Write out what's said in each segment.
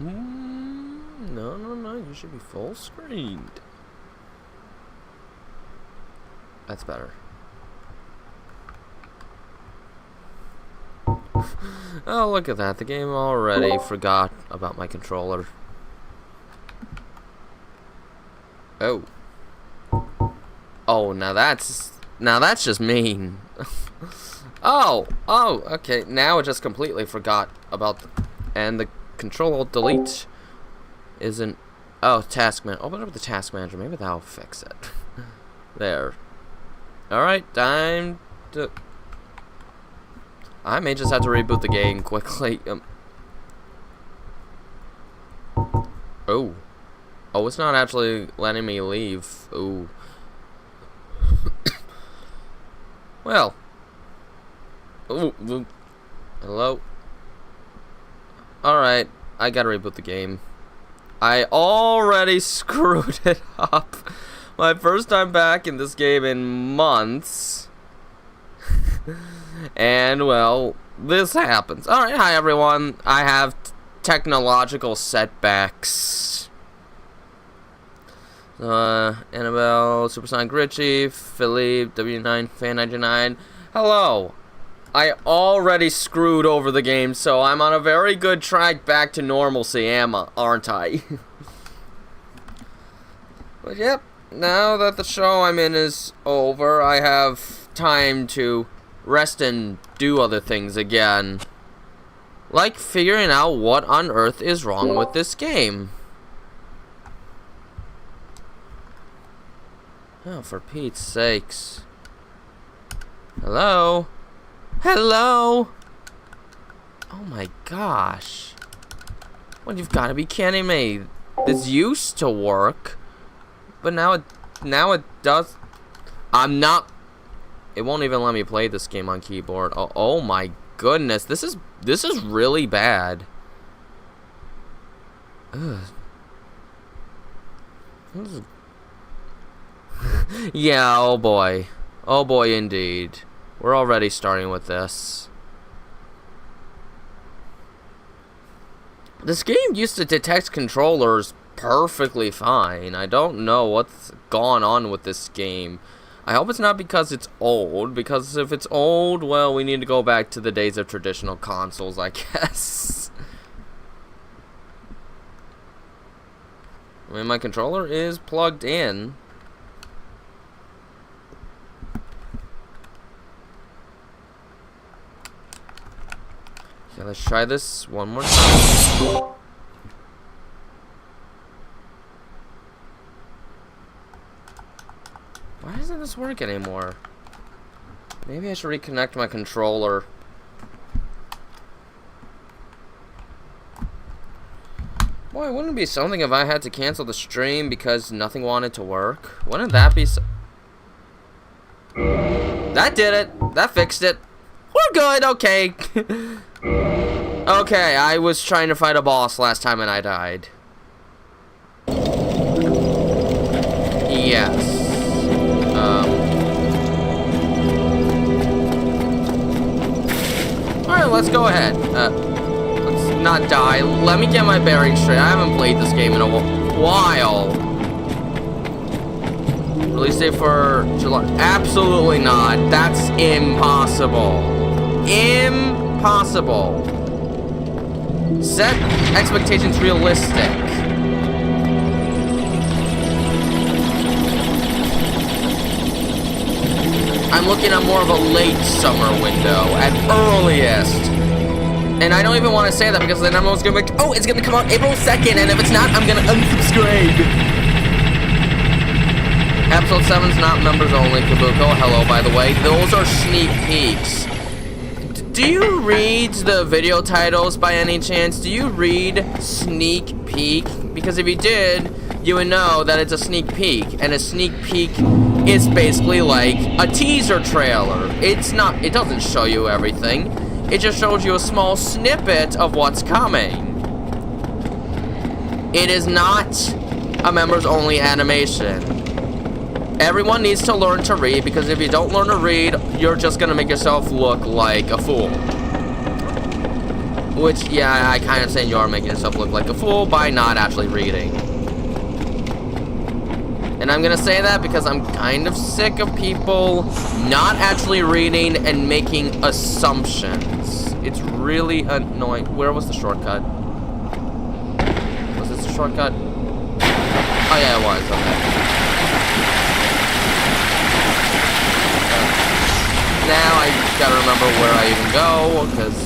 No, no, no. You should be full screened. That's better. Oh, look at that. The game already forgot about my controller. Oh. Oh, now that's just mean. Oh, okay. Now it just completely forgot about and the control delete isn't. Oh, task man. Open up the task manager. Maybe that'll fix it. There. All right, time to. I may just have to reboot the game quickly. Oh, it's not actually letting me leave. Oh. Well. Ooh. Hello? Alright, I gotta reboot the game. I already screwed it up. My first time back in this game in months. And, well, this happens. Alright, hi everyone. I have technological setbacks. Annabelle, Supersonic Richie, Philippe, W9, Fan99. Hello. I already screwed over the game, so I'm on a very good track back to normalcy, aren't I? But yep, now that the show I'm in is over, I have time to rest and do other things again. Like figuring out what on earth is wrong with this game. Oh, for Pete's sakes. Hello? Hello? Oh my gosh. Well, you've got to be kidding me. This used to work, but now it does. I'm not. It won't even let me play this game on keyboard. Oh my goodness. This is really bad. Ugh. This is yeah, oh boy. Oh boy, indeed. We're already starting with this. This game used to detect controllers perfectly fine. I don't know what's gone on with this game. I hope it's not because it's old, because if it's old, well, we need to go back to the days of traditional consoles, I guess. I mean, my controller is plugged in. Okay, let's try this one more time. Why doesn't this work anymore? Maybe I should reconnect my controller. Boy, wouldn't it be something if I had to cancel the stream because nothing wanted to work? Wouldn't that be so... That did it. That fixed it. We're good, okay. Okay, I was trying to fight a boss last time and I died. Yes. Alright, let's go ahead. Let's not die. Let me get my bearings straight. I haven't played this game in a while. Release date for July. Absolutely not. That's impossible. Impossible. Set expectations realistic. I'm looking at more of a late summer window at earliest. And I don't even want to say that because then everyone's going to be like, oh, it's going to come out April 2nd, and if it's not, I'm going to unsubscribe. Episode 7's not members only, Kabuko. Hello, by the way. Those are sneak peeks. Do you read the video titles by any chance? Do you read sneak peek? Because if you did, you would know that it's a sneak peek. And a sneak peek is basically like a teaser trailer. It doesn't show you everything. It just shows you a small snippet of what's coming. It is not a members only animation. Everyone needs to learn to read, because if you don't learn to read, you're just gonna make yourself look like a fool. Which, yeah, I kind of saying you are making yourself look like a fool by not actually reading. And I'm gonna say that because I'm kind of sick of people not actually reading and making assumptions. It's really annoying. Where was the shortcut? Was this the shortcut? Oh yeah, it was. Okay. Now I gotta remember where I even go, because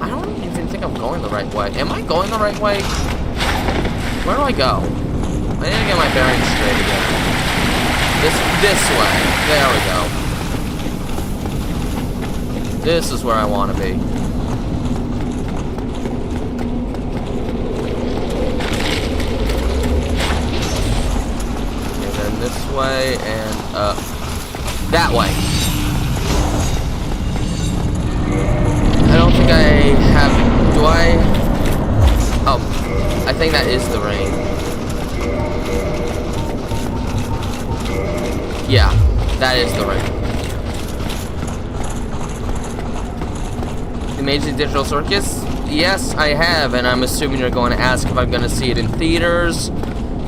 I don't even think I'm going the right way. Am I going the right way? Where do I go? I need to get my bearings straight again. This way. There we go. This is where I want to be. And then this way and that way. I don't think I have. Do I? Oh, I think that is the rain. Yeah, that is the ring. The Amazing Digital Circus? Yes, I have, and I'm assuming you're going to ask if I'm going to see it in theaters.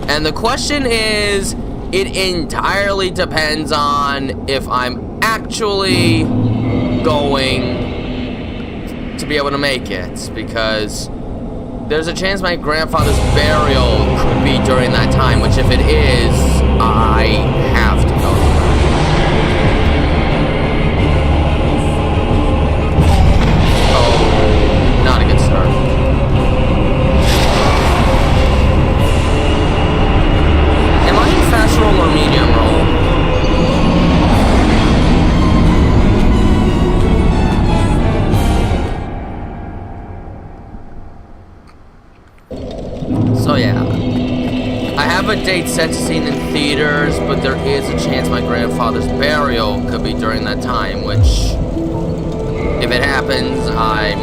And the question is, it entirely depends on if I'm actually going to be able to make it, because there's a chance my grandfather's burial could be during that time, which if it is, I have to go. Oh, not a good start. Am I in fast roll or medium roll? So yeah, I have a date set to see it in theaters, but there is a chance my grandfather's burial could be during that time, which, if it happens, I'm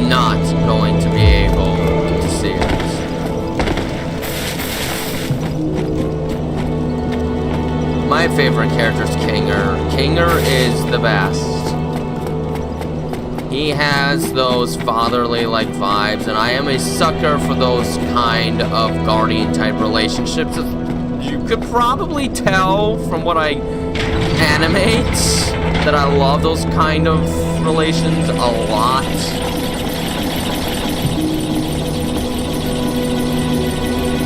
not going to be able to see it. My favorite character is Kinger. Kinger is the best. He has those fatherly-like vibes, and I am a sucker for those kind of guardian-type relationships. You could probably tell from what I animate that I love those kind of relations a lot.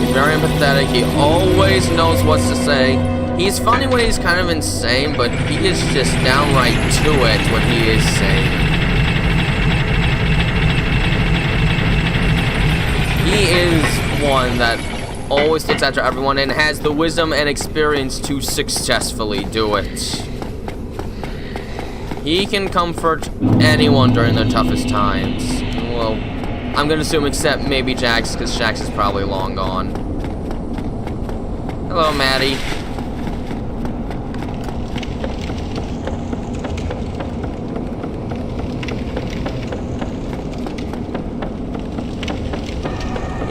He's very empathetic. He always knows what to say. He's funny when he's kind of insane, but he is just downright to it when he is sane. He is one that always looks after everyone and has the wisdom and experience to successfully do it. He can comfort anyone during their toughest times. Well, I'm gonna assume except maybe Jax, because Jax is probably long gone. Hello, Maddie.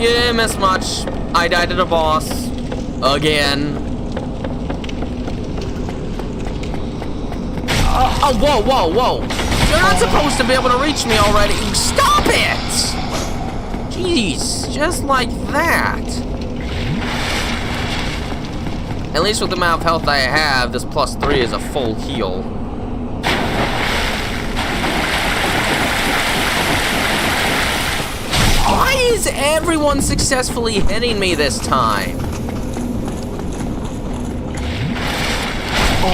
You didn't miss much. I died to the boss. Again. Oh, whoa, whoa, whoa. You're not supposed to be able to reach me already. Stop it! Jeez, just like that. At least with the amount of health I have, this +3 is a full heal. Why is everyone successfully hitting me this time?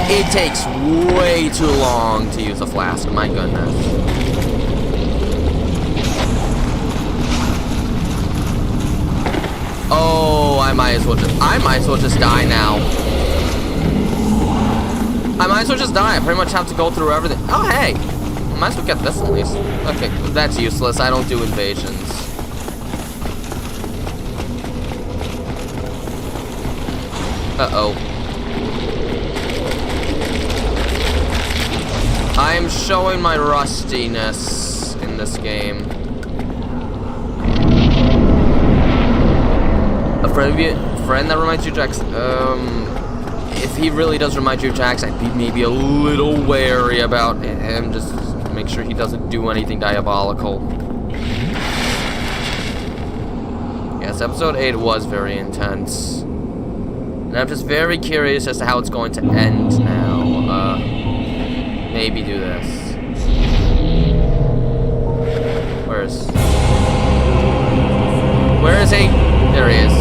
It takes way too long to use a flask, my goodness. Oh, I might as well just die now. I might as well just die. I pretty much have to go through everything. Oh, hey. I might as well get this at least. Okay, that's useless. I don't do invasions. Uh-oh. I'm showing my rustiness in this game. A friend that reminds you of Jax. If he really does remind you of Jax, I'd be maybe a little wary about him just make sure he doesn't do anything diabolical. Yes, episode 8 was very intense. And I'm just very curious as to how it's going to end now. Maybe do this. Where is he? There he is.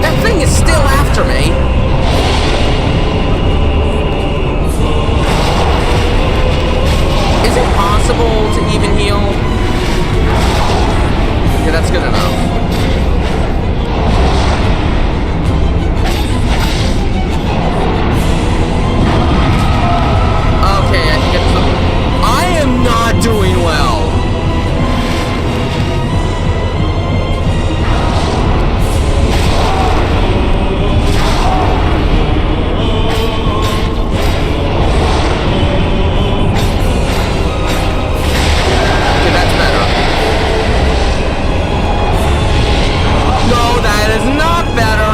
That thing is still after me. Is it possible to even heal? Yeah, that's good enough. I am not doing well. Okay, that's better. No, that is not better.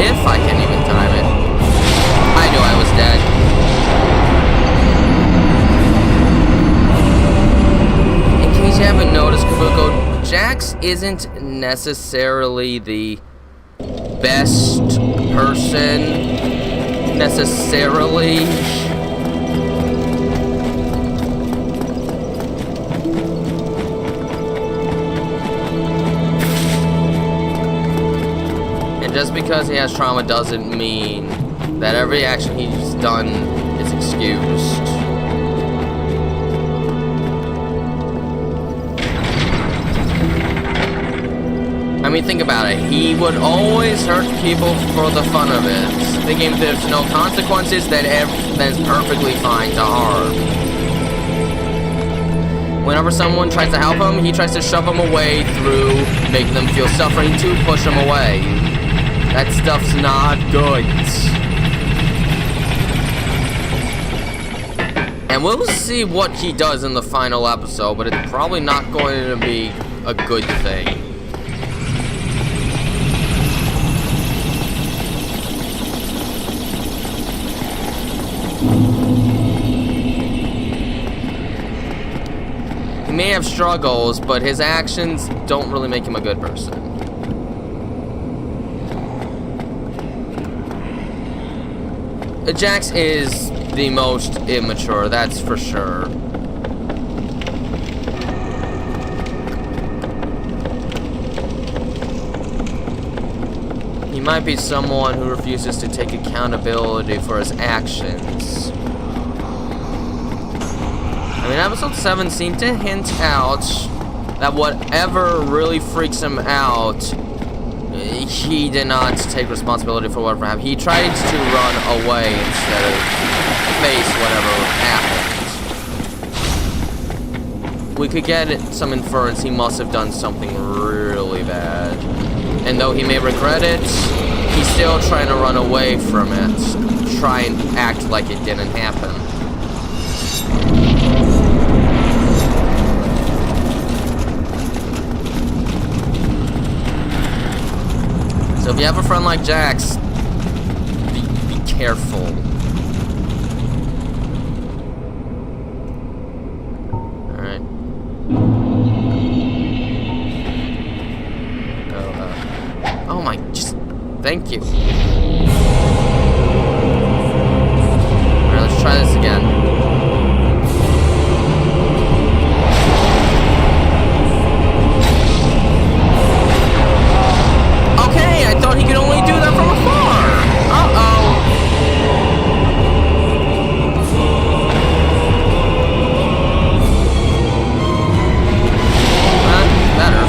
If I can even time it. I knew I was dead. In case you haven't noticed, Kabuko, Jax isn't necessarily the best person. Necessarily. Just because he has trauma doesn't mean that every action he's done is excused. I mean, think about it. He would always hurt people for the fun of it, thinking there's no consequences, that it's perfectly fine to harm. Whenever someone tries to help him, he tries to shove them away through making them feel suffering to push them away. That stuff's not good. And we'll see what he does in the final episode, but it's probably not going to be a good thing. He may have struggles, but his actions don't really make him a good person. Jax is the most immature, that's for sure. He might be someone who refuses to take accountability for his actions. I mean, episode 7 seemed to hint out that whatever really freaks him out, he did not take responsibility for whatever happened. He tried to run away instead of face whatever happened. We could get some inference he must have done something really bad. And though he may regret it, he's still trying to run away from it. Try and act like it didn't happen. So if you have a friend like Jax, be careful. Alright. Oh my, just, thank you. Alright, let's try this again. I thought he could only do that from afar. Uh-oh. Better.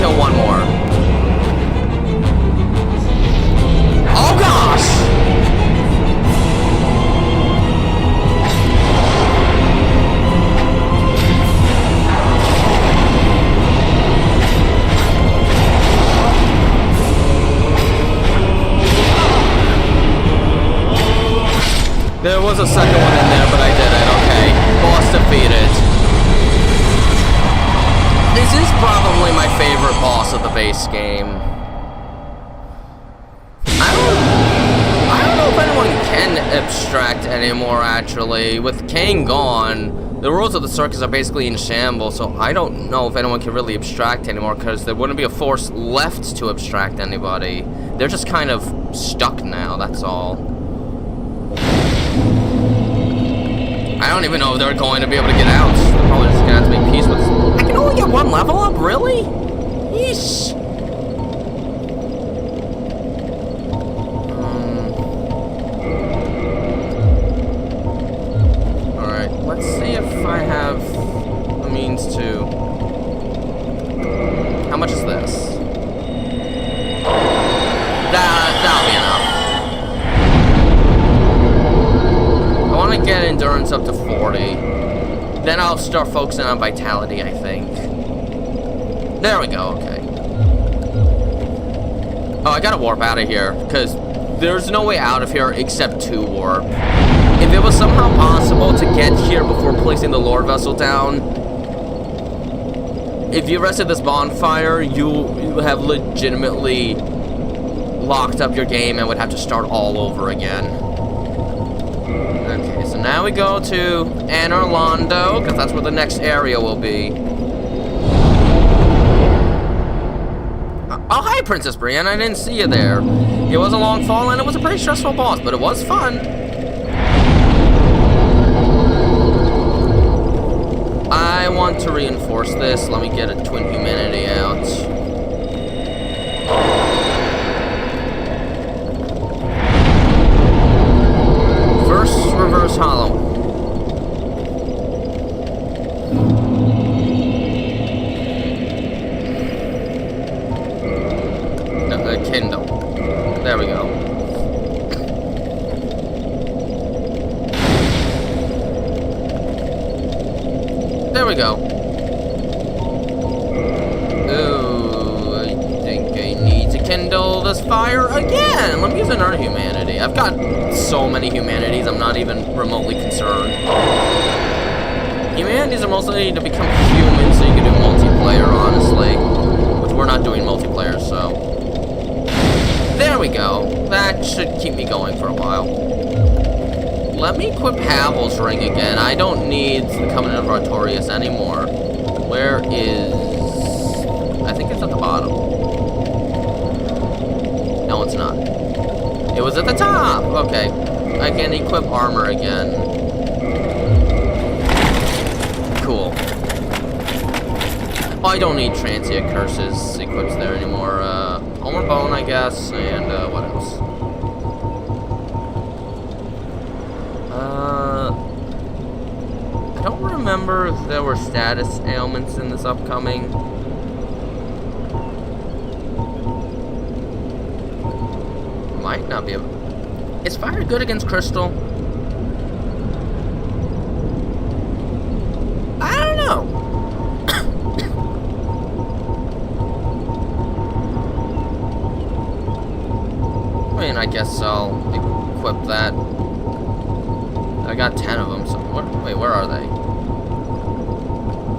kill one more. Oh gosh! There was a second one in there, but I did it. Okay. Boss defeated. This is probably my favorite boss of the base game. I don't know if anyone can abstract anymore, actually. With Kane gone, the rules of the circus are basically in shambles, so I don't know if anyone can really abstract anymore, because there wouldn't be a force left to abstract anybody. They're just kind of stuck now, that's all. I don't even know if they're going to be able to get out. They're probably just gonna have to make peace with this. I can only get one level up, really? Yeesh. Alright, let's see if I have the means to... How much is this? That'll be enough. I want to get endurance up to 40. Then I'll start focusing on vitality, I think. There we go, okay. Oh, I gotta warp out of here, because there's no way out of here except to warp. If it was somehow possible to get here before placing the Lord Vessel down, if you rested this bonfire, you have legitimately locked up your game and would have to start all over again. Okay, so now we go to Anorlando, because that's where the next area will be. Oh, hi, Princess Brienne. I didn't see you there. It was a long fall, and it was a pretty stressful boss, but it was fun. I want to reinforce this. Let me get a Twin Humanity out. First, reverse hollow. Kindle. There we go. There we go. Ooh, I think I need to kindle this fire again. Let me use another humanity. I've got so many humanities, I'm not even remotely concerned. Humanities are mostly to become human so you can do multiplayer, honestly. Which we're not doing multiplayer, so... There we go. That should keep me going for a while. Let me equip Havel's ring again. I don't need the Covenant of Artorias anymore. Where is... I think it's at the bottom. No, it's not. It was at the top! Okay. I can equip armor again. Cool. Oh, I don't need Transient Curses equipped there anymore. Homer Bone, I guess, and what else? I don't remember if there were status ailments in this upcoming. Might not be able... Is fire good against crystal? I don't know. I mean, I guess I'll equip that. I got 10 of them, so... Wait, where are they?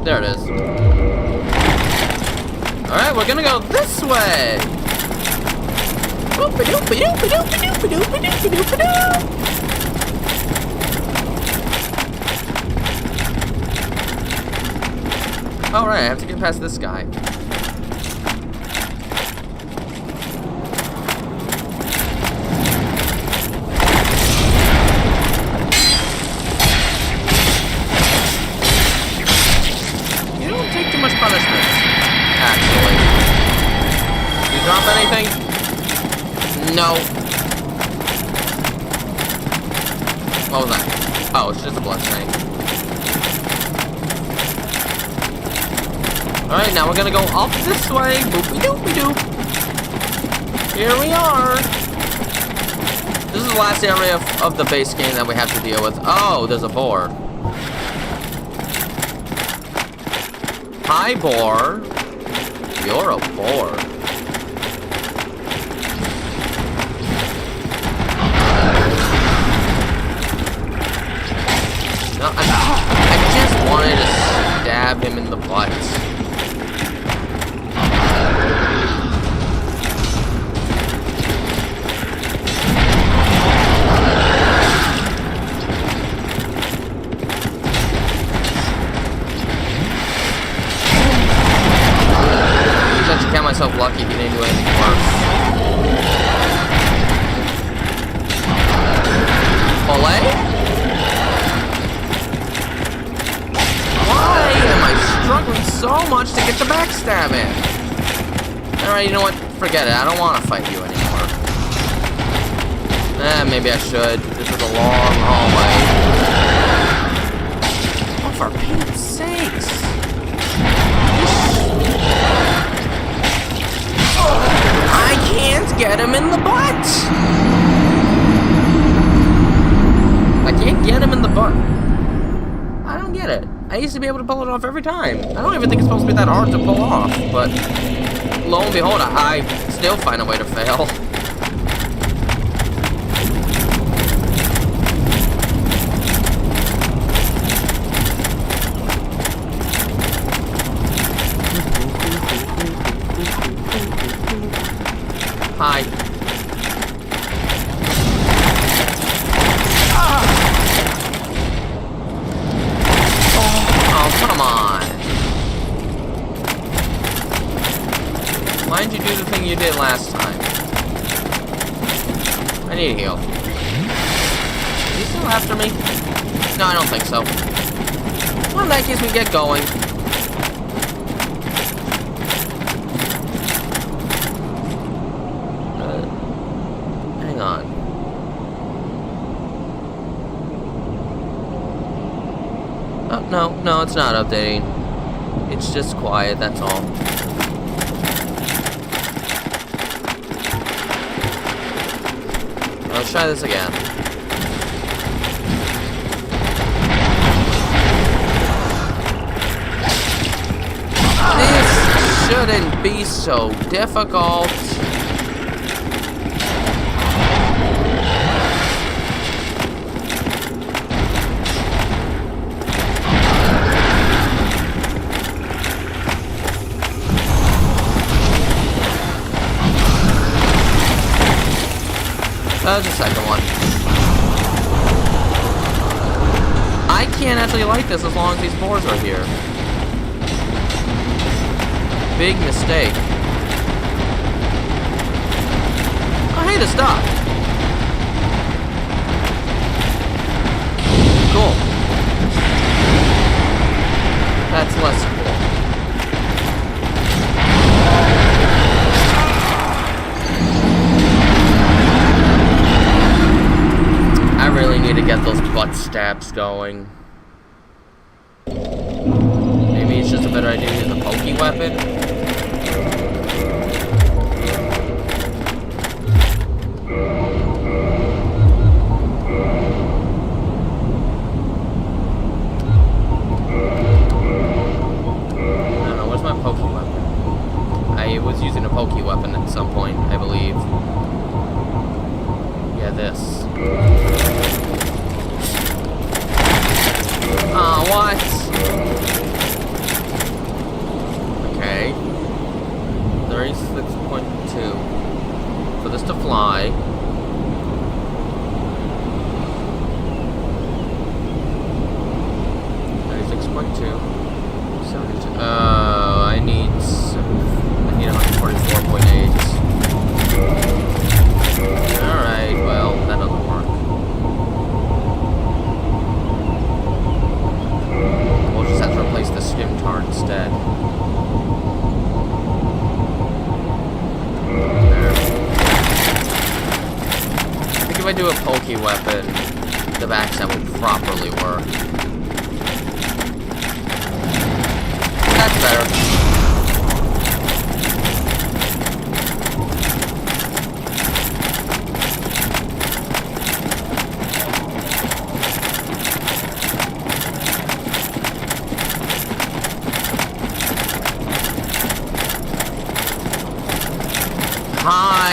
There it is. Alright, we're gonna go this way! Alright, I have to get past this guy. Drop anything? No. What was that? Oh, it's just a blood stain. Alright, now we're gonna go up this way. Boopy-doopy-doop. Here we are. This is the last area of the base game that we have to deal with. Oh, there's a boar. Hi, boar. You're a boar. No, I just wanted to stab him in the butt. I count myself lucky he didn't do anything worse. Olay? Why am I struggling so much to get the backstab in? Alright, you know what? Forget it. I don't want to fight you anymore. Maybe I should. This is a long hallway. Oh, for Pete's sakes. I can't get him in the butt! I can't get him in the butt. I don't get it. I used to be able to pull it off every time. I don't even think it's supposed to be that hard to pull off, but lo and behold, I still find a way to fail. Hi. Oh, come on. Why didn't you do the thing you did last time? I need a heal. Are you still after me? No, I don't think so. Well, in that case, we get going. Hang on. Oh, no, it's not updating. It's just quiet, that's all. Let's try this again. This shouldn't be so difficult. That was the second one. I can't actually like this as long as these boars are here. Big mistake. Oh, hey, to stop. Cool. That's less cool. I really need to get those butt stabs going. Maybe it's just a better idea to use a pokey weapon. I don't know, where's my pokey weapon? I was using a pokey weapon at some point, I believe. Yeah, this. Oh, what? Okay. 36.2. For this to fly. I need 144.8. Alright, well, that doesn't work. We'll just have to replace the Scimitar instead. There. I think if I do a pokey weapon, the backstab will properly work. That's better.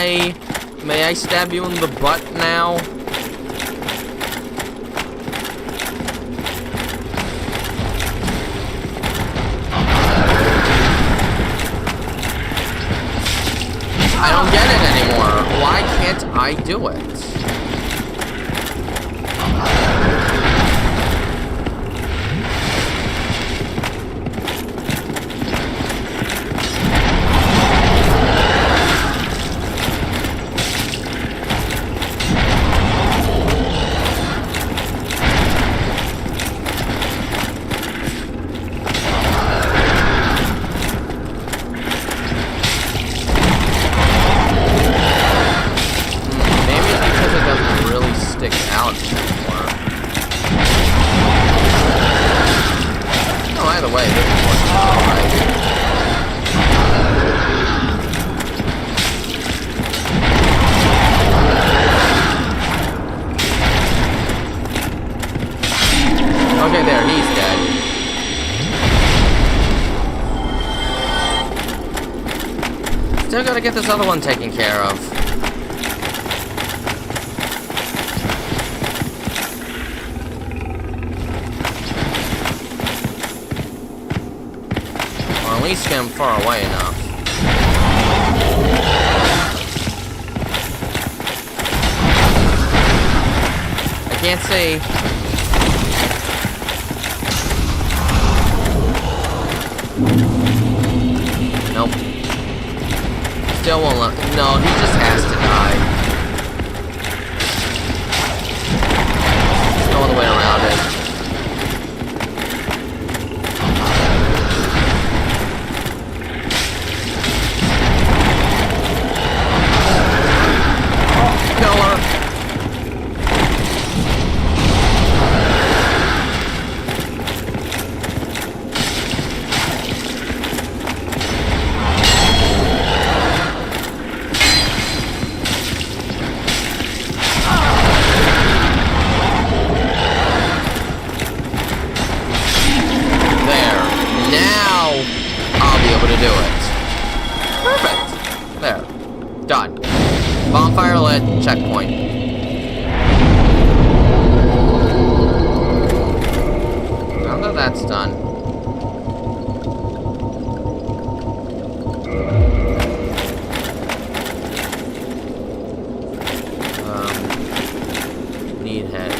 May I stab you in the butt now? I don't get it anymore. Why can't I do it? Okay, there, he's dead. Still gotta get this other one taken care of. Or at least get him far away enough. I can't see. Nope. Still won't let. No, he just has to die. There's no other way around it. Killer. Perfect. There. Done. Bonfire lit. Checkpoint. Now that that's done. Need head.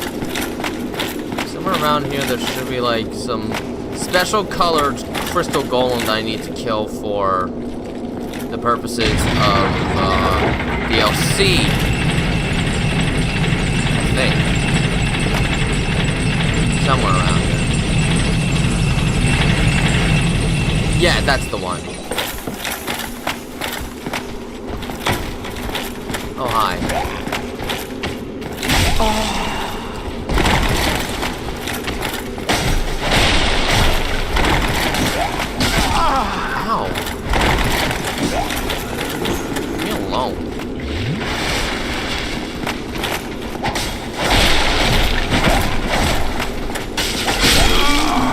Somewhere around here there should be like some special colored crystal golem that I need to kill for the purposes of DLC. I think. Somewhere around here. Yeah, that's the one. Oh, hi. Oh. Ow. Leave me alone.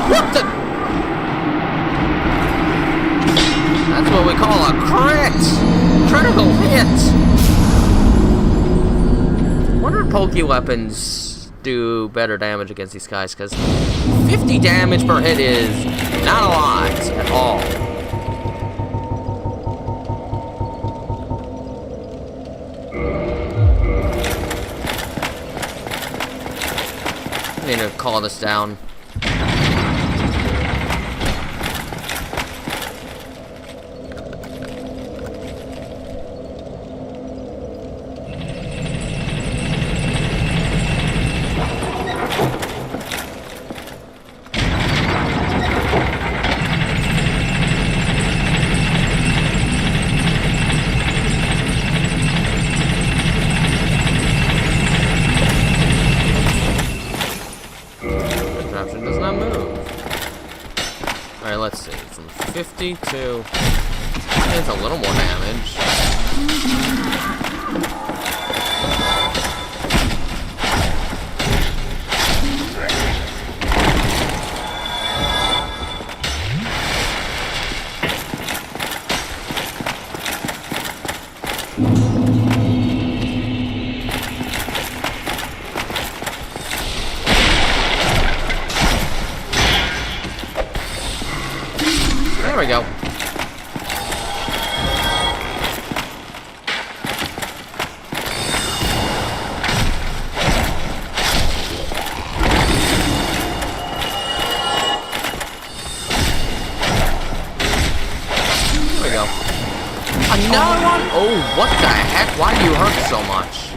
What the? That's what we call a crit! Critical hit! Wonder if pokey weapons do better damage against these guys, because 50 damage per hit is not a lot at all. I need to call this down. Does not move. Alright, let's see. From 50 to... It's a little more damage. There we go. There we go. Another one? Oh, what the heck? Why do you hurt so much?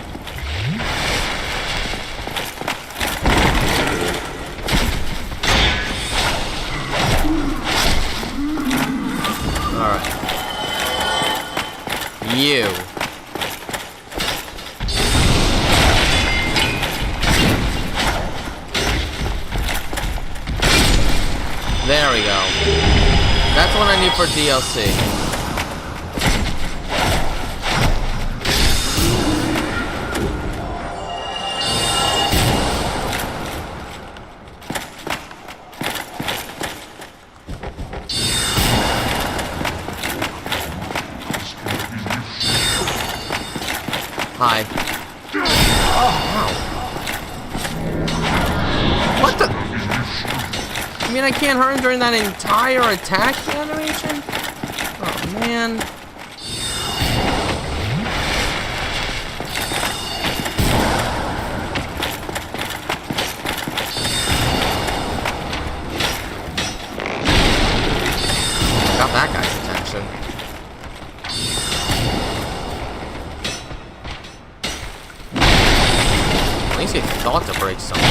Alright. You. There we go. That's what I need for DLC. Hi. Wow. What the? I mean, I can't hurt him during that entire attack animation? Oh, man. Got that guy's attention. At least he thought to break something.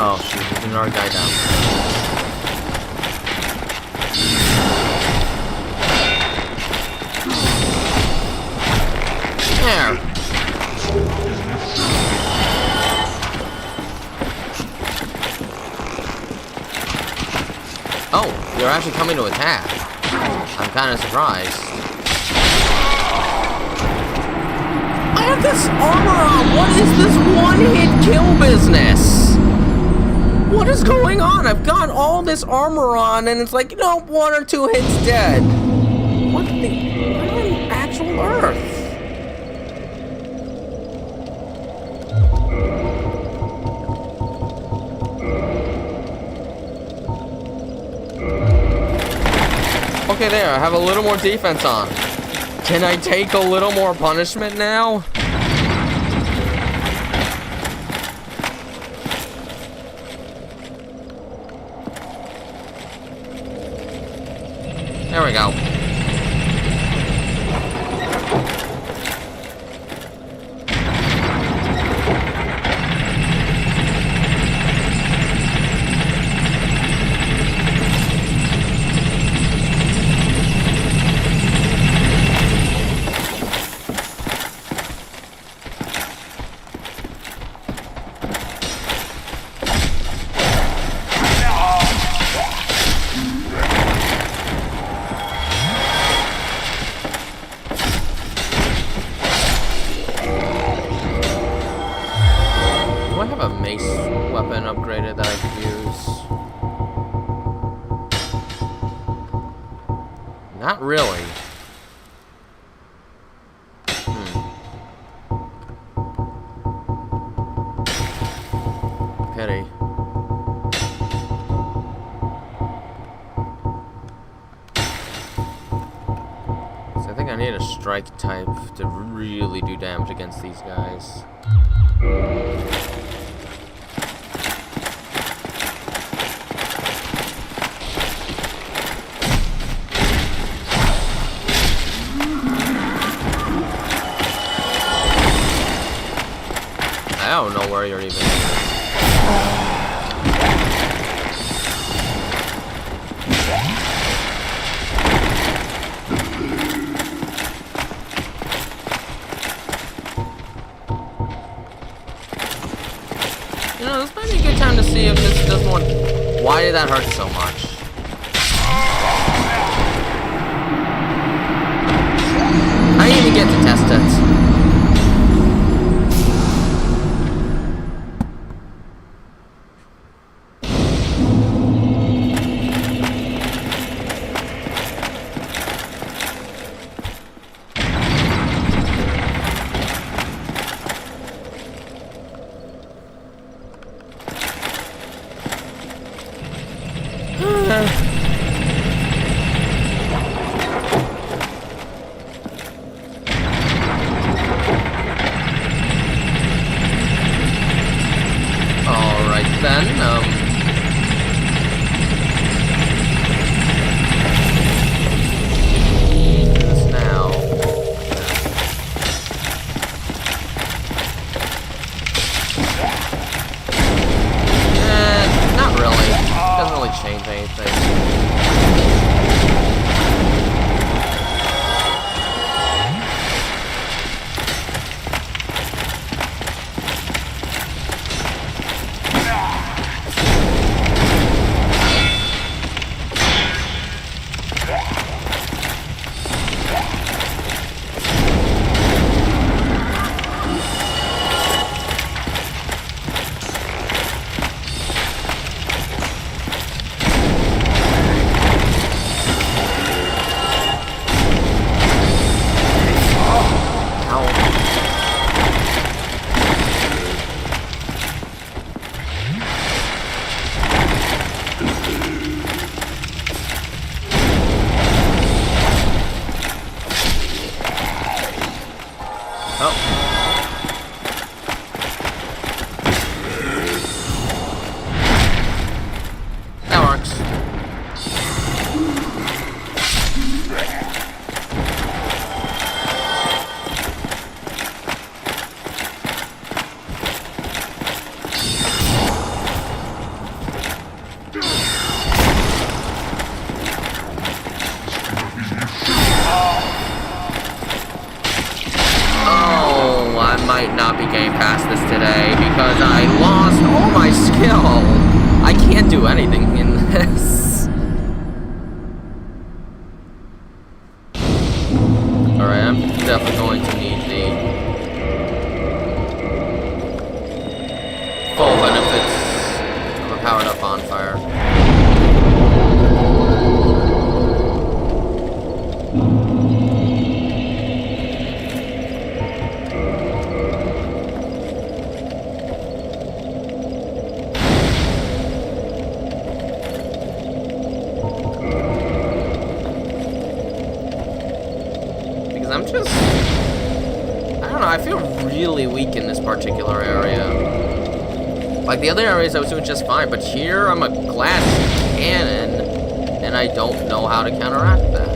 Oh shoot, there's another guy down. There. Oh, you're actually coming to attack. I'm kind of surprised. I have this armor on! What is this one-hit kill business? What is going on? I've got all this armor on, and it's like, you know, 1 or 2 hits dead. What on actual earth? Okay, there, I have a little more defense on. Can I take a little more punishment now? There we go. Do I have a mace weapon upgraded that I could use? Not really. Pity. So I think I need a strike type to really do damage against these guys. I don't know where you're even. You know, this might be a good time to see if this does more. Why did that hurt so much? I didn't even get to test it. Alright then, change anything. Might not be getting past this today because I lost all my skill. I can't do anything in this. Alright, I'm definitely going to need the full benefits of a powered up bonfire. I feel really weak in this particular area. Like the other areas I was doing just fine, but here I'm a glass cannon and I don't know how to counteract that.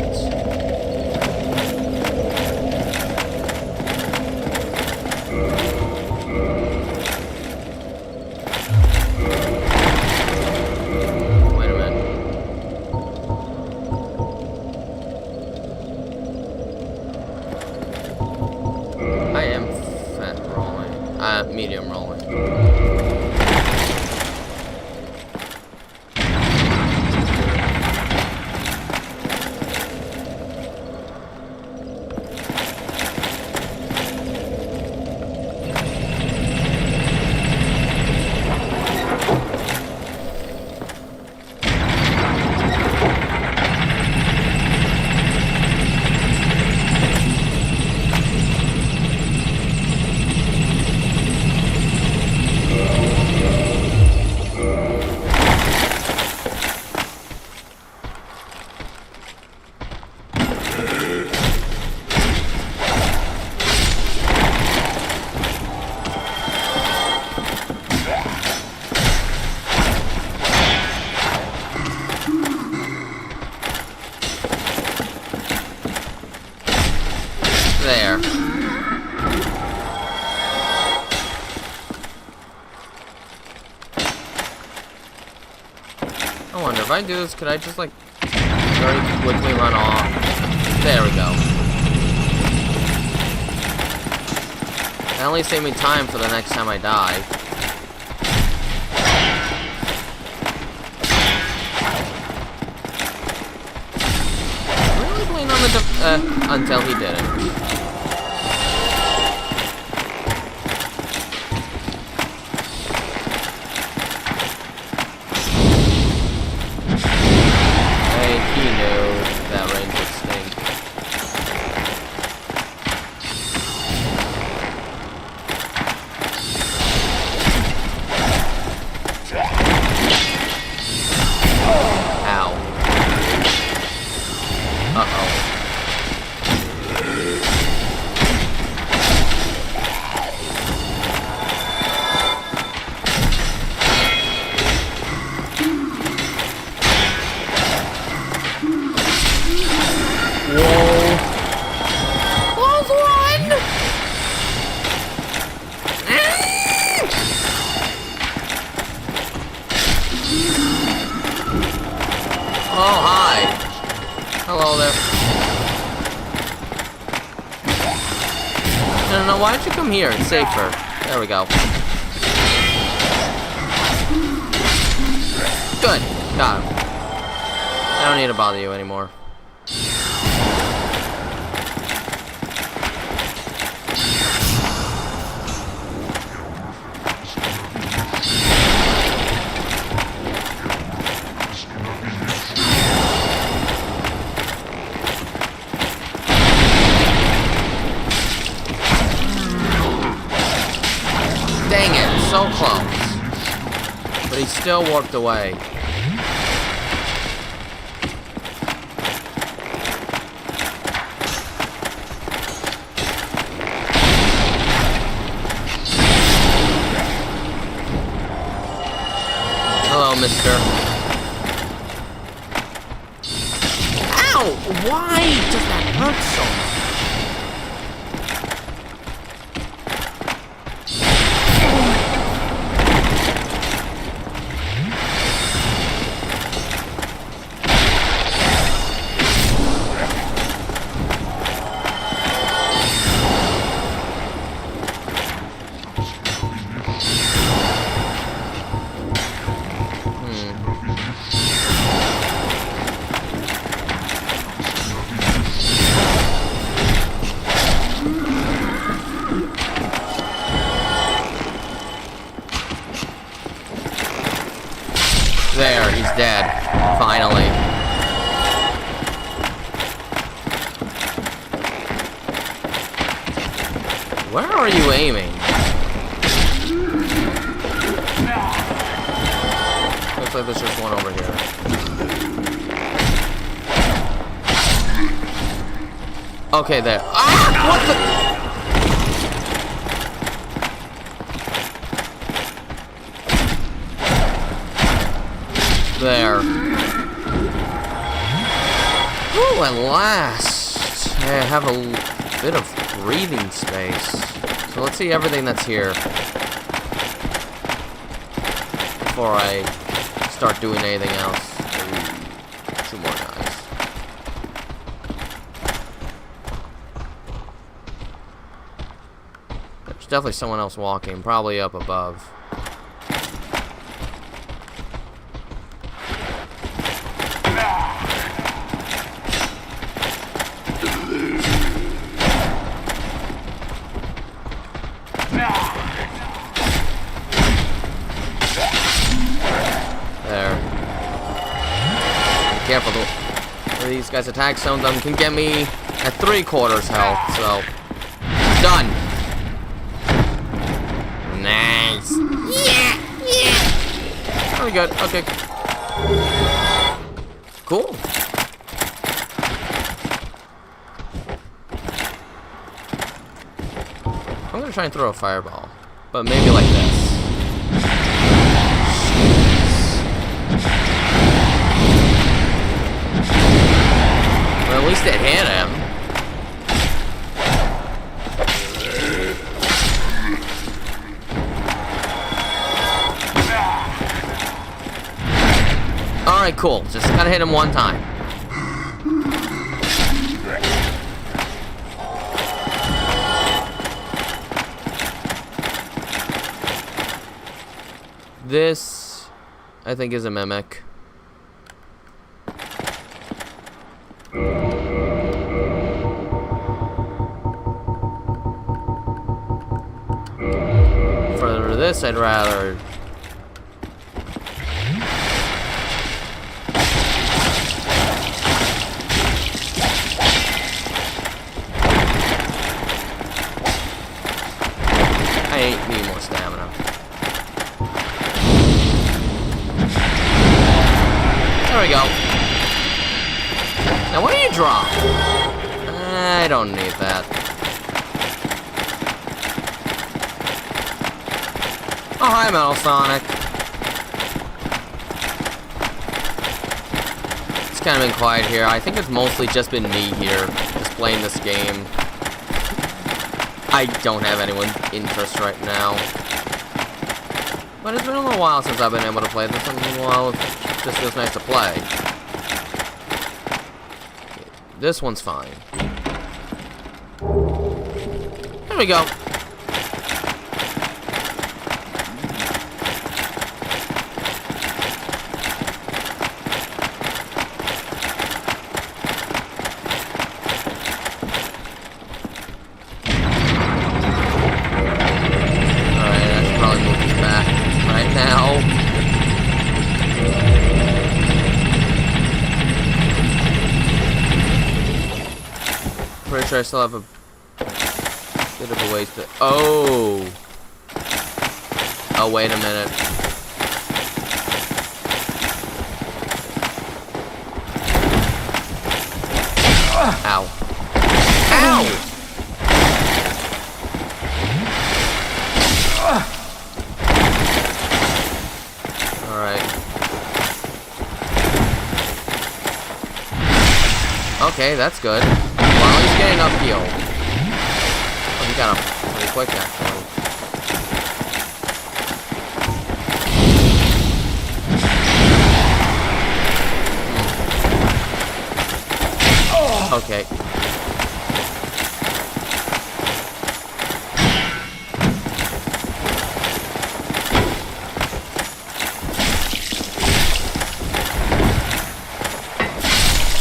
Medium rolling. There. I wonder if I do this, could I just like very quickly run off? There we go. That only saved me time for the next time I die. Really playing on the until he didn't. Ow. hi. Hello there. No, why don't you come here? It's safer. There we go. Good. Got him. I don't need to bother you anymore. Dang it, so close. But he still warped away. Hello, mister. Ow! Why does that hurt so much? There, he's dead. Finally. Where are you aiming? Looks like there's just one over here. Okay, there. Ah! What the? There. Ooh, at last. I have a bit of breathing space. So let's see everything that's here before I start doing anything else. Ooh, 2 more guys. There's definitely someone else walking, probably up above. There. Be careful though. These guys attack. Some of them can get me at 3/4 health, so. Done. Nice. Yeah, yeah. Very good. Okay. Cool. I'm gonna try and throw a fireball, but maybe like this. Well, at least it hit him. Alright, cool. Just gotta hit him one time. This, I think, is a mimic. For this, I'd rather... I need more stamina. There we go. Now, what do you drop? I don't need that. Oh, hi, Metal Sonic. It's kind of been quiet here. I think it's mostly just been me here, just playing this game. I don't have anyone's interest right now. But it's been a little while since I've been able to play this, and well, it just feels nice to play. This one's fine. There we go. Pretty sure I still have a bit of a ways to. Oh! Oh, wait a minute. Ow. Ow! Alright. Okay, that's good. While he's getting upheal. Oh, he got him pretty quick, actually. Okay.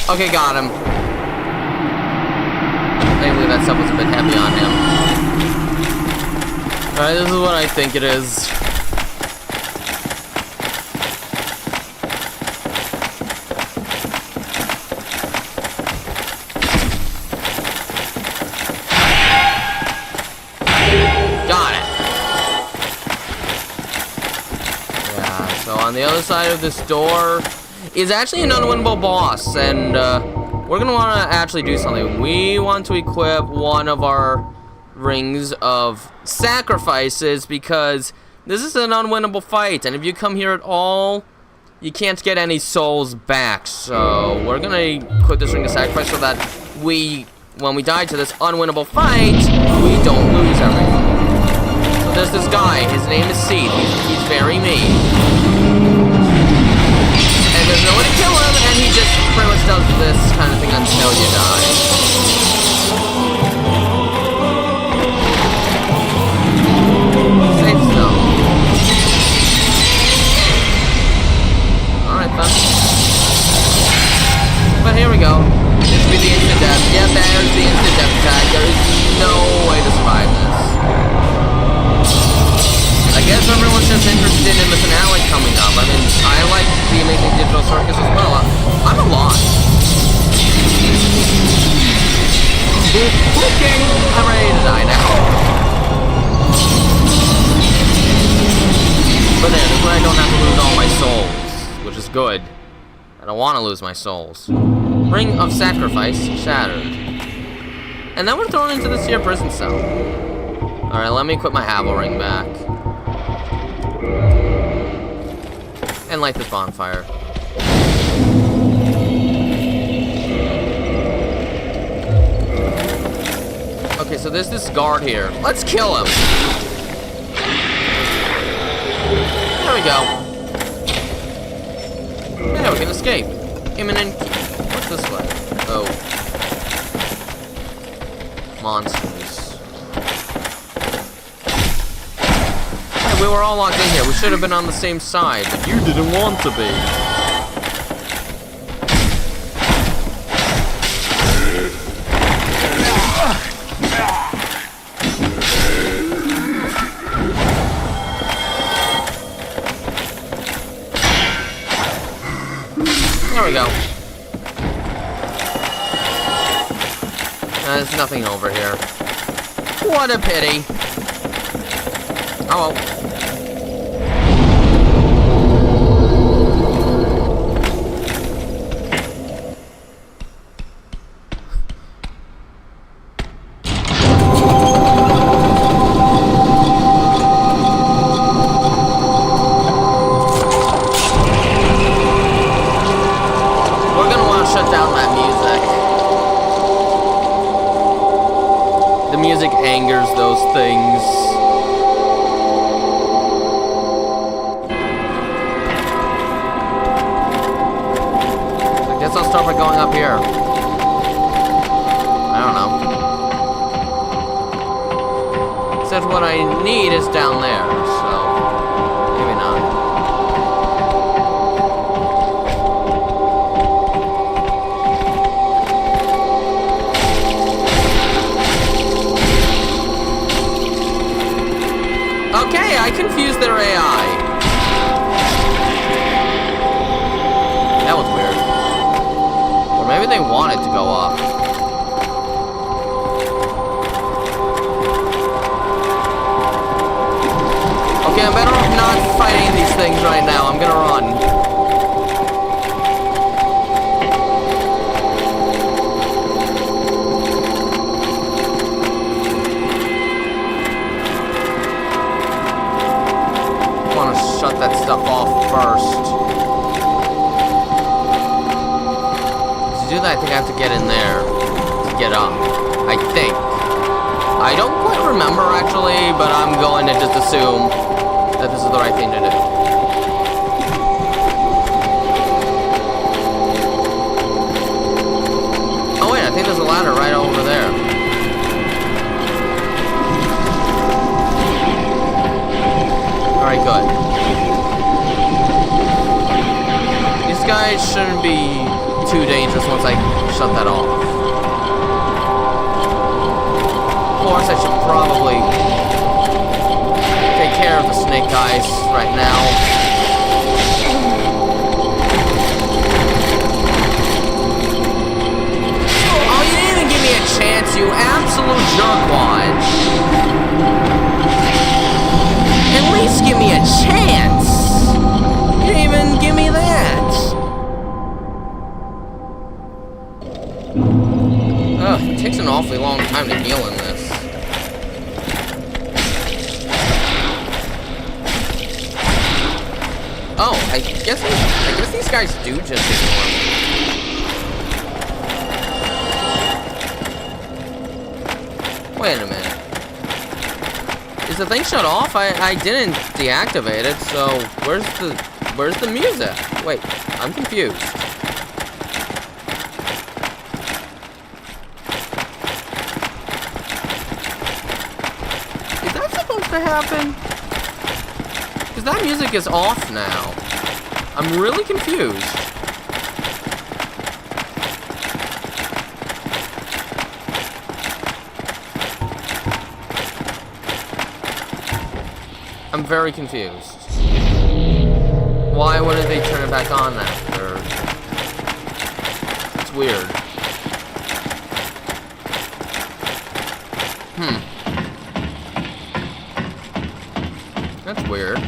Okay, got him. Thankfully that stuff was a bit heavy on him. Alright, this is what I think it is. Got it! Yeah, so on the other side of this door is actually an unwinnable boss, and we're gonna want to actually do something. We want to equip one of our rings of sacrifices because this is an unwinnable fight, and if you come here at all, you can't get any souls back. So we're gonna equip this ring of sacrifice so that when we die to this unwinnable fight, we don't lose everything. So there's this guy. His name is Seed. He's very mean. There's no way to kill him, and he just pretty much does this kind of thing until you die. Safe zone. Alright, then. But here we go. This will be the instant death. Yeah, there's the instant death attack. There is no way to survive this. I guess everyone's just interested in the finale coming up. I mean, I like the Amazing Digital Circus as well. I'm alive. Okay, I'm ready to die now. But there, this way I don't have to lose all my souls, which is good. I don't want to lose my souls. Ring of Sacrifice shattered. And then we're thrown into this here prison cell. Alright, let me equip my Havel ring back. And light this bonfire. Okay, so there's this guard here. Let's kill him! There we go. Yeah, we can escape. Imminent. What's this way? Oh. Monsters. Hey, we were all locked in here. We should have been on the same side, but you didn't want to be. There we go. There's nothing over here. What a pity. Oh well. Music angers those things. I guess I'll start by going up here. don't know. Except what I need is down there, so maybe not. Okay, I confused their AI. That was weird. Or maybe they want it to go up. Okay, I'm better off not fighting these things right now. I'm gonna run. I want to shut that stuff off first. To do that, I think I have to get in there to get up. I think. I don't quite remember, actually, but I'm going to just assume that this is the right thing to do. Oh wait, I think there's a ladder right over there. Alright, good. These guys shouldn't be too dangerous once I shut that off. Of course, I should probably take care of the snake guys right now. Oh, you didn't even give me a chance, you absolute jerkwad. At least give me a chance. You didn't even give me that. Ugh, it takes an awfully long time to heal in this. Oh, I guess these guys do just ignore me. Wait a minute. Is the thing shut off? I didn't deactivate it, so where's the music? Wait, I'm confused. Is that supposed to happen? Because that music is off now. I'm really confused. I'm very confused. Why wouldn't they turn it back on after? It's weird. That's weird.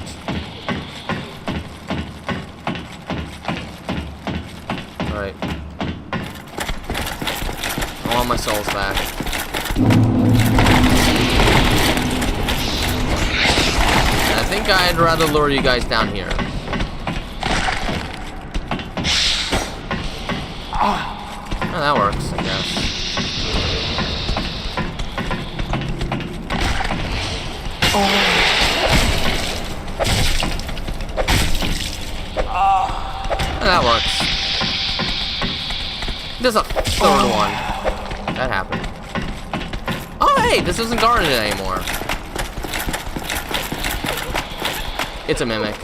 Alright. I want my souls back. And I think I'd rather lure you guys down here. Oh, that works, I guess. That works. There's a third one. That happened. Oh, hey, this isn't guarded anymore. It's a mimic.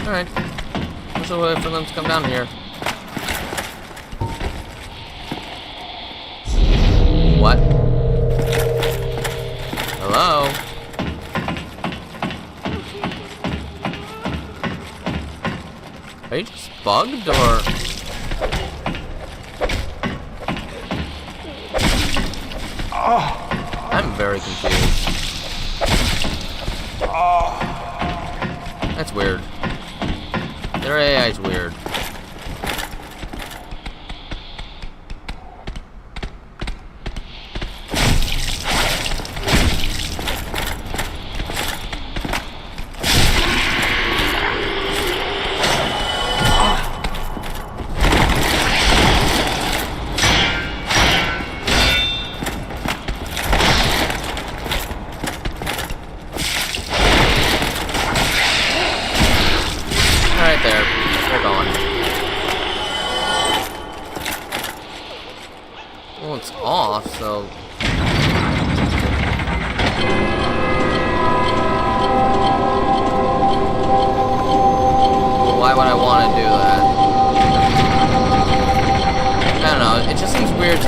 Alright. Let's wait for them to come down here. What? Hello? Are you just bugged, or...? I'm very confused. That's weird. Their AI is weird.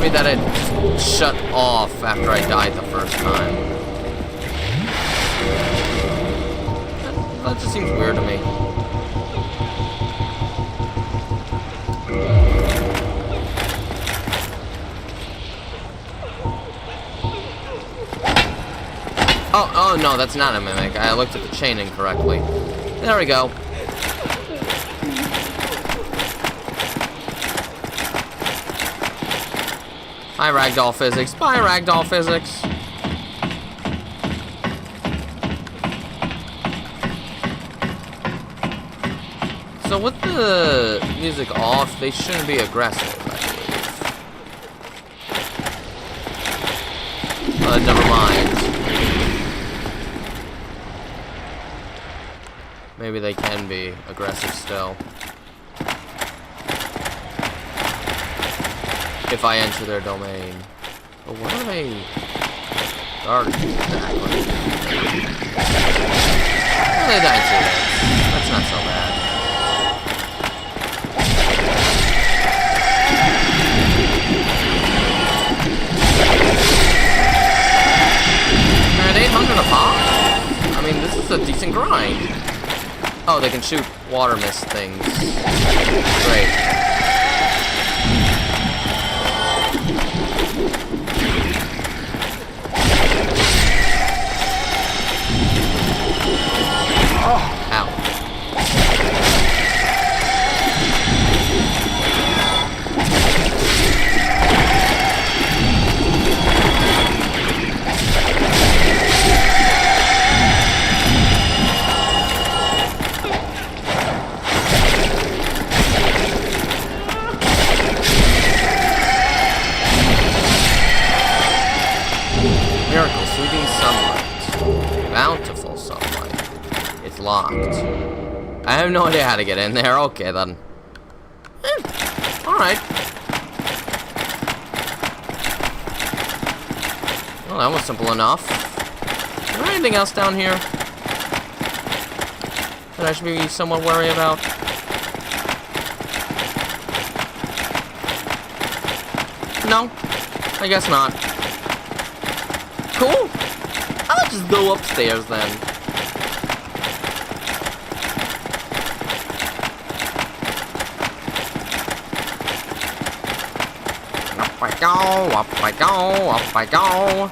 me that it shut off after I died the first time. That just seems weird to me. Oh, no, that's not a mimic. I looked at the chain incorrectly. There we go. Hi, Ragdoll Physics. Bye, Ragdoll Physics. So with the music off, they shouldn't be aggressive, I believe. Never mind. Maybe they can be aggressive still. If I enter their domain. But what are they guarding exactly? Well, they died too late. That's not so bad. At 800 a pop? I mean, this is a decent grind. Oh, they can shoot water mist things. Great. Ow. Miracle, sweeping sunlight. Bountiful sunlight. It's locked. I have no idea how to get in there. Okay, then. Alright. Well, that was simple enough. Is there anything else down here that I should be somewhat worried about? No, I guess not. Cool. I'll just go upstairs then. Up I go, up I go, up I go.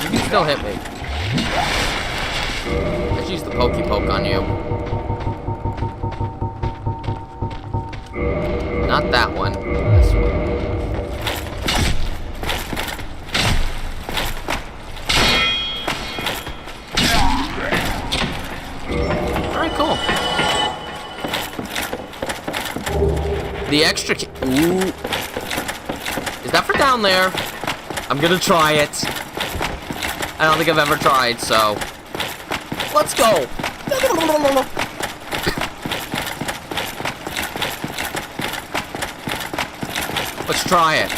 You can still hit me. Let's use the pokey poke on you. Not that one. This one. Alright, cool. The extra key. Ooh. Is that for down there? I'm gonna try it. I don't think I've ever tried, so. Let's go! Let's try it.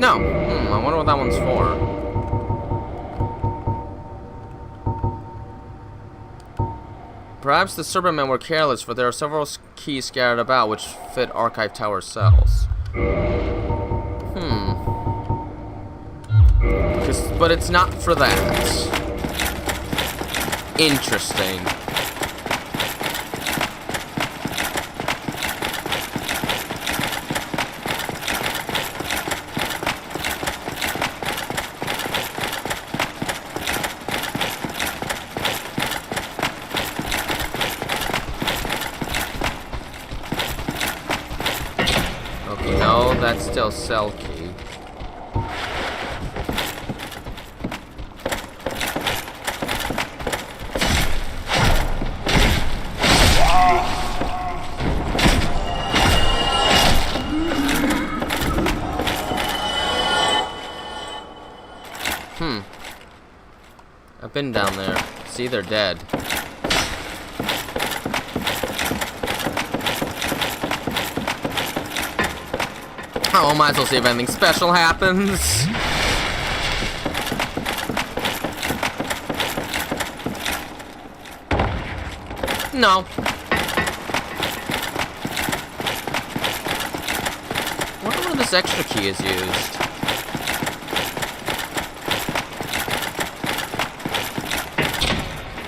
No. I wonder what that one's for. Perhaps the Cybermen were careless, for there are several keys scattered about which fit Archive Tower cells. But it's not for that. Interesting. Okay, no, that's still cell key. I've been down there. See, they're dead. Oh, might as well see if anything special happens. No. I wonder where this extra key is used.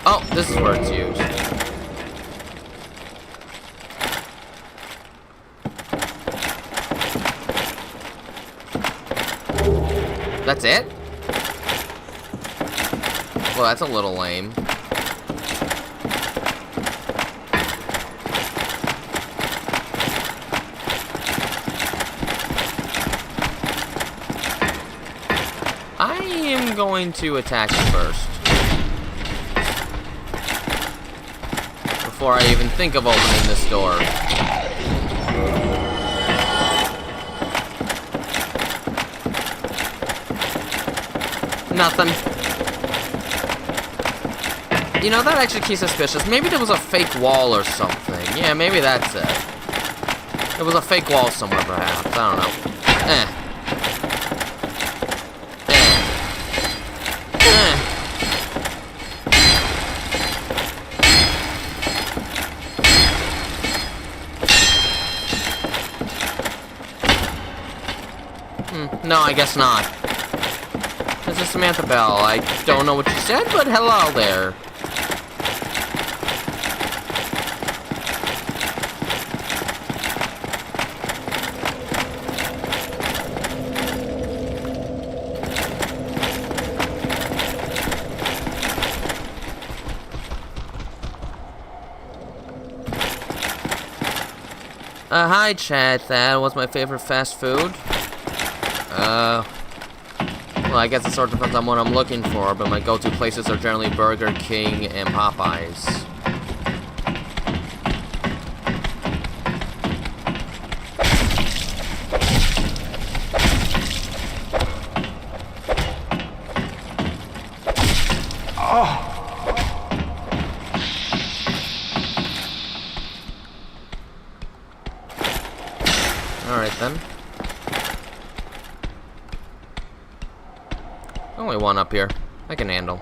Oh, this is where it's used. That's it? Well, that's a little lame. I am going to attack you first. Before I even think of opening this door. Nothing. You know, that actually keeps suspicious. Maybe there was a fake wall or something. Yeah, maybe that's it. There was a fake wall somewhere, perhaps. I don't know. No, I guess not. This is Samantha Bell. I don't know what you said, but hello there. Hi, chat. That was my favorite fast food. Well, I guess it sort of depends on what I'm looking for, but my go-to places are generally Burger King and Popeyes. Alright then. Only one up here. I can handle.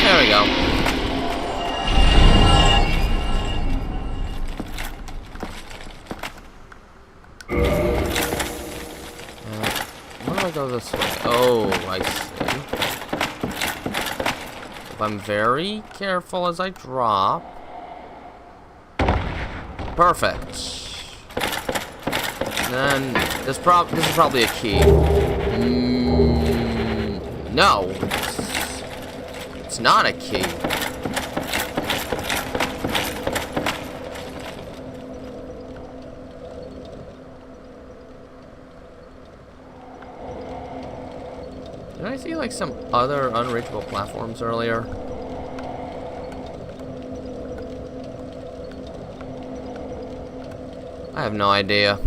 There we go. Where do I go this way? Oh, I see. If I'm very careful as I drop. Perfect. Then this is probably a key. No, it's not a key. Did I see like some other unreachable platforms earlier? I have no idea.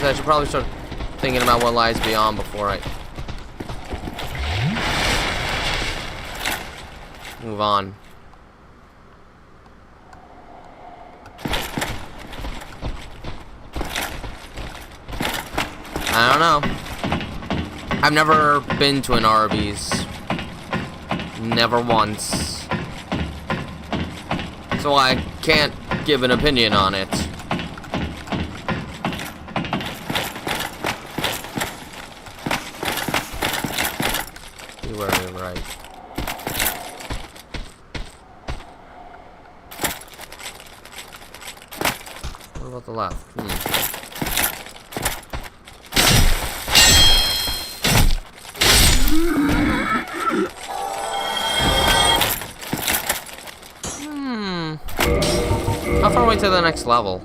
I should probably start thinking about what lies beyond before I move on. I don't know. I've never been to an Arby's. Never once. So I can't give an opinion on it. You were right. What about the left? How far away to the next level?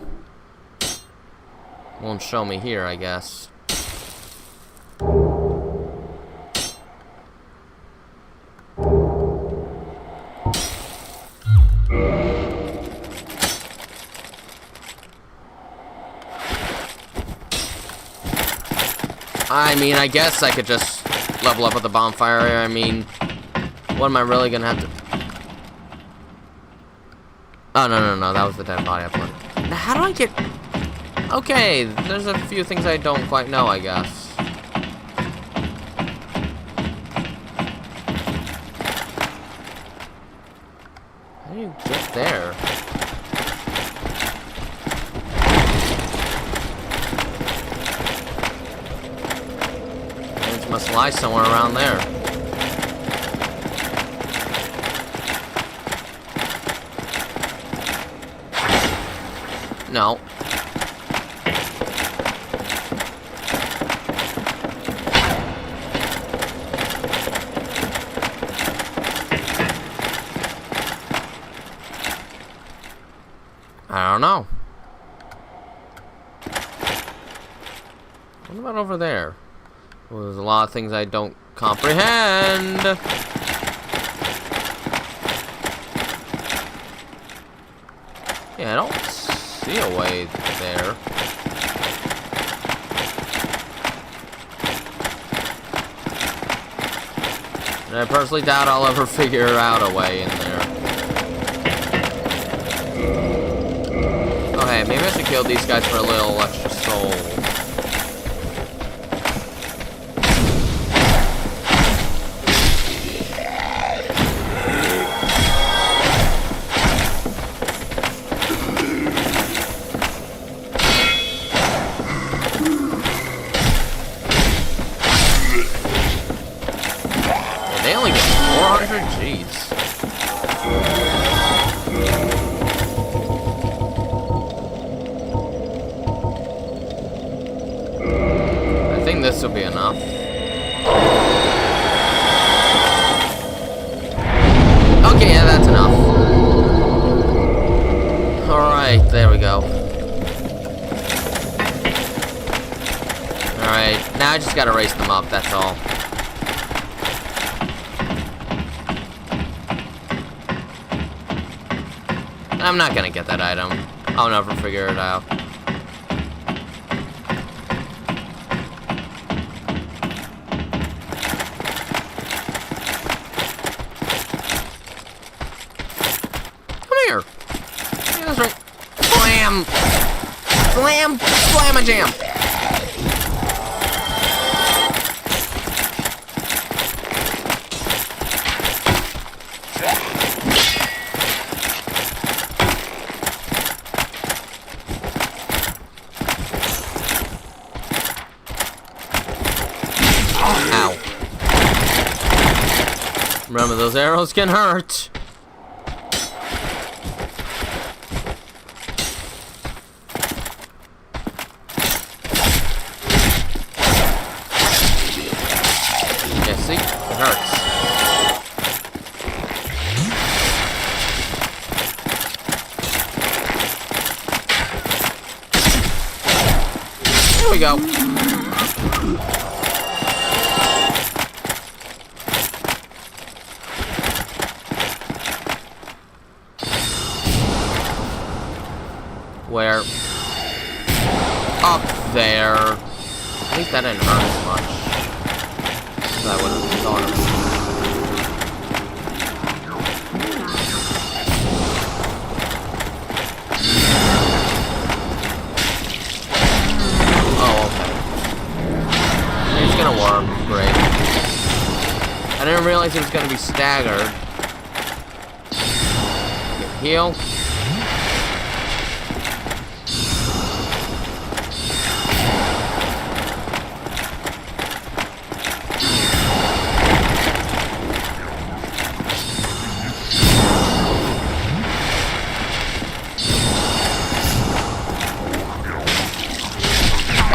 Won't show me here, I guess. I mean, I guess I could just level up at the bonfire area. I mean, what am I really gonna have to... Oh, no, that was the dead body I put. Now, how do I get... Okay, there's a few things I don't quite know, I guess. How do you get there? It must lie somewhere around there. No. I don't know. What about over there? Well, there's a lot of things I don't comprehend. Yeah, I don't see a way there. And I personally doubt I'll ever figure out a way in there. Okay, maybe I should kill these guys for a little extra soul. They only get 400? Jeez. I think this will be enough. Okay, yeah, that's enough. Alright, there we go. Alright, now I just gotta race them up, that's all. I'm not gonna get that item. I'll never figure it out. Come here. Yeah, that's right. Slam! Slam! Slam-a-jam! Ow. Remember, those arrows can hurt. Yeah, see? It hurts. There we go. Where? Up there. At least that didn't hurt as much as I would have thought of. Oh, okay. It's gonna work. Great. I didn't realize it was gonna be staggered. Heal.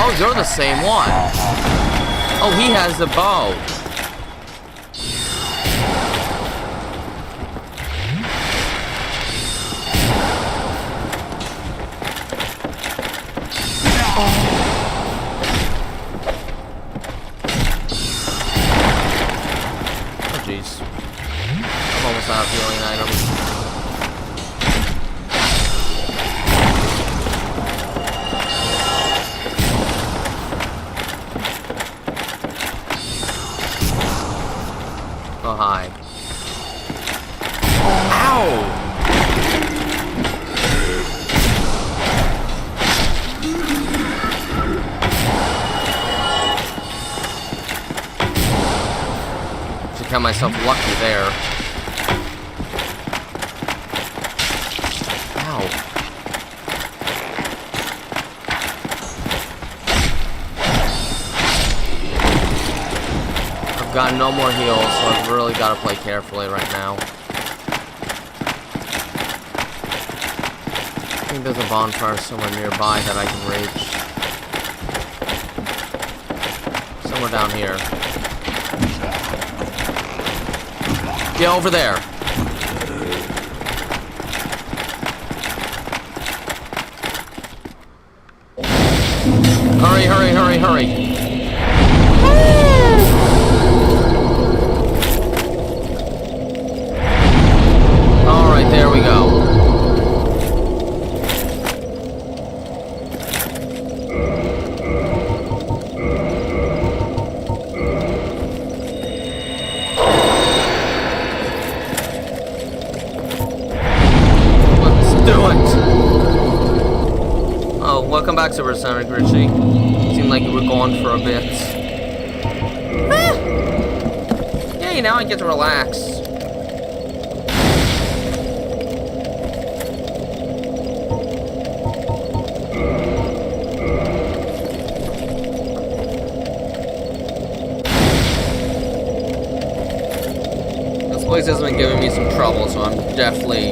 Oh, you're the same one. Oh, he has the bow. Oh, jeez. I'm almost out of healing items. Oh, hi. Ow! count myself lucky there. Ow. I've got no more heals, so I've really got to play carefully right now. I think there's a bonfire somewhere nearby that I can reach. Somewhere down here. Get over there. Hurry, hurry, hurry, hurry. Alright, there we go. Welcome back, Supersonic Richie. Seemed like you were gone for a bit. Yay, now I get to relax. This place has been giving me some trouble, so I'm definitely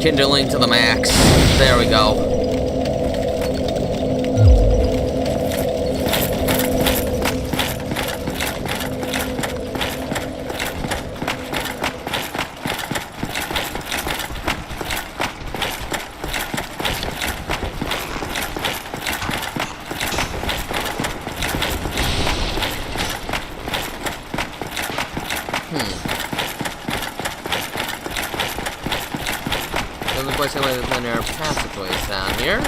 kindling to the max. There we go. Doesn't quite seem like there's linear passageways down here.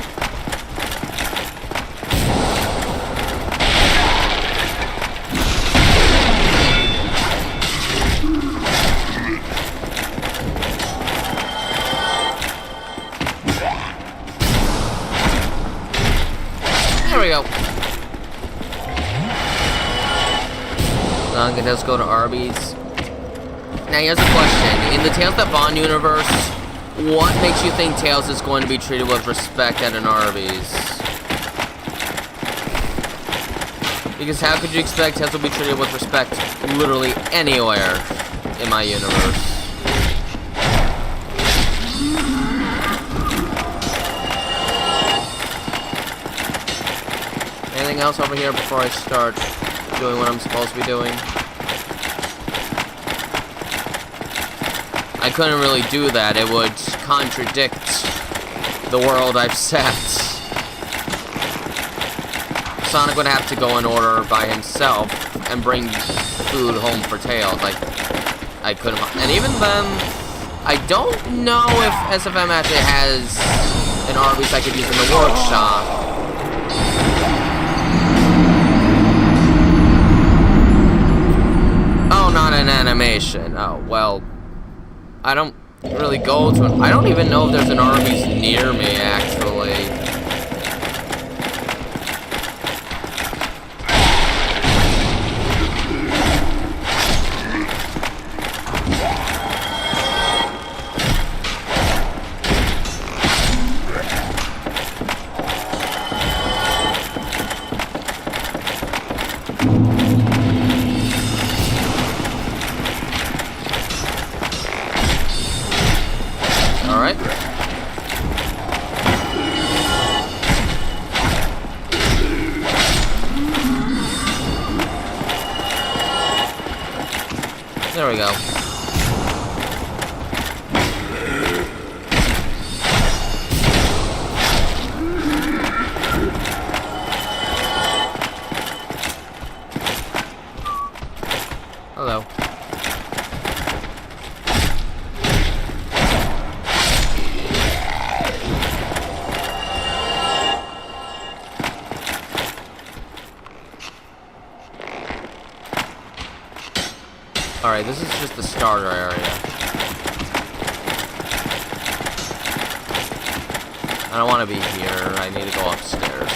There we go. Now I can just go to Arby's. Now here's a question. In the Tales That Bond universe, what makes you think Tails is going to be treated with respect at an Arby's? Because how could you expect Tails will be treated with respect literally anywhere in my universe? Anything else over here before I start doing what I'm supposed to be doing? I couldn't really do that. It would contradict the world I've set. Sonic would have to go in order by himself and bring food home for Tails. Like, I couldn't. And even then, I don't know if SFM actually has an Arby's I could use in the workshop. Oh, not an animation. Oh, well. I don't really go to it. I don't even know if there's an Arby's near me, actually. Alright. There we go. Hello. Alright, this is just the starter area. I don't want to be here. I need to go upstairs.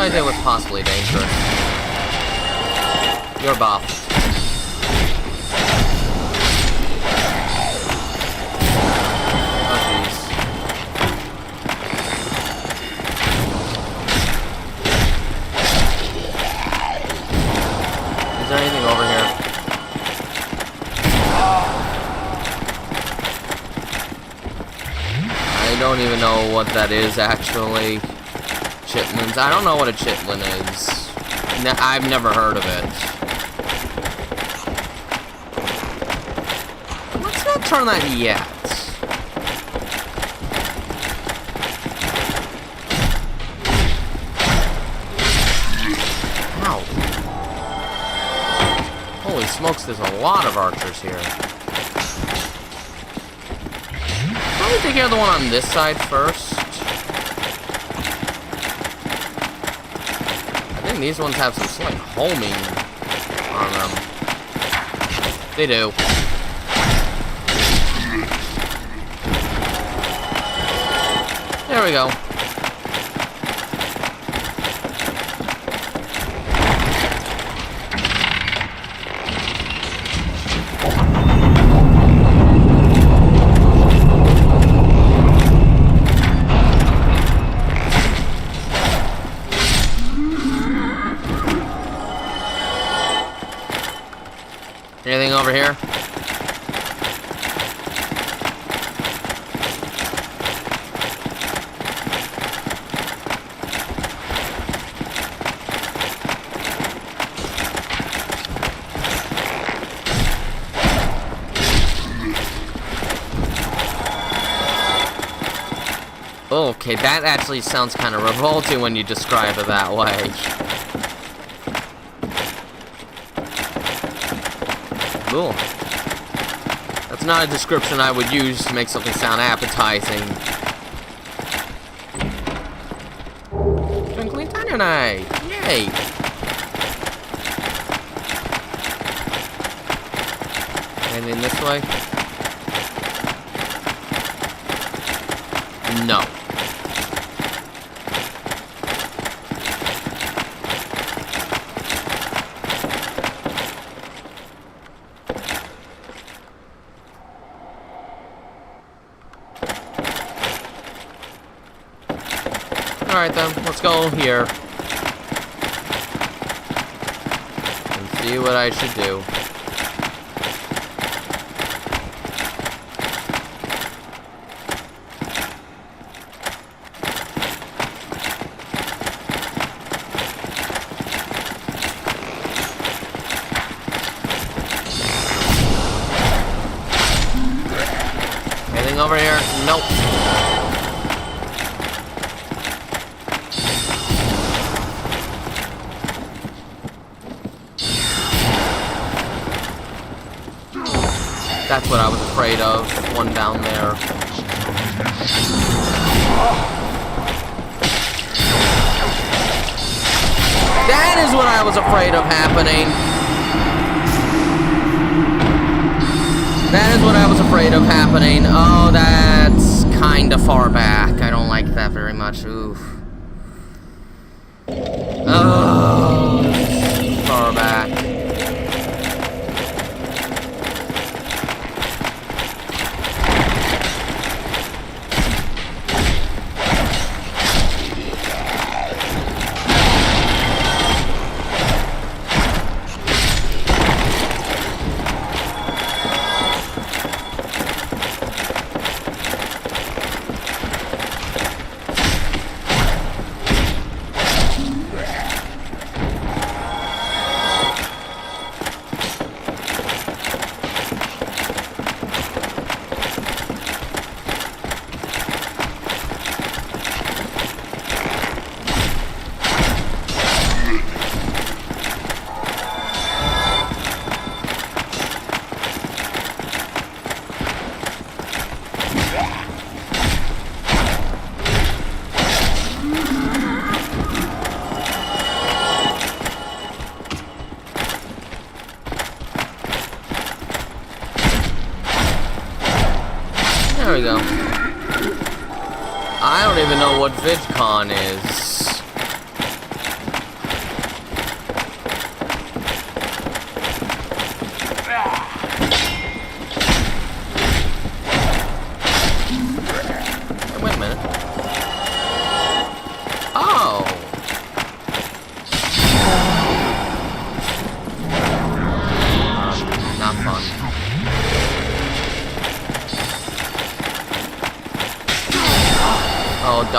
I say was possibly dangerous? You're buffed. Oh, jeez. Is there anything over here? I don't even know what that is, actually. Chitlins. I don't know what a chitlin is. I've never heard of it. Let's not turn that yet. Ow. Holy smokes, there's a lot of archers here. Probably take care of the one on this side first. I think these ones have some slight homing on them. They do. There we go. Anything over here? Okay, that actually sounds kind of revolting when you describe it that way. Cool. That's not a description I would use to make something sound appetizing. Twinkling Titanite! Yay! Anything this way? No. Alright then, let's go here. And see what I should do. Anything over here? Nope. That's what I was afraid of. One down there. That is what I was afraid of happening. That is what I was afraid of happening. Oh, that's kinda far back. I don't like that very much. Oof. Oh, far back. There we go. I don't even know what VidCon is.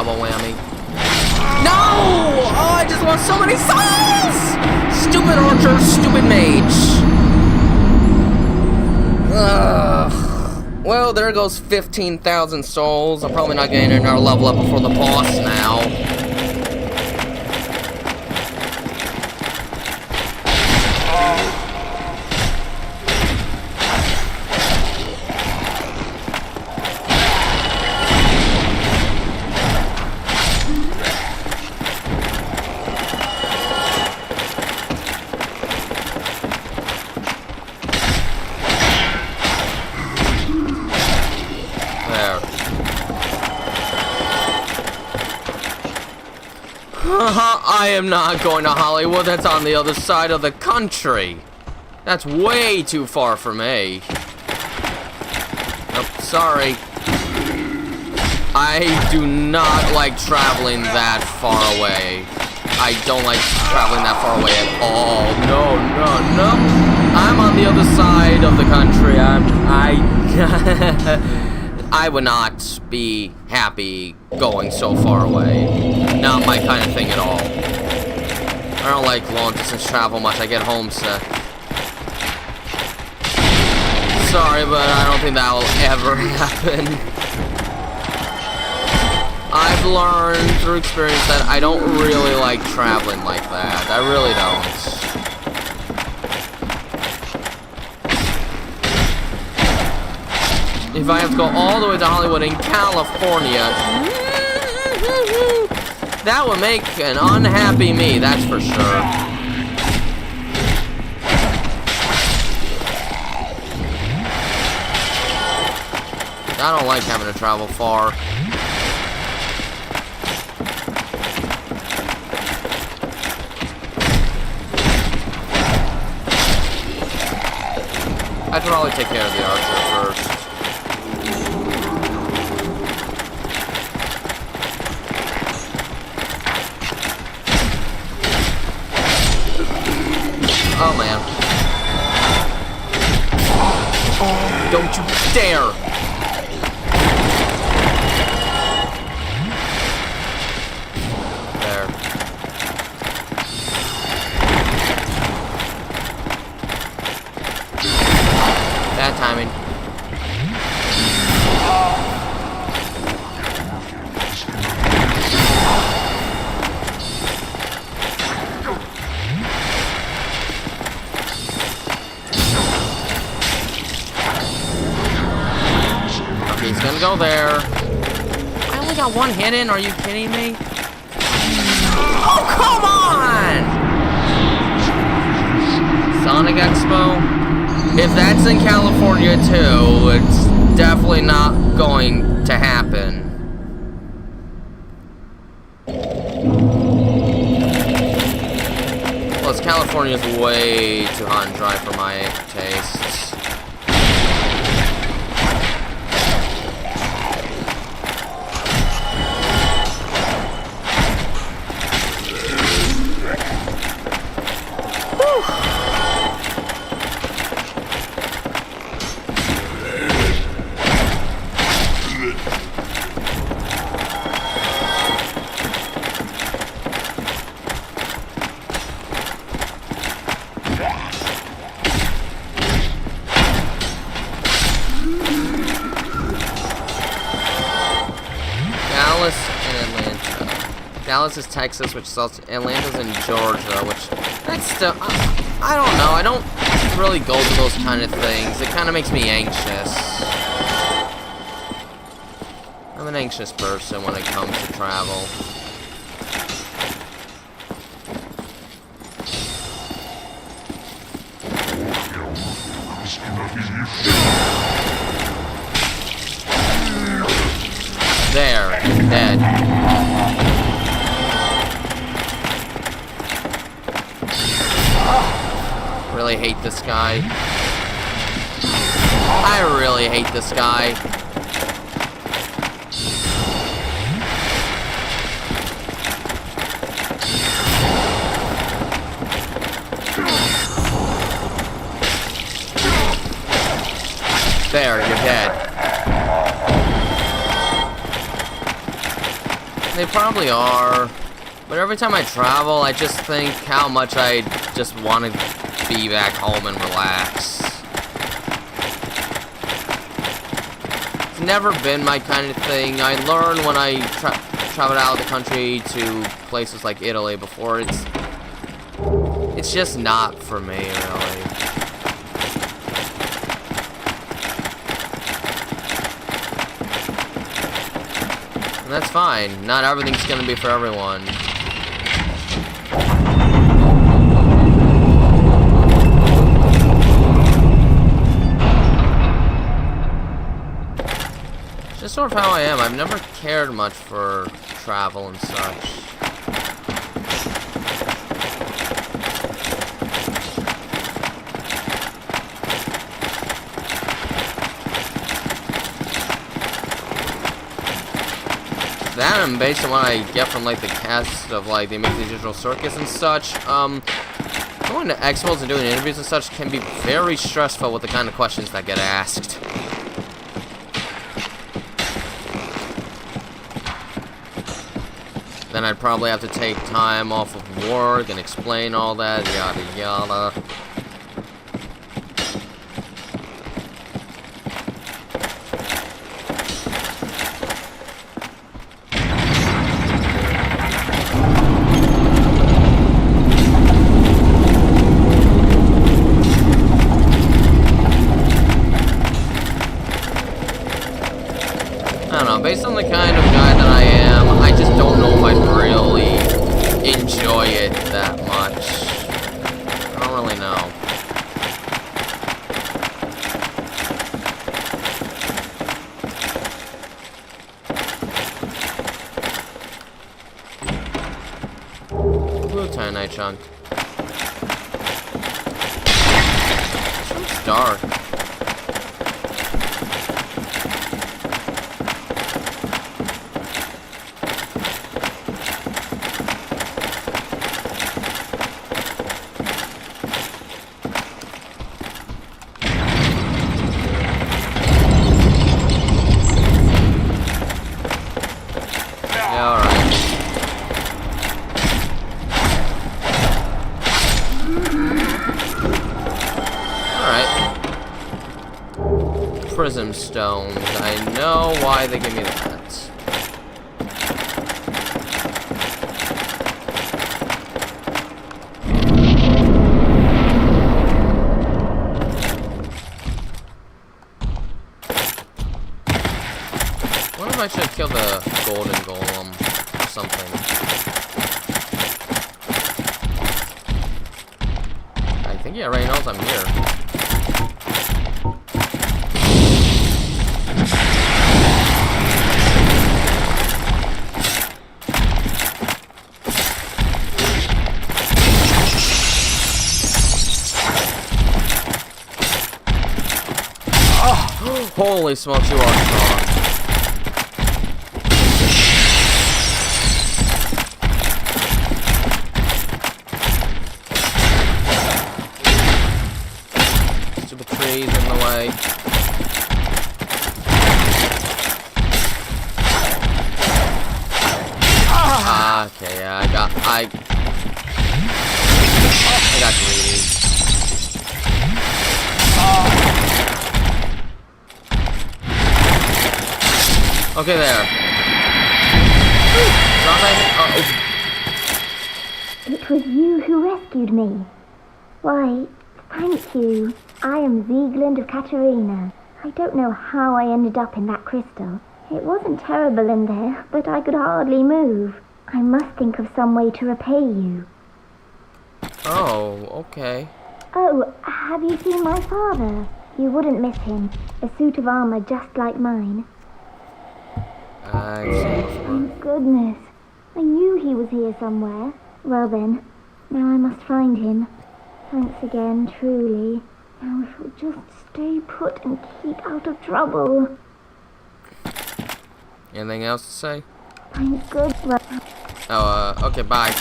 double whammy. No! Oh, I just lost so many souls! Stupid archer, stupid mage. Ugh. Well, there goes 15,000 souls. I'm probably not getting another level up before the boss now. I am not going to Hollywood. That's on the other side of the country. That's way too far for me. Nope, sorry. I do not like traveling that far away. I don't like traveling that far away at all. No, no, no. I'm on the other side of the country. I would not be happy going so far away. Not my kind of thing at all. I don't like long distance travel much. I get homesick. Sorry, but I don't think that will ever happen. I've learned through experience that I don't really like traveling like that. I really don't. If I have to go all the way to Hollywood in California, that would make an unhappy me, that's for sure. I don't like having to travel far. I should probably take care of the archer first. Oh, man. Don't you dare! There. Bad timing. He's gonna go there. I only got one hit in, are you kidding me? Oh, come on! Sonic Expo? If that's in California too, it's definitely not going to happen. Plus, California's way too hot and dry for my tastes. Dallas is Texas, which is also Atlanta's in Georgia, which that's still I don't know. I don't really go to those kind of things. It kind of makes me anxious. I'm an anxious person when it comes to travel. There, dead. Really hate this guy. I really hate this guy. There, you're dead. They probably are. But every time I travel, I just think how much I just want to be back home and relax. It's never been my kind of thing. I learned when I traveled out of the country to places like Italy before. It's just not for me, really. And that's fine. Not everything's gonna be for everyone. Just sort of how I am. I've never cared much for travel and such. That, and based on what I get from like the cast of like the Amazing Digital Circus and such, going to expos and doing interviews and such can be very stressful with the kind of questions that get asked. Then I'd probably have to take time off of work and explain all that, yada yada. I don't know, based on the kind of guy that I am, I just don't know if I'd really enjoy it that much. I don't really know. Blue Titanite chunk. This one's dark. Prism stones. I know why they give me that. I wonder if I should kill the golden golem or something. I think he already knows I'm here. Holy smokes, you are strong. Stupid trees in the way. Okay, yeah, I got greedy. Okay, there. It was you who rescued me. Why, thank you. I am Ziegland of Katerina. I don't know how I ended up in that crystal. It wasn't terrible in there, but I could hardly move. I must think of some way to repay you. Oh, okay. Oh, have you seen my father? You wouldn't miss him. A suit of armor just like mine. I've seen it before. Thank goodness. I knew he was here somewhere. Well then, now I must find him. Thanks again, truly. Now if we'll just stay put and keep out of trouble. Anything else to say? Thank goodness. Oh, okay, bye.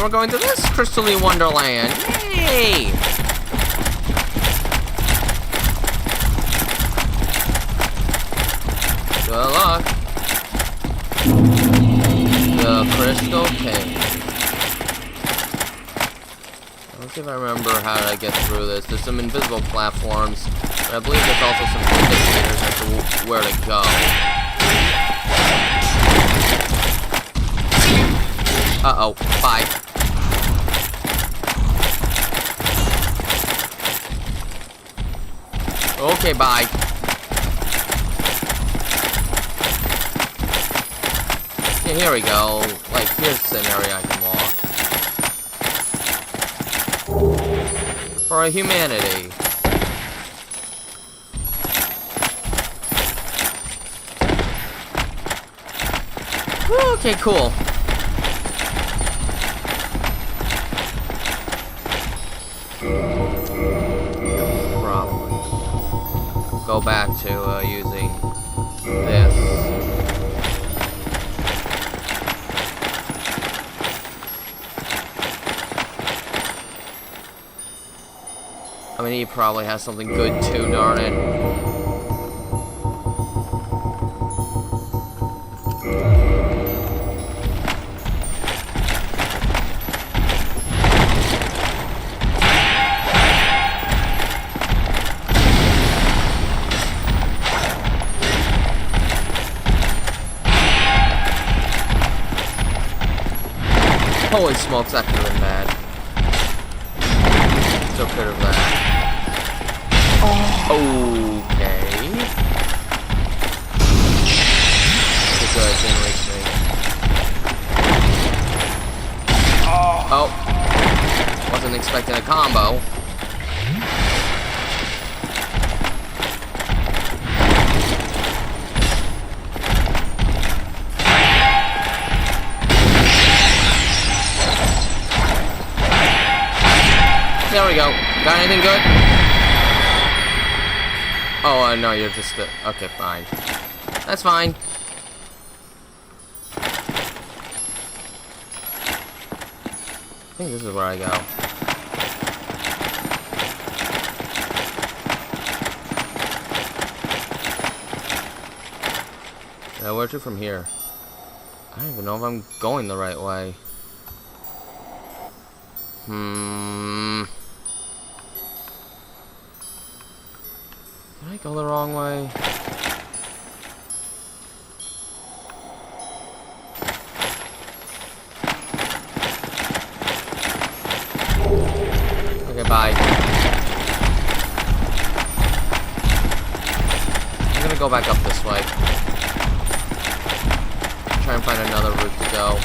we're going to this crystalline wonderland. Yay! Good luck. The Crystal Cave. Let's see if I remember how to get through this. There's some invisible platforms, but I believe there's also some indicators as to where to go. Uh-oh. Bye. Okay, bye. Yeah, here we go. Like, here's an area I can walk. For a humanity. Okay, cool. Probably go back to using this. I mean, he probably has something good too, darn it. Holy smokes, that could have been bad. Still could have that. Okay. Okay, good, didn't reach me. Oh. Wasn't expecting a combo. There we go. Got anything good? Oh, no, you're just... okay, fine. That's fine. I think this is where I go. Where to from here? I don't even know if I'm going the right way. Did I go the wrong way? Okay, bye. I'm gonna go back up this way. Try and find another route to go.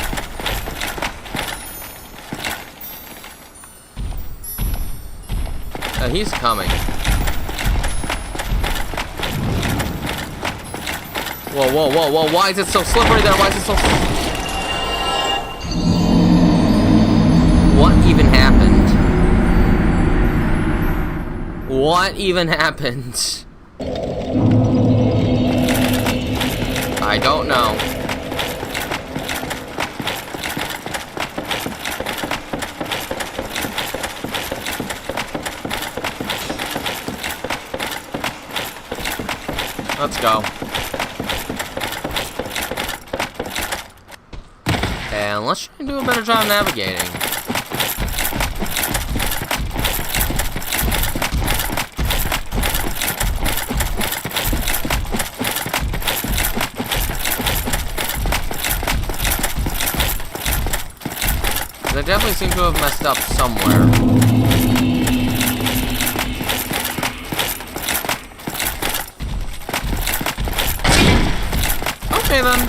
He's coming. Whoa, whoa, whoa, whoa, why is it so slippery there? Why is it so... What even happened? What even happened? I don't know. Let's go. And let's try and do a better job navigating. I definitely seem to have messed up somewhere. Okay then.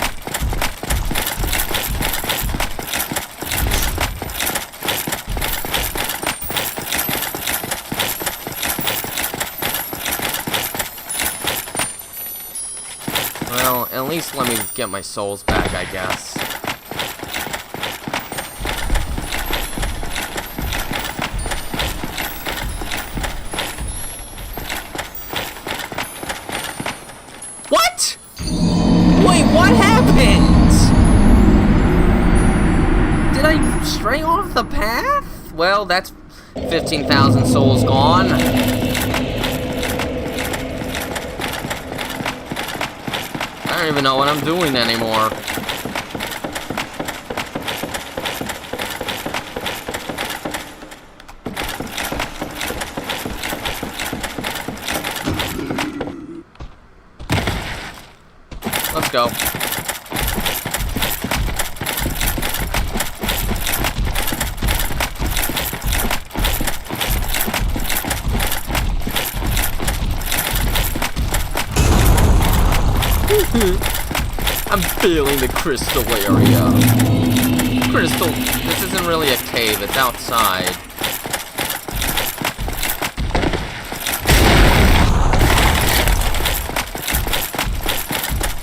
Well, at least let me get my souls back, I guess. What? Wait, what happened? Did I stray off the well, that's 15,000 souls gone. I don't even know what I'm doing anymore. Let's go. I'm feeling the crystal area. Crystal, this isn't really a cave, it's outside.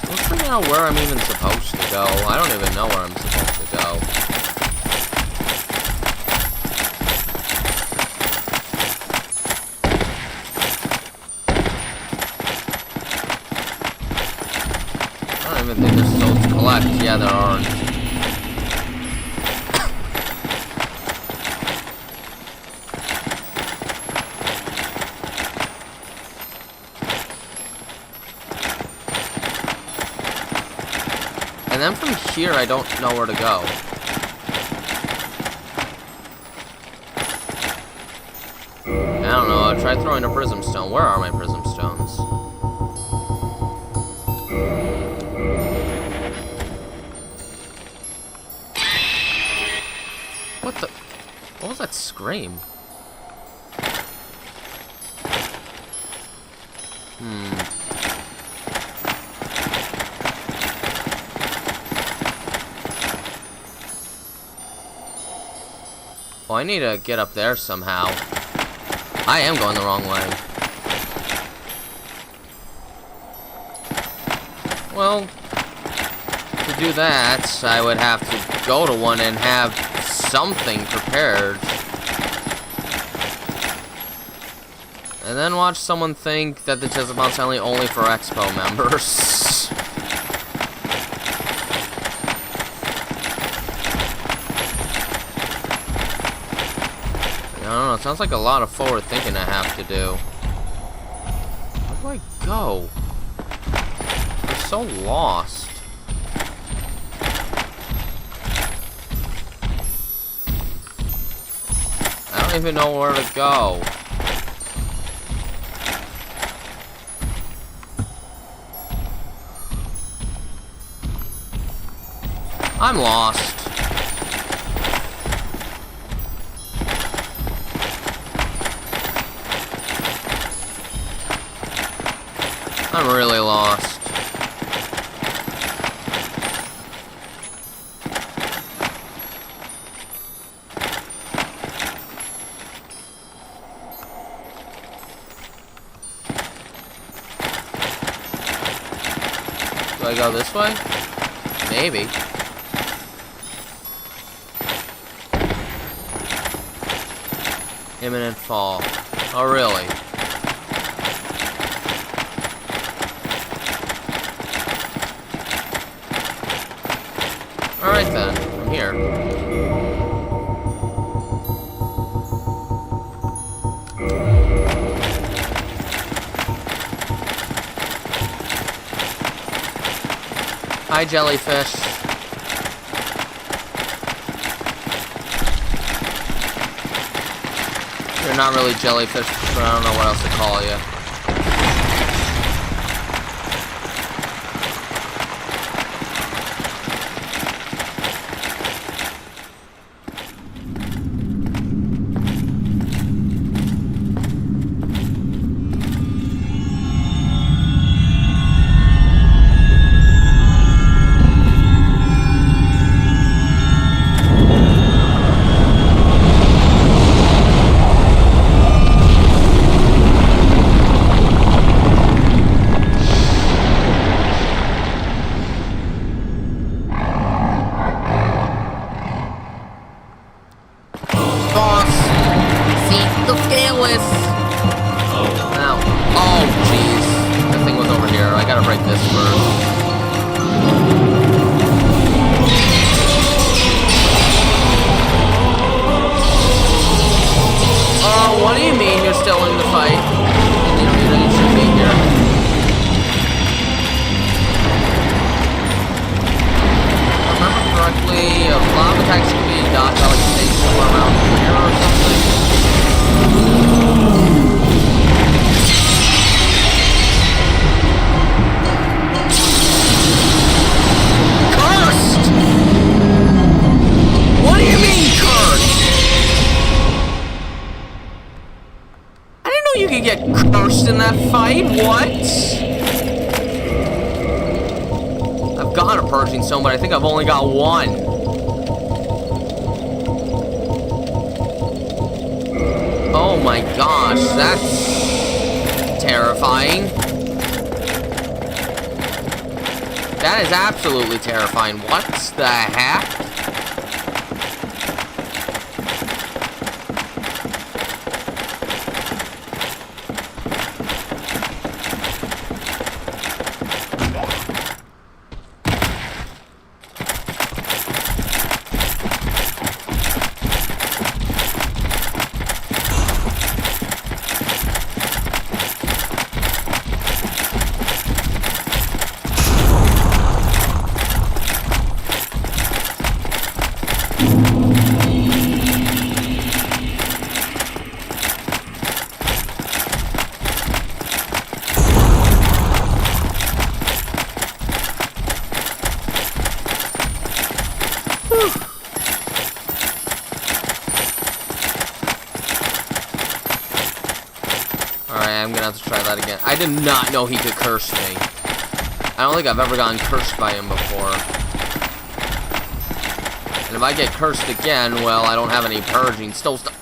Let's figure out where I'm even supposed to go. I don't even know where I'm supposed to go. I don't even think there's souls to collect. Yeah, there aren't. And then from here, I don't know where to go. I don't know. I'll try throwing a prism stone. Where are my prism stones? What the? What was that scream? Oh, I need to get up there somehow. I am going the wrong way. Well, to do that, I would have to go to one and have something prepared. And then watch someone think that the Jezebel's only for Expo members. I don't know, it sounds like a lot of forward thinking I have to do. Where do I go? I'm so lost. I don't even know where to go. I'm lost. I'm really lost. Do I go this way? Maybe. Imminent fall. Oh, really? Alright then, from here. Hi, jellyfish. You're not really jellyfish, but I don't know what else to call you. What? I've got a purging stone, but I think I've only got one. Oh my gosh, that's terrifying. That is absolutely terrifying. What the heck? Alright, I'm gonna have to try that again. I did not know he could curse me. I don't think I've ever gotten cursed by him before. And if I get cursed again, well, I don't have any purging. Still stuff.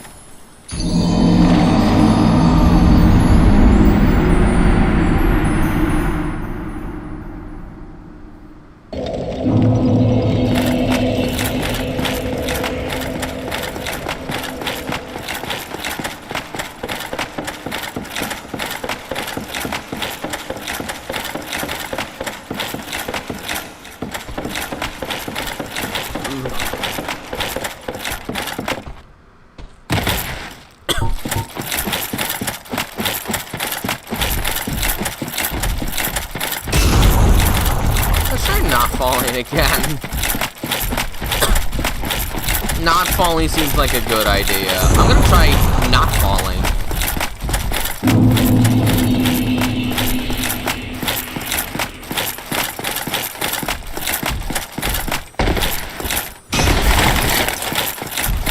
Not falling again. Not falling seems like a good idea. I'm gonna try not falling.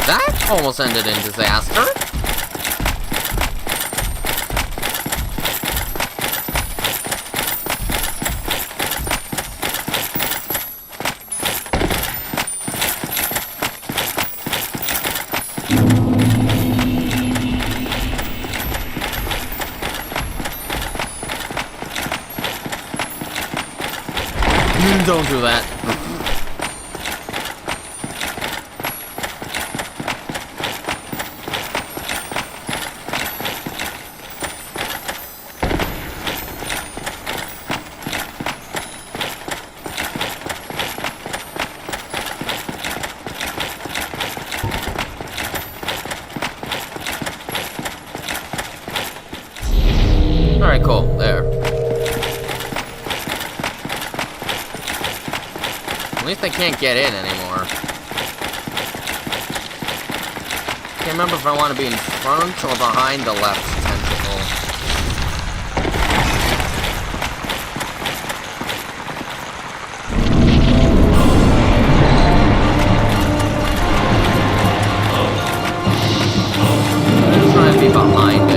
That almost ended in disaster. Don't do that. Alright, cool. There. At least I can't get in anymore. Can't remember if I want to be in front or behind the left tentacle. I'm trying to be behind it.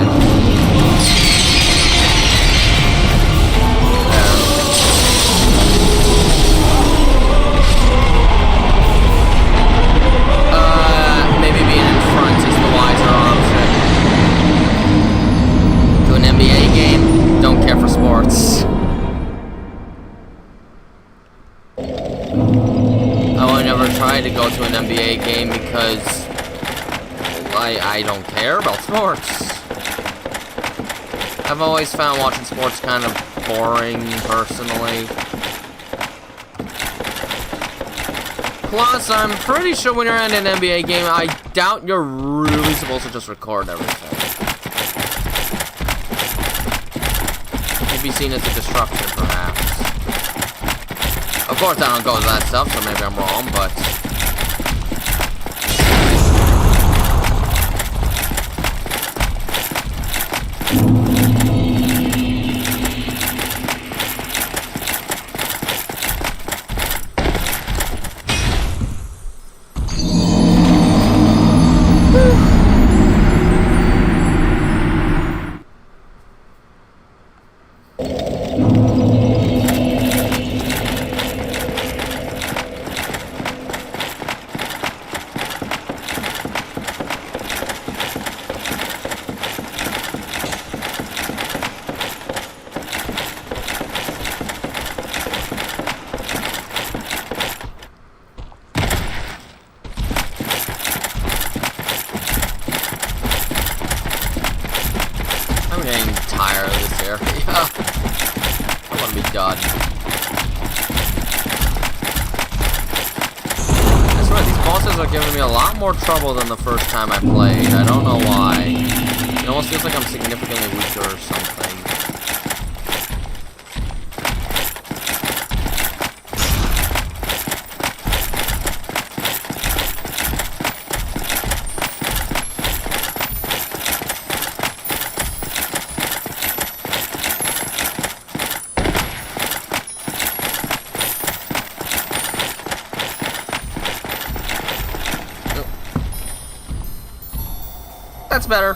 To go to an NBA game because I don't care about sports. I've always found watching sports kind of boring, personally. Plus, I'm pretty sure when you're at an NBA game, I doubt you're really supposed to just record everything. You'd be seen as a disruption, perhaps. Of course, I don't go to that stuff, so maybe I'm wrong, but... be done. I swear, these bosses are giving me a lot more trouble than the first time I played. I don't know why. It almost feels like I'm significantly weaker or something. That's better.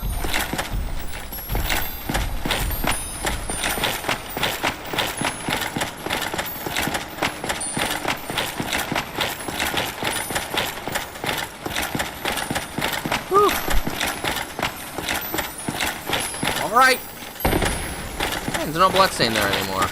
Whew. All right. Man, there's no blood stain there anymore.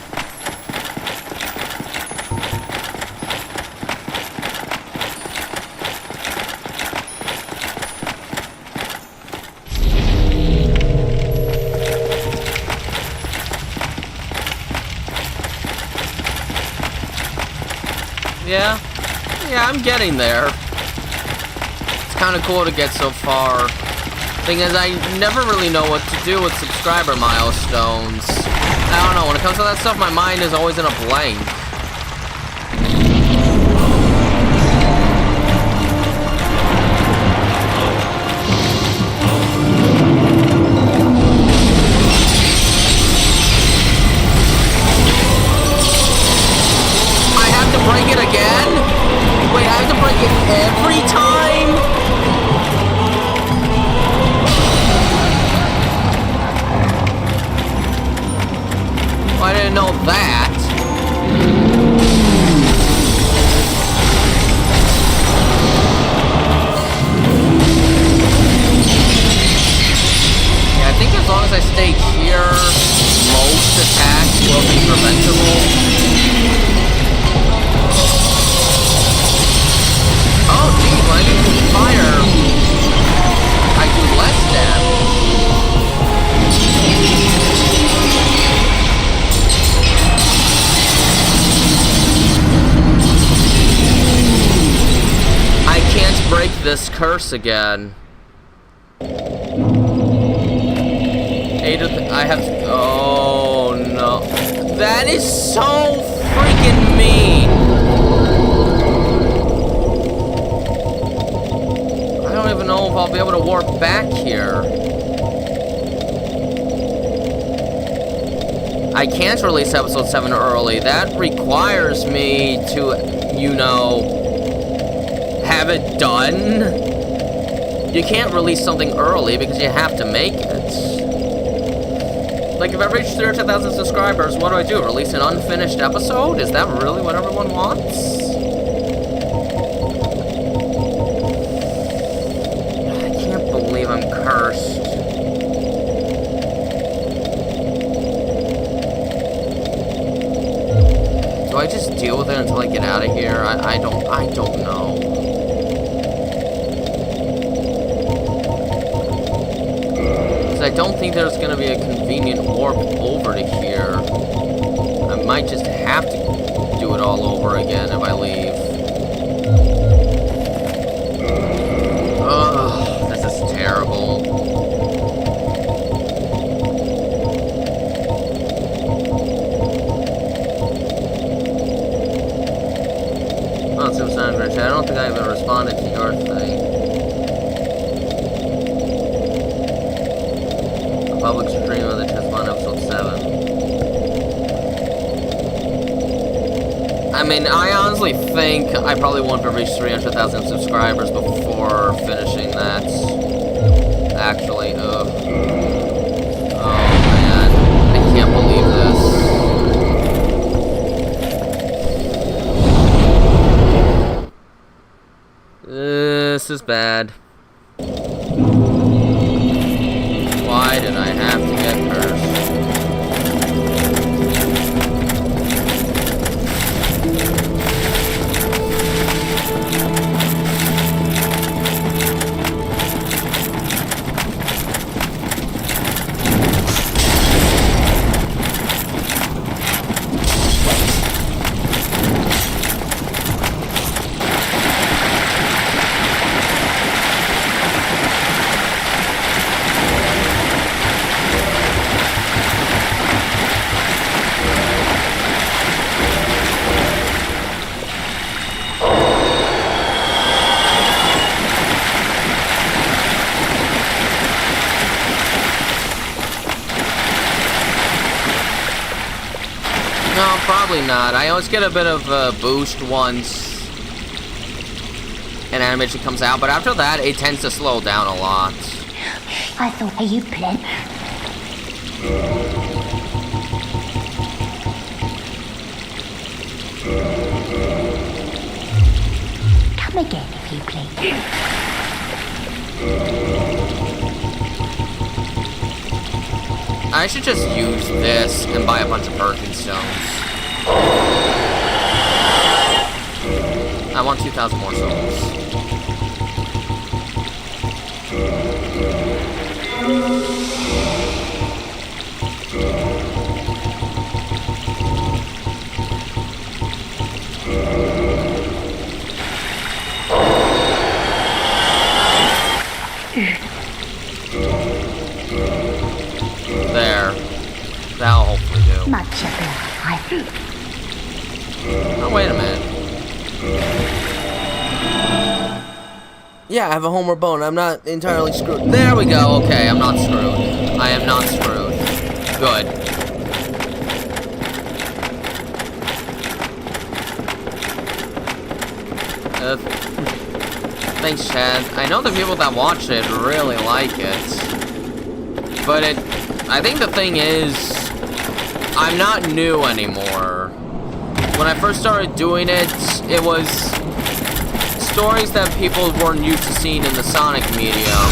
Yeah, I'm getting there. It's kind of cool to get so far. Thing is, I never really know what to do with subscriber milestones. I don't know, when it comes to that stuff, my mind is always in a blank. Break it again? Wait, I have to break it every time? Well, I didn't know that. Yeah, I think as long as I stay here, most attacks will be preventable. Oh, geez, when I do fire, I do less damage. I can't break this curse again. I have to... Oh, no. That is so freaking mean. I don't even know if I'll be able to warp back here. I can't release episode 7 early. That requires me to, you know, have it done. You can't release something early because you have to make it. Like, if I reach 300,000 subscribers, what do? Release an unfinished episode? Is that really what everyone wants? I'm cursed. Do I just deal with it until I get out of here? I don't know. Because I don't think there's gonna be a convenient warp over to here. I might just have to do it all over again if I leave. Ugh, this is terrible. Oh, Super Sound Glitch. I don't think I even responded to your thing. A public stream of the Chessbon episode 7. I mean, I honestly think I probably won't reach 300,000 subscribers before finishing that. Actually, ugh. Oh man, I can't believe this. This is bad. Why did I have to get cursed? No, probably not. I always get a bit of a boost once an animation comes out, but after that, it tends to slow down a lot. I thought you played. Come again if you please. I should just use this and buy a bunch of Perkin stones. I want 2,000 more souls. There. That'll hopefully do. Much obliged. Oh, wait a minute. Yeah, I have a homeward bone. I'm not entirely screwed. There we go. Okay, I'm not screwed. I am not screwed. Good. Thanks, Chad. I know the people that watch it really like it. But I think the thing is, I'm not new anymore. When I first started doing it, it was stories that people weren't used to seeing in the Sonic medium.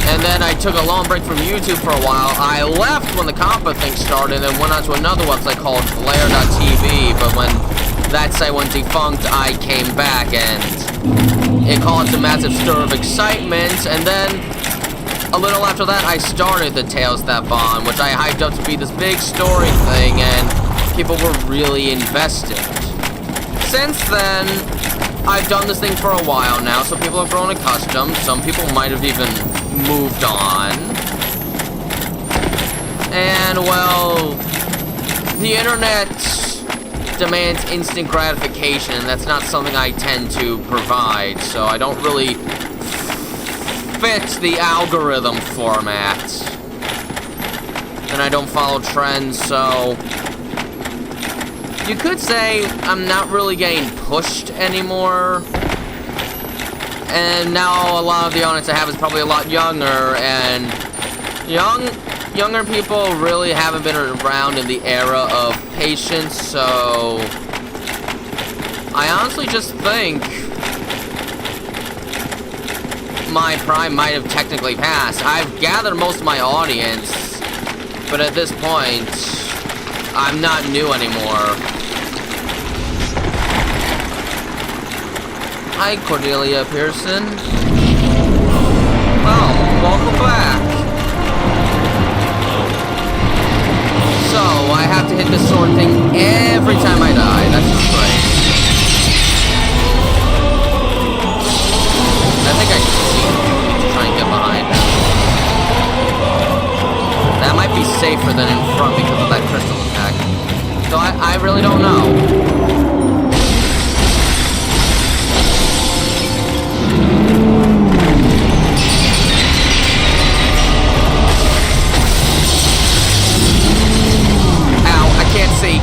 And then I took a long break from YouTube for a while. I left when the Compa thing started and went on to another website called Glare.tv, but when that site went defunct, I came back and it caused a massive stir of excitement, and then a little after that, I started the Tales That Bond, which I hyped up to be this big story thing, and people were really invested. Since then, I've done this thing for a while now, so people have grown accustomed. Some people might have even moved on. And, well, the internet demands instant gratification, and that's not something I tend to provide, so I don't really fit the algorithm format. And I don't follow trends, so you could say I'm not really getting pushed anymore. And now a lot of the audience I have is probably a lot younger, and younger people really haven't been around in the era of patience, so I honestly just think my prime might have technically passed. I've gathered most of my audience, but at this point, I'm not new anymore. Hi, Cordelia Pearson. Well, welcome back. So, I have to hit this sword thing every time I die. That's just great. I think I should see to try and get behind him. That might be safer than in front because of that crystal attack. So I really don't know. See.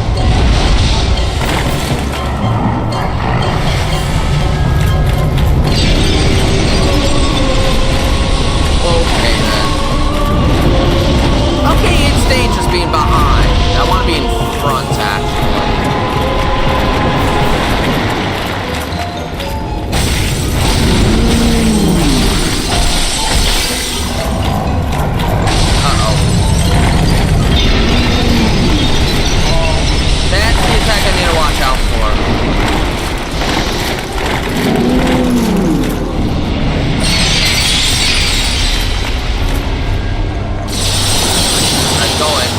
Okay then. Okay, it's dangerous being behind. I want to be in front, actually. I need to watch out for. Let's go in.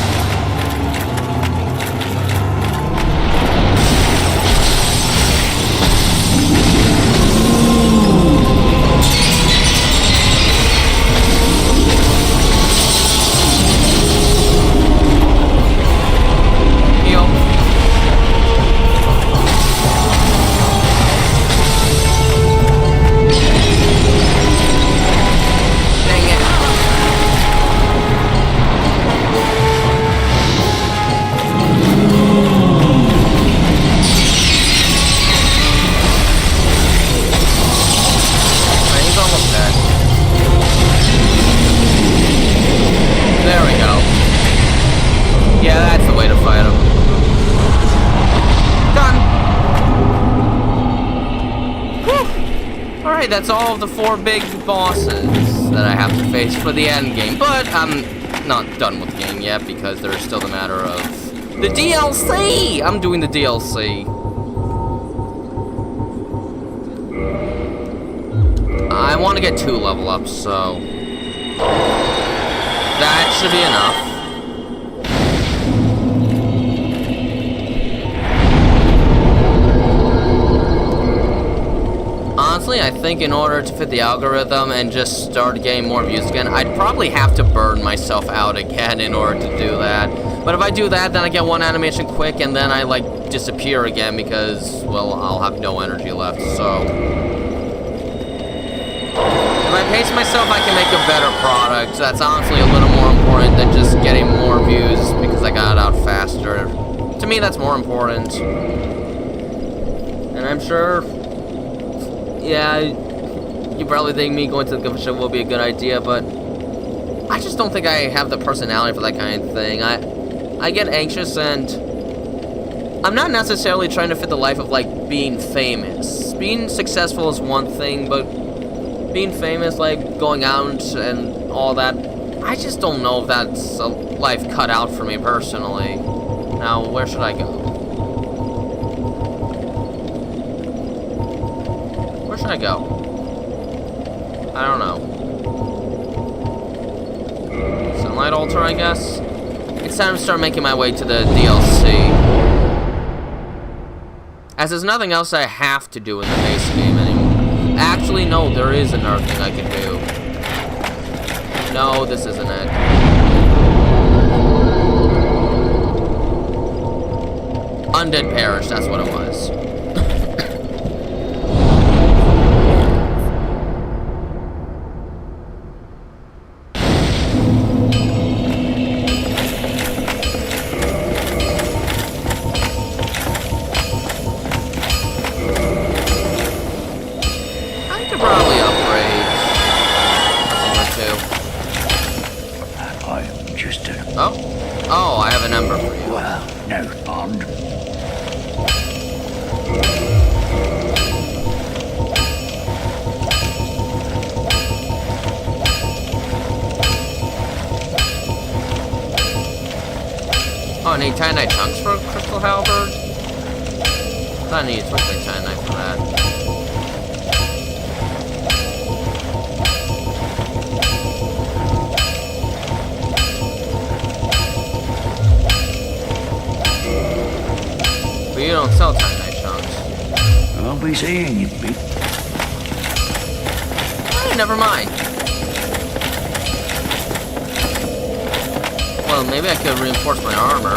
Alright, that's all of the 4 big bosses that I have to face for the end game. But I'm not done with the game yet because there's still the matter of the DLC! I'm doing the DLC. I want to get 2 level ups, so that should be enough. Honestly, I think in order to fit the algorithm and just start getting more views again, I'd probably have to burn myself out again in order to do that. But if I do that, then I get 1 animation quick, and then I, like, disappear again because, well, I'll have no energy left, so... If I pace myself, I can make a better product. That's honestly a little more important than just getting more views because I got it out faster. To me, that's more important. And I'm sure... Yeah, you probably think me going to the convention will be a good idea, but I just don't think I have the personality for that kind of thing. I get anxious, and I'm not necessarily trying to fit the life of, like, being famous. Being successful is one thing, but being famous, like, going out and all that, I just don't know if that's a life cut out for me personally. Now, where should I go? Where should I go? I don't know. Sunlight Altar, I guess? It's time to start making my way to the DLC. As there's nothing else I have to do in the base game anymore. Actually, no, there is another thing I can do. No, this isn't it. Undead Parish, that's what it was. Oh, I have a number for you. Well, no bond. Oh, I need Titanite chunks for Crystal Halberd? I thought I needed Twinkling Titanite for that. But you don't sell Titanite chunks. I'll be seeing you, Pete. Hey, never mind. Well, maybe I could reinforce my armor.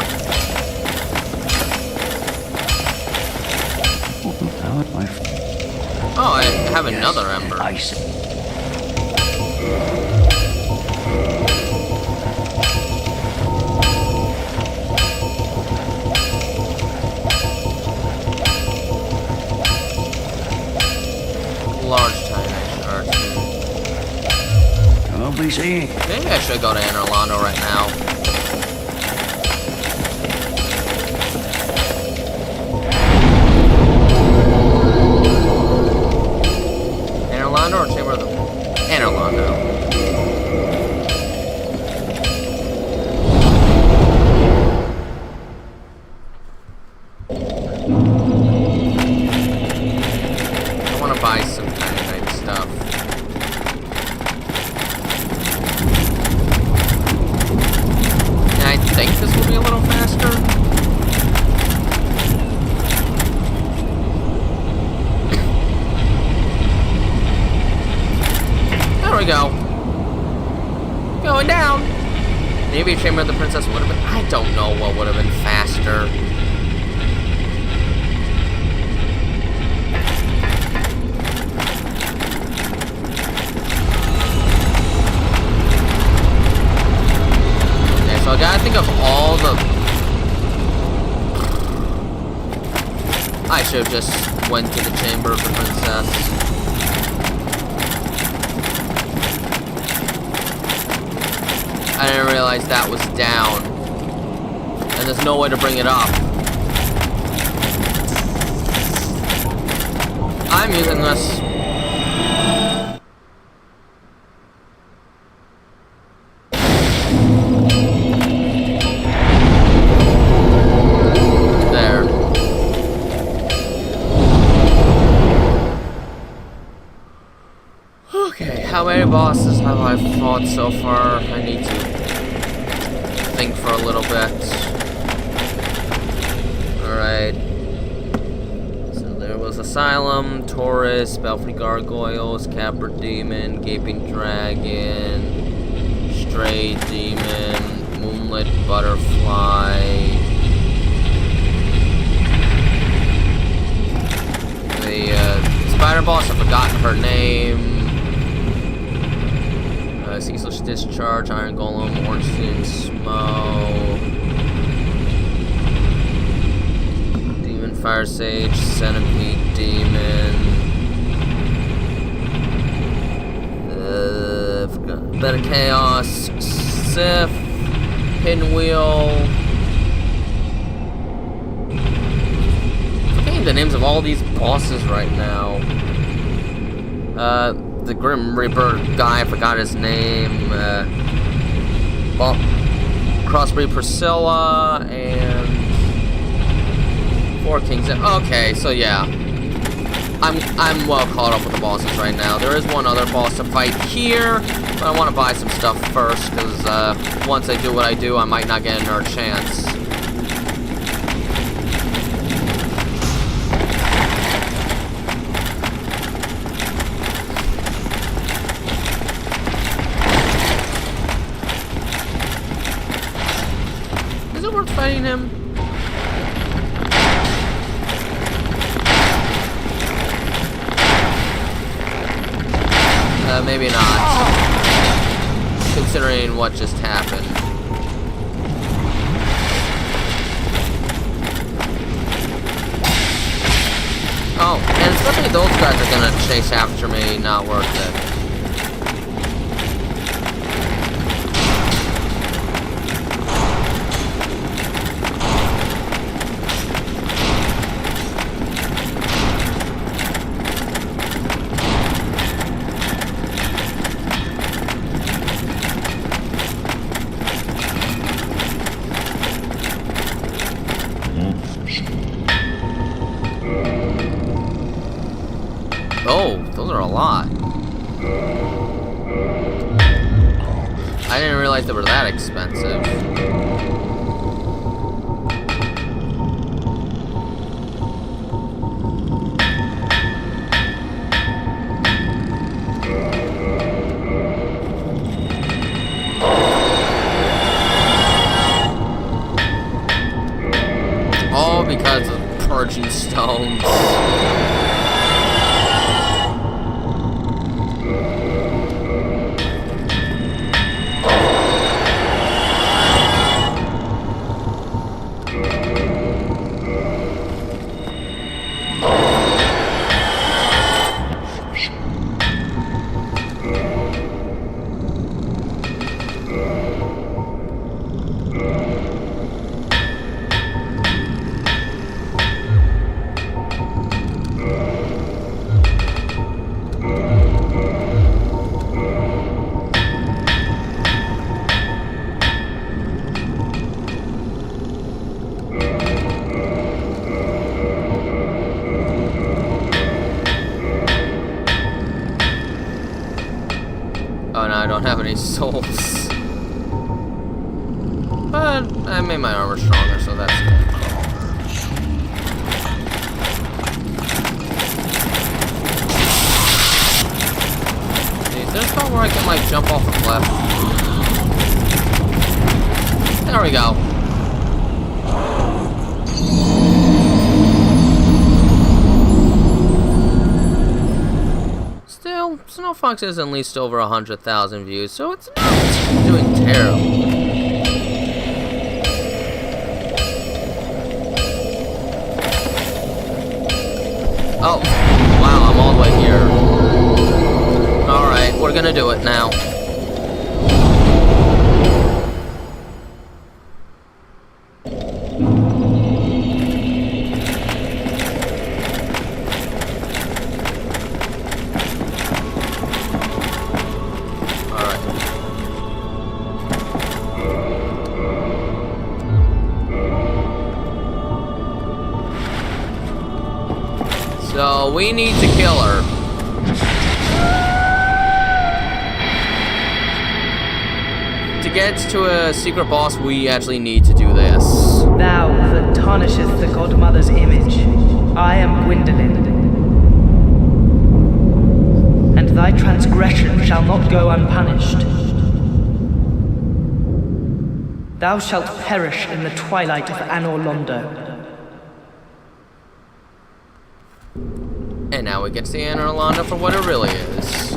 Oh, I have another ember. I see. Large Titanite shards. I'll be seeing. Maybe I should go to Anorlando right now. Anorlando or Chamber of the... Anorlando. I want to buy some Titanite stuff. And I think this will be a little faster. There we go. Going down. Maybe Chamber of the Princess would have been... I don't know what would have been faster. Okay, so I gotta think of all the... I should have just went to the Chamber of the Princess. I didn't realize that was down. And there's no way to bring it up. I'm using this. There. Okay, how many bosses have I fought so far? I need to think for a little bit. Alright. So there was Asylum, Taurus, Belfry Gargoyles, Capra Demon, Gaping Dragon, Stray Demon, Moonlit Butterfly. The spider boss, I've forgotten her name. Ceaseless Discharge, Iron Golem, Orange Steam Smoke, Demon Fire Sage, Centipede Demon, Bed of Chaos, Sif, Pinwheel. I'm forgetting the names of all these bosses right now. The Grim Reaper guy, I forgot his name. Well, Crossbreed Priscilla and Four Kings. Okay, so yeah, I'm well caught up with the bosses right now. There is one other boss to fight here, but I want to buy some stuff first because once I do what I do, I might not get another chance. Fighting him? Maybe not. Considering what just happened. Oh, and especially those guys are gonna chase after me, not worth it. Oh, those are a lot. I didn't realize they were that expensive. All because of purging stones. Oh no, I don't have any souls. But I made my armor stronger, so that's good. Is there a spot where I can like jump off a cliff? There we go. Still, Snow Fox has at least over 100,000 views, so it's not doing terrible. Oh, wow, I'm all the way here. Alright, we're gonna do it now. So we need to kill her. To get to a secret boss, we actually need to do this. Thou that tarnisheth the Godmother's image, I am Gwyndolin. And thy transgression shall not go unpunished. Thou shalt perish in the twilight of Anor Londo. And now we get to see Anor Londo for what it really is.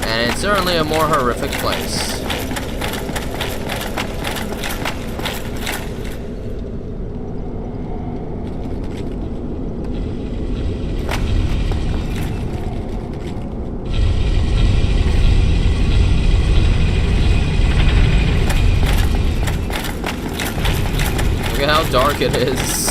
And it's certainly a more horrific place. Look at how dark it is.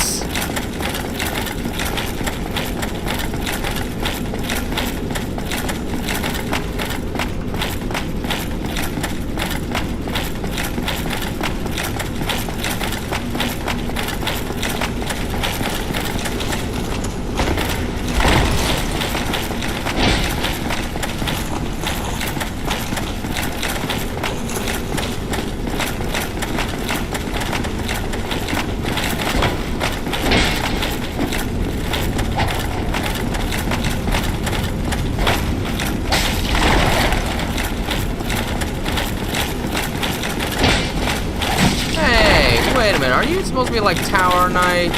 Wait a minute, are you supposed to be like Tower Knight?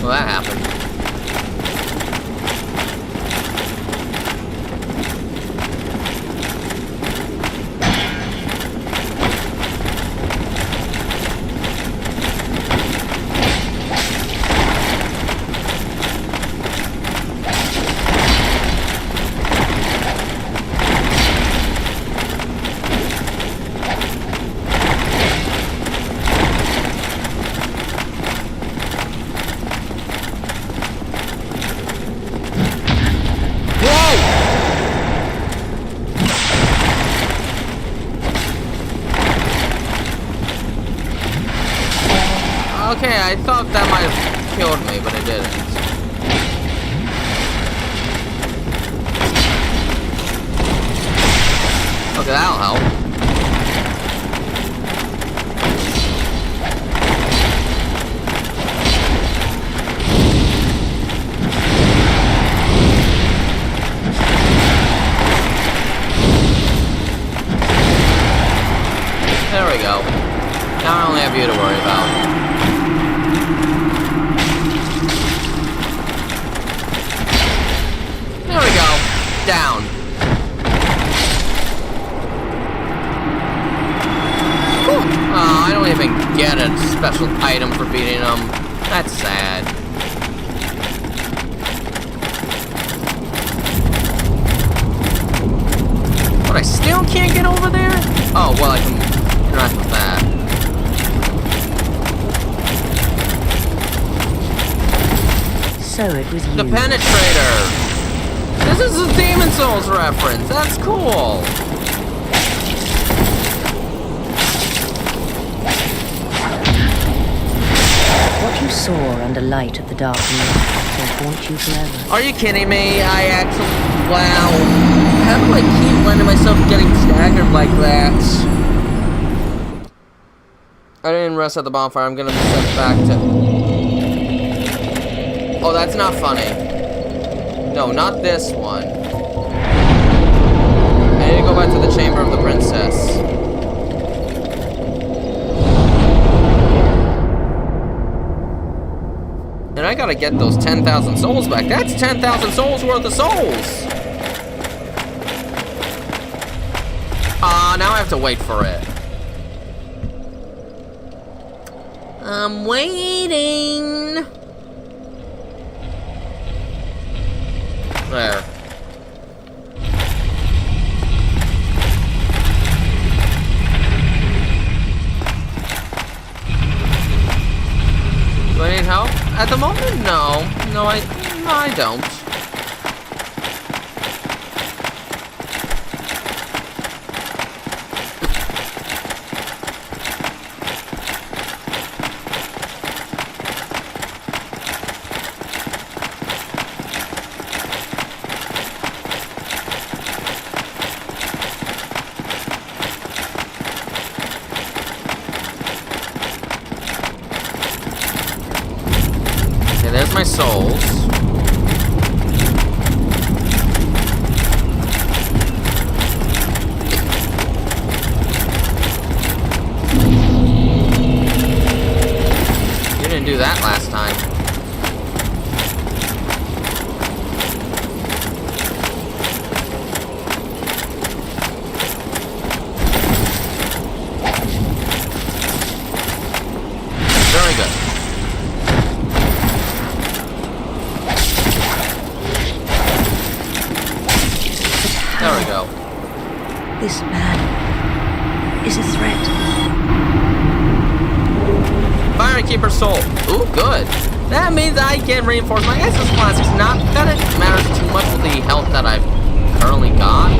Well, that happened. Okay, I thought that might have killed me, but it didn't. Okay, that'll help. There we go. Now I only have you to worry about. There we go. Down. Oh, I don't even get a special item for beating them. That's sad. But I still can't get over there? Oh, well, I can interact with that. So it was you. The Penetrator! This is a Demon Souls reference. That's cool. What you saw under light of the dark moon will haunt you forever. Are you kidding me? I actually... Wow. How do I keep letting myself getting staggered like that? I didn't rest at the bonfire. I'm gonna be sent back to... Oh, that's not funny. No, not this one. I need to go back to the Chamber of the Princess. Did I gotta get those 10,000 souls back. That's 10,000 souls worth of souls! Now I have to wait for it. I'm waiting. There. Do I need help? At the moment, no. No, I don't. There's my souls. You didn't do that last time. Very good. There we go. This man is a threat. Firekeeper soul. Ooh, good. That means I can reinforce my Estus classics. Not that it matters too much with the health that I've currently got.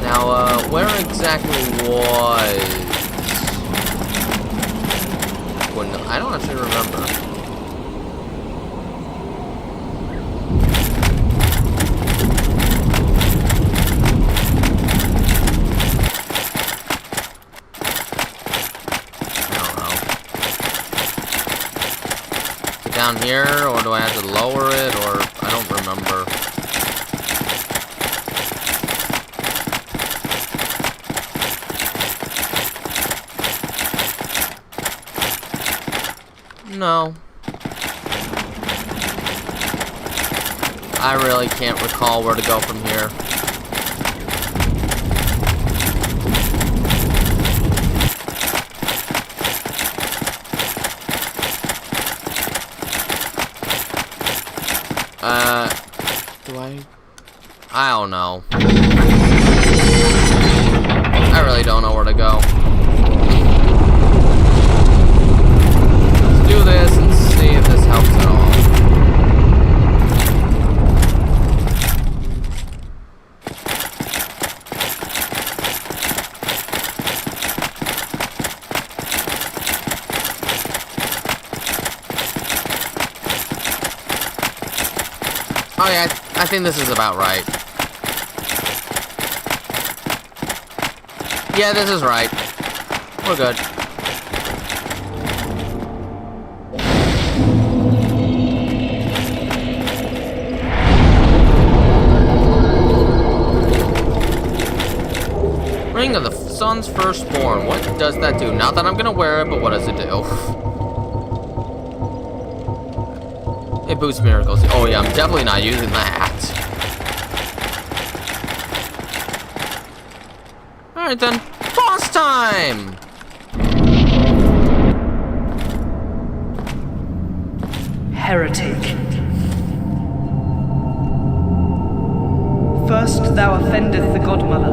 Now, where exactly was... I don't actually remember. I don't know. Is it down here, or do I have to lower it, or I don't remember. No. I really can't recall where to go from here. Do I don't know. I really don't know where to go. Do this and see if this helps at all. Oh yeah, I think this is about right. Yeah, this is right. We're good. Ring of the Sun's Firstborn. What does that do? Not that I'm gonna wear it, but what does it do? It boosts miracles. Oh yeah, I'm definitely not using that. Alright then. Boss time! Heretic. First thou offendeth the Godmother,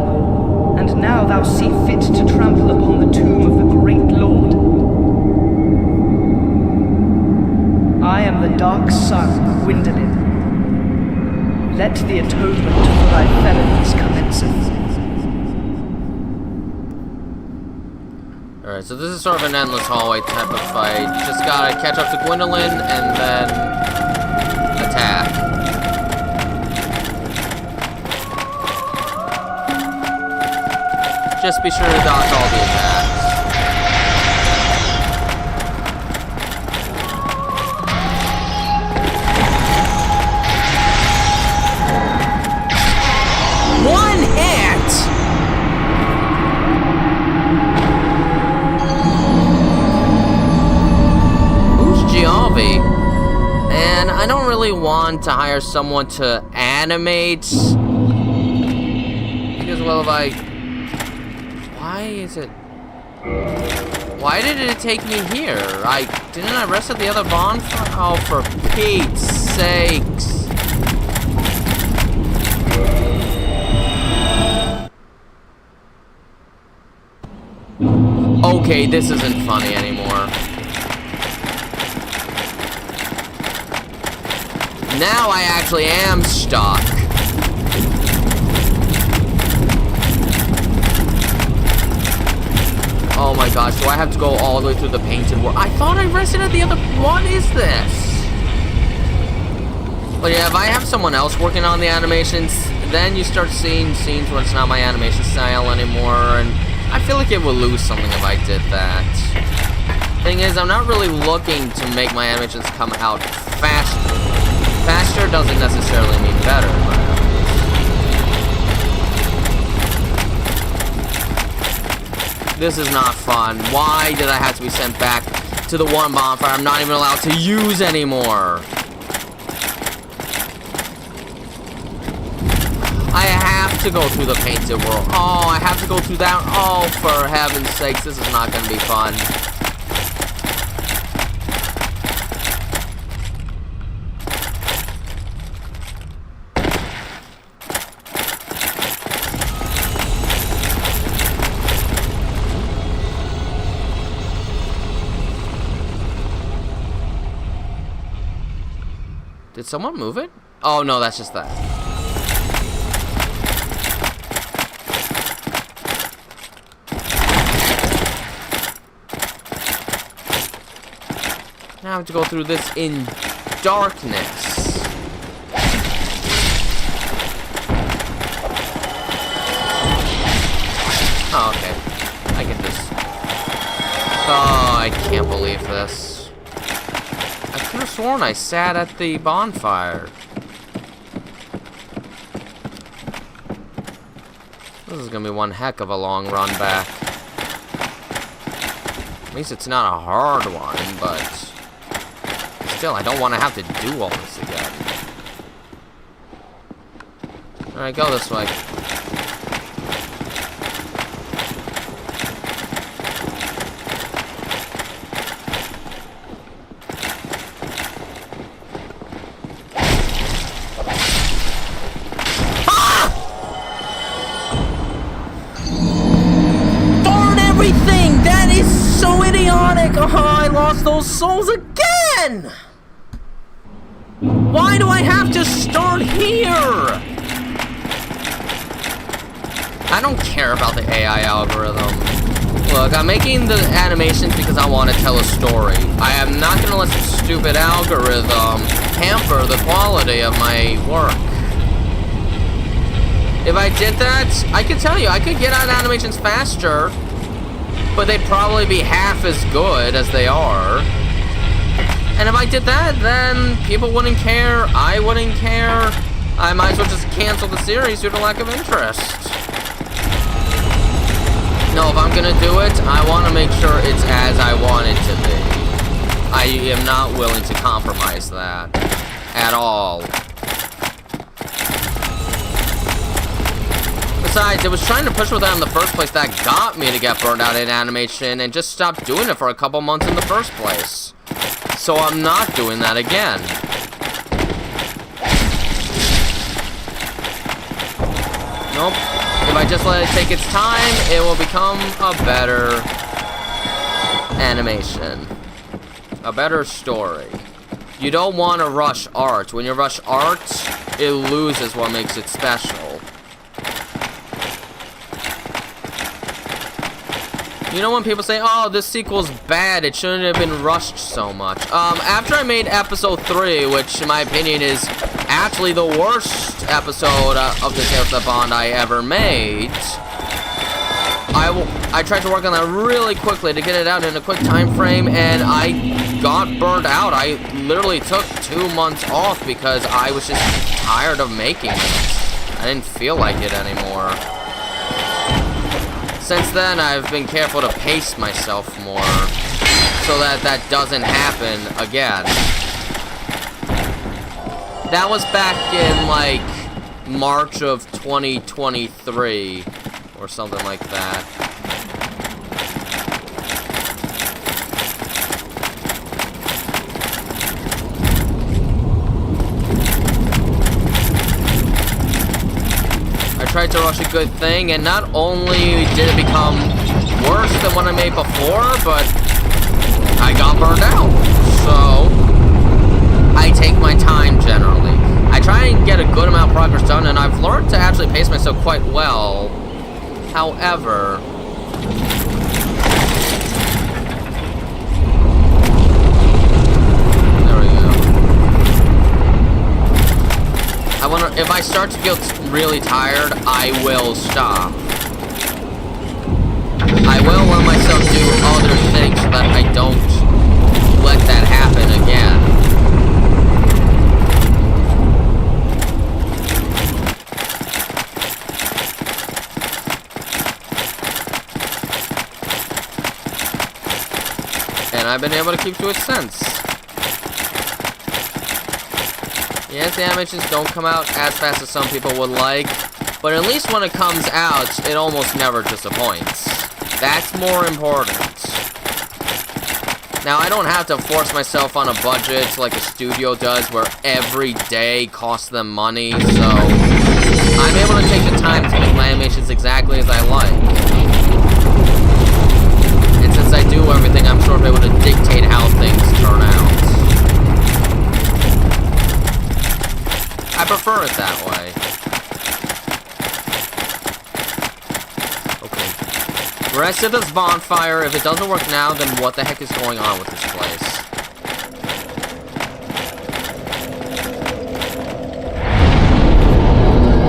and now thou see fit to trample upon the tomb of the great Lord. I am the dark sun, Gwyndolin. Let the atonement for thy felonies commenceth. Alright, so this is sort of an endless hallway type of fight. Just gotta catch up to Gwyndolin and then attack. Just be sure to dodge all the attacks. One hit! really want to hire someone to animate. Because, well, why is it... Why did it take me here? Didn't I rest at the other bonfire? Oh, for Pete's sakes. Okay, this isn't funny anymore. Now I actually am stuck. Oh my gosh, do I have to go all the way through the painted world? I thought I rested at the other... What is this? But yeah, if I have someone else working on the animations, then you start seeing scenes where it's not my animation style anymore, and I feel like it would lose something if I did that. Thing is, I'm not really looking to make my animations come out faster. Faster doesn't necessarily mean better, but... This is not fun. Why did I have to be sent back to the one bonfire I'm not even allowed to use anymore? I have to go through the painted world. Oh, I have to go through that. Oh, for heaven's sakes, this is not going to be fun. Did someone move it? Oh, no, that's just that. Now I have to go through this in darkness. Oh, okay. I can just... Oh, I can't believe this. I could have sworn I sat at the bonfire. This is gonna be one heck of a long run back. At least it's not a hard one, but still, I don't want to have to do all this again. Alright, go this way. Oh, I lost those souls again! Why do I have to start here? I don't care about the AI algorithm. Look, I'm making the animations because I want to tell a story. I am not going to let some stupid algorithm hamper the quality of my work. If I did that, I could tell you, I could get out animations faster, but they'd probably be half as good as they are. And if I did that, then people wouldn't care, I wouldn't care. I might as well just cancel the series due to lack of interest. No, if I'm gonna do it, I want to make sure it's as I want it to be. I am not willing to compromise that at all. Besides, it was trying to push with that in the first place that got me to get burned out in animation and just stopped doing it for a couple months in the first place. So I'm not doing that again. Nope. If I just let it take its time, it will become a better animation. A better story. You don't want to rush art. When you rush art, it loses what makes it special. You know when people say, oh, this sequel's bad, it shouldn't have been rushed so much. After I made episode 3, which in my opinion is actually the worst episode of the Tales of the Bond I ever made, I tried to work on that really quickly to get it out in a quick time frame, and I got burned out. I literally took 2 months off because I was just tired of making it. I didn't feel like it anymore. Since then, I've been careful to pace myself more so that that doesn't happen again. That was back in, like, March of 2023, or something like that. I tried to rush a good thing, and not only did it become worse than what I made before, but I got burned out. So I take my time generally. I try and get a good amount of progress done, and I've learned to actually pace myself quite well. However, there we go. I wonder if I start to feel really tired, I will stop. I will let myself do other things so that I don't let that happen again. And I've been able to keep to it since. Yes, the animations don't come out as fast as some people would like, but at least when it comes out, it almost never disappoints. That's more important. Now, I don't have to force myself on a budget like a studio does, where every day costs them money, so I'm able to take the time to make my animations exactly as I like. And since I do everything, I'm sort of able to dictate how things turn out. I prefer it that way. Okay. Rest of this bonfire. If it doesn't work now, then what the heck is going on with this place?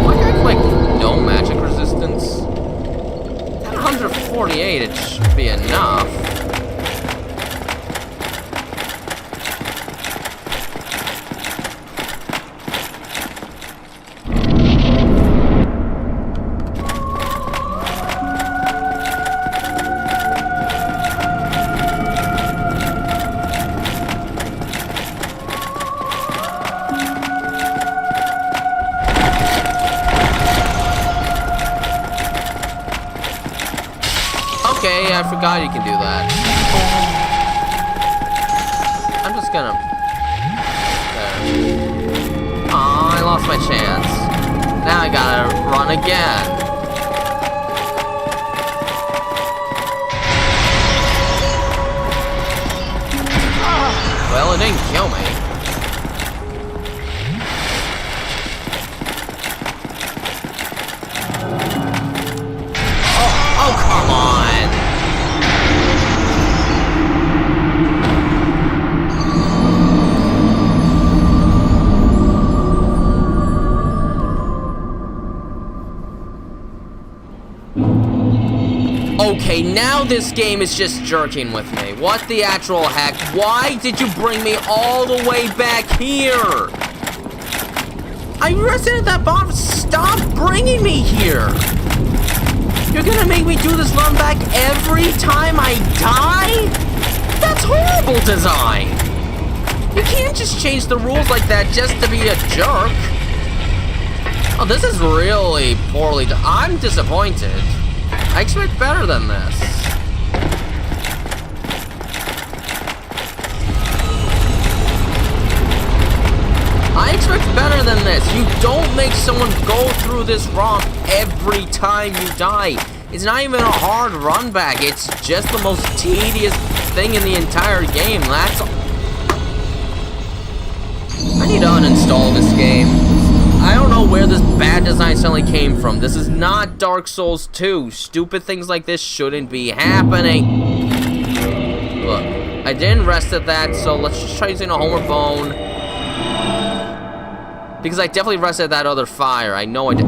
Why do I have, like, no magic resistance? At 148, it should be enough. Okay, I forgot you can do that. I'm just gonna... There. Aw, I lost my chance. Now I gotta run again. Well, it didn't kill me. Oh, come on. Okay, now this game is just jerking with me. What the actual heck? Why did you bring me all the way back here? I rested at that bomb. Stop bringing me here. You're gonna make me do this run back every time I die? That's horrible design. You can't just change the rules like that just to be a jerk. Oh, this is really poorly done. I'm disappointed. I expect better than this. I expect better than this. You don't make someone go through this romp every time you die. It's not even a hard run back. It's just the most tedious thing in the entire game. That's... I need to uninstall this game. I don't know where this bad design suddenly came from. This is not Dark Souls 2. Stupid things like this shouldn't be happening. Look, I didn't rest at that, so let's just try using a Homer Bone. Because I definitely rested that other fire. I know I did.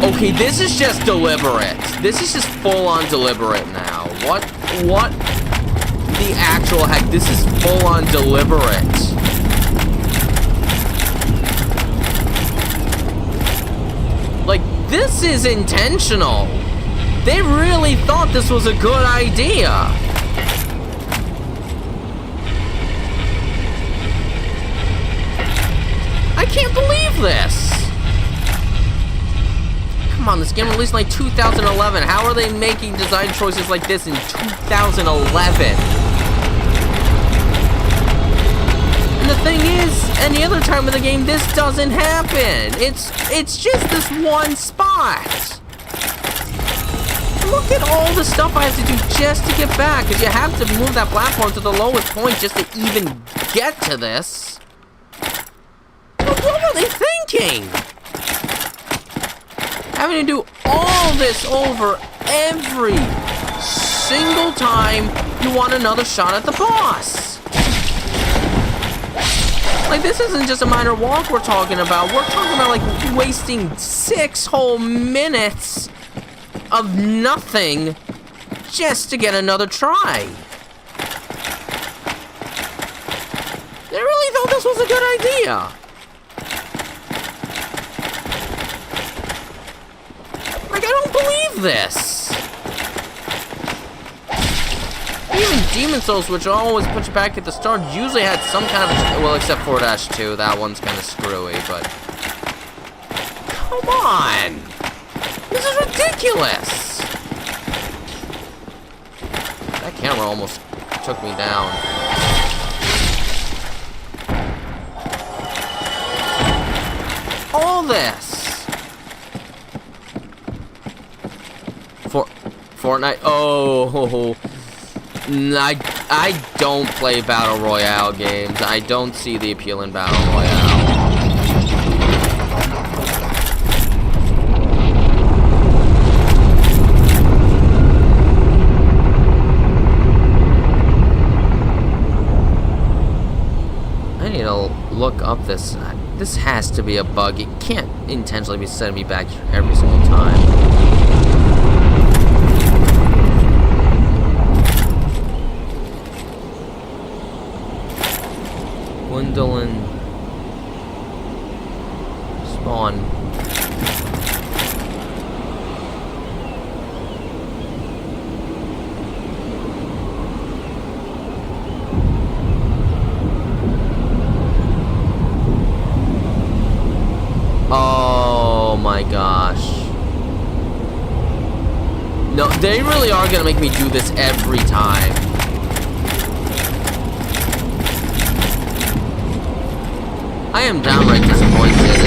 Okay, this is just deliberate. This is just full-on deliberate now. What the actual heck? This is full-on deliberate. Like, this is intentional. They really thought this was a good idea. I can't believe this! Come on, this game released in like 2011. How are they making design choices like this in 2011? And the thing is, any other time in the game, this doesn't happen. It's just this one spot. Look at all the stuff I have to do just to get back, because you have to move that platform to the lowest point just to even get to this. What were they thinking? Having to do all this over every single time you want another shot at the boss. Like, this isn't just a minor walk we're talking about. We're talking about, like, wasting 6 whole minutes of nothing just to get another try. They really thought this was a good idea. Like, I don't believe this. Even Demon Souls, which always put you back at the start, usually had some kind of... Well, except for -2. That one's kind of screwy, but... Come on! This is ridiculous! That camera almost took me down. All this! Fortnite? Oh... I don't play Battle Royale games. I don't see the appeal in Battle Royale. I need to look up this. This has to be a bug. It can't intentionally be sending me back every single time. Gwendolyn spawn. Oh my gosh. No, they really are gonna make me do this every time. I am downright disappointed.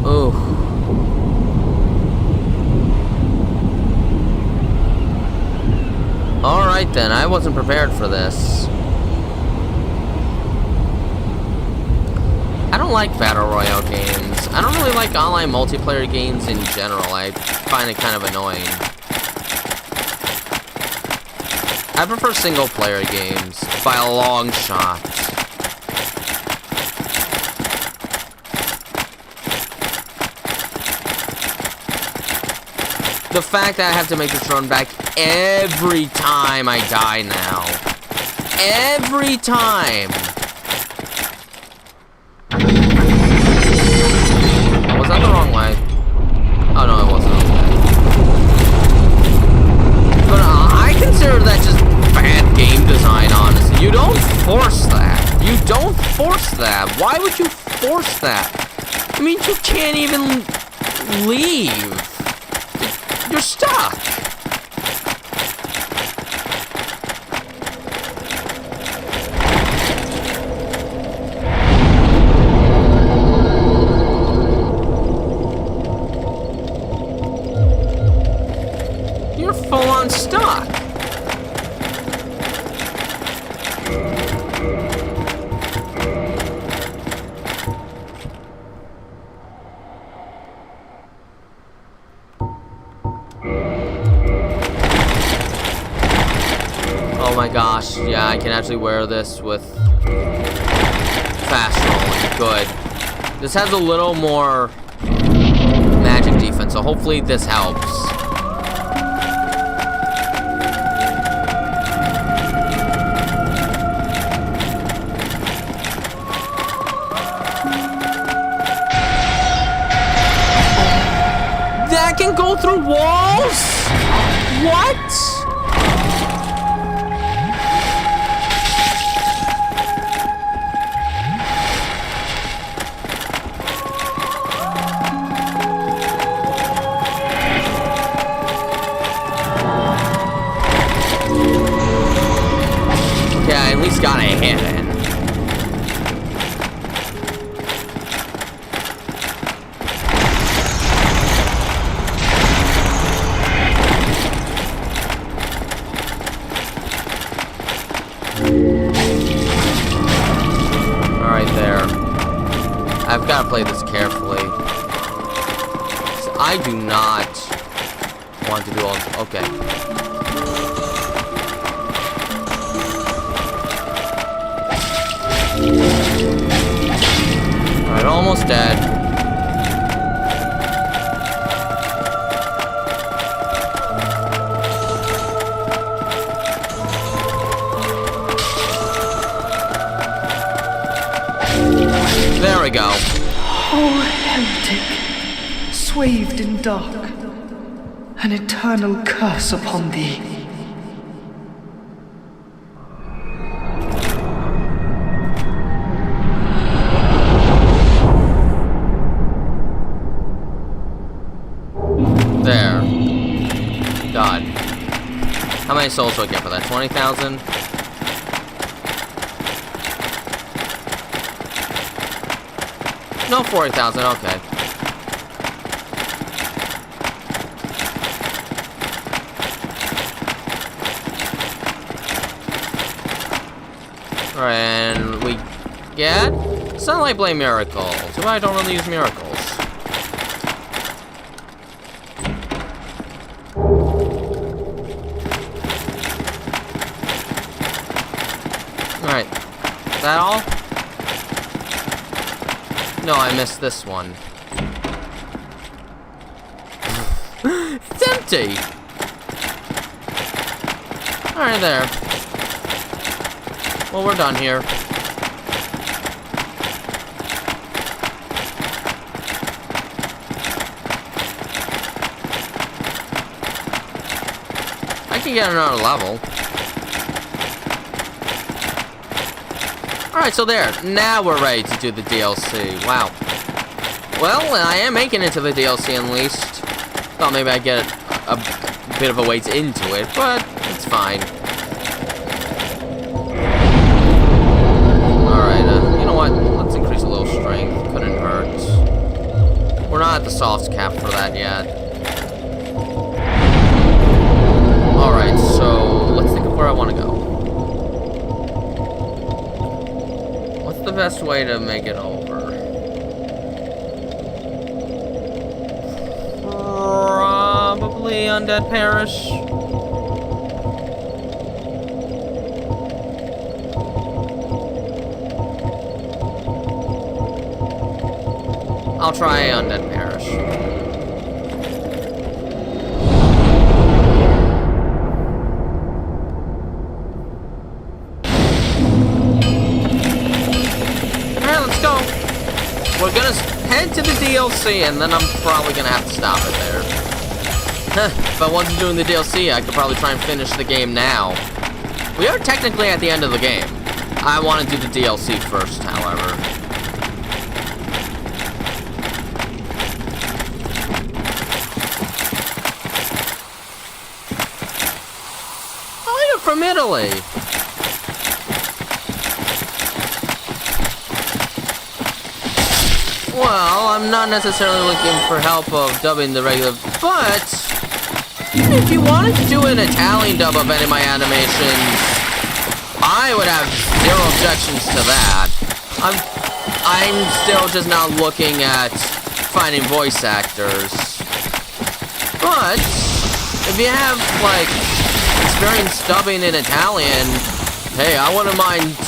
Oh. Alright then, I wasn't prepared for this. I don't like Battle Royale games. I don't really like online multiplayer games in general. I find it kind of annoying. I prefer single-player games by a long shot. The fact that I have to make this run back every time I die now. Every time. Was that the wrong way? Oh no, it wasn't. Okay. But I consider that just bad game design, honestly. You don't force that. You don't force that. Why would you force that? I mean, you can't even leave. You're stuck. You're full on stuck. Oh my gosh, yeah, I can actually wear this with fast rolling. Good. This has a little more magic defense, so hopefully this helps. can go through walls? What? Okay, I at least got a hit in. I've got to play this carefully. I do not want to do all... Okay. Alright, almost dead. There we go. Oh, heretic, swathed in dark, an eternal curse upon thee. There. God. How many souls do I get for that? 20,000? No, 40,000, okay. Alright, and we get Sunlight Blade Miracle. Too bad I don't really use miracles. Alright. Is that all? No, I missed this one. It's empty! Alright, there. Well, we're done here. I can get another level. Alright, so there. Now we're ready to do the DLC. Wow. Well, I am making it to the DLC at least. Thought maybe I'd get a bit of a ways into it, but it's fine. Alright, you know what? Let's increase a little strength. Couldn't hurt. We're not at the soft cap for that yet. Alright, so let's think of where I want to go. What's the best way to make it over? Probably Undead Parish. I'll try Undead Parish. Alright, let's go. We're gonna head to the DLC, and then I'm probably gonna have to stop it there. If I wasn't doing the DLC, I could probably try and finish the game now. We are technically at the end of the game. I want to do the DLC first, however. Oh, you're from Italy. Well, I'm not necessarily looking for help of dubbing the regular, but even if you wanted to do an Italian dub of any of my animations, I would have zero objections to that. I'm still just not looking at finding voice actors. But if you have like experience dubbing in Italian, hey, I wouldn't mind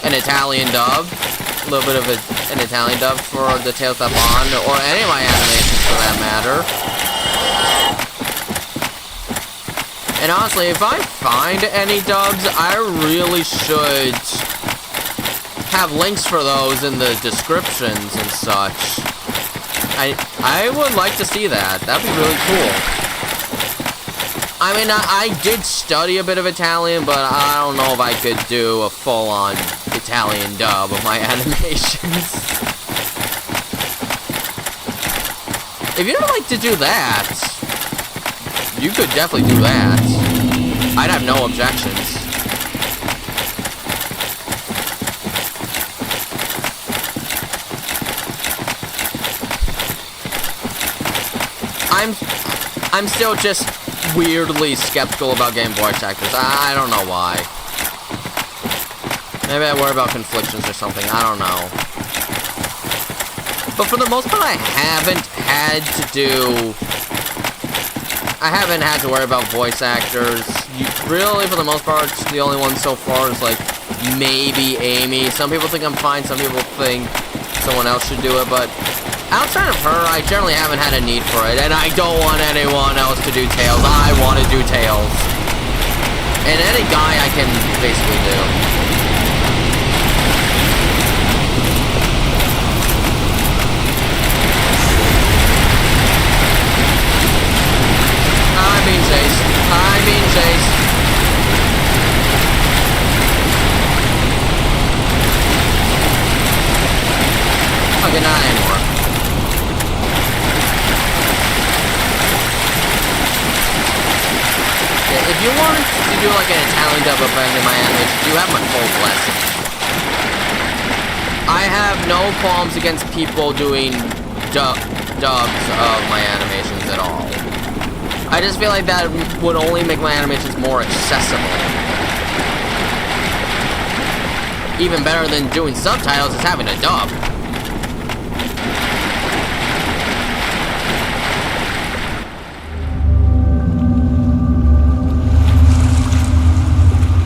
an Italian dub. A little bit of an Italian dub for the Tales That Bond, or any of my animations for that matter. And honestly, if I find any dubs, I really should have links for those in the descriptions and such. I would like to see that. That'd be really cool. I mean, I did study a bit of Italian, but I don't know if I could do a full-on Italian dub of my animations. If you'd like to do that, you could definitely do that. I'd have no objections. I'm still just weirdly skeptical about getting voice actors. I don't know why. Maybe I worry about conflictions or something. I don't know. But for the most part, I haven't had to worry about voice actors. Really, for the most part, the only one so far is like maybe Amy. Some people think I'm fine. Some people think someone else should do it, but outside of her, I generally haven't had a need for it, and I don't want anyone else to do Tails. I want to do Tails. And any guy I can basically do. I'm being chased. I'm being chased. Okay, not anymore. If you wanted to do like an Italian dub of any of my animations, you have my full blessing. I have no qualms against people doing dubs of my animations at all. I just feel like that would only make my animations more accessible. Even better than doing subtitles is having a dub.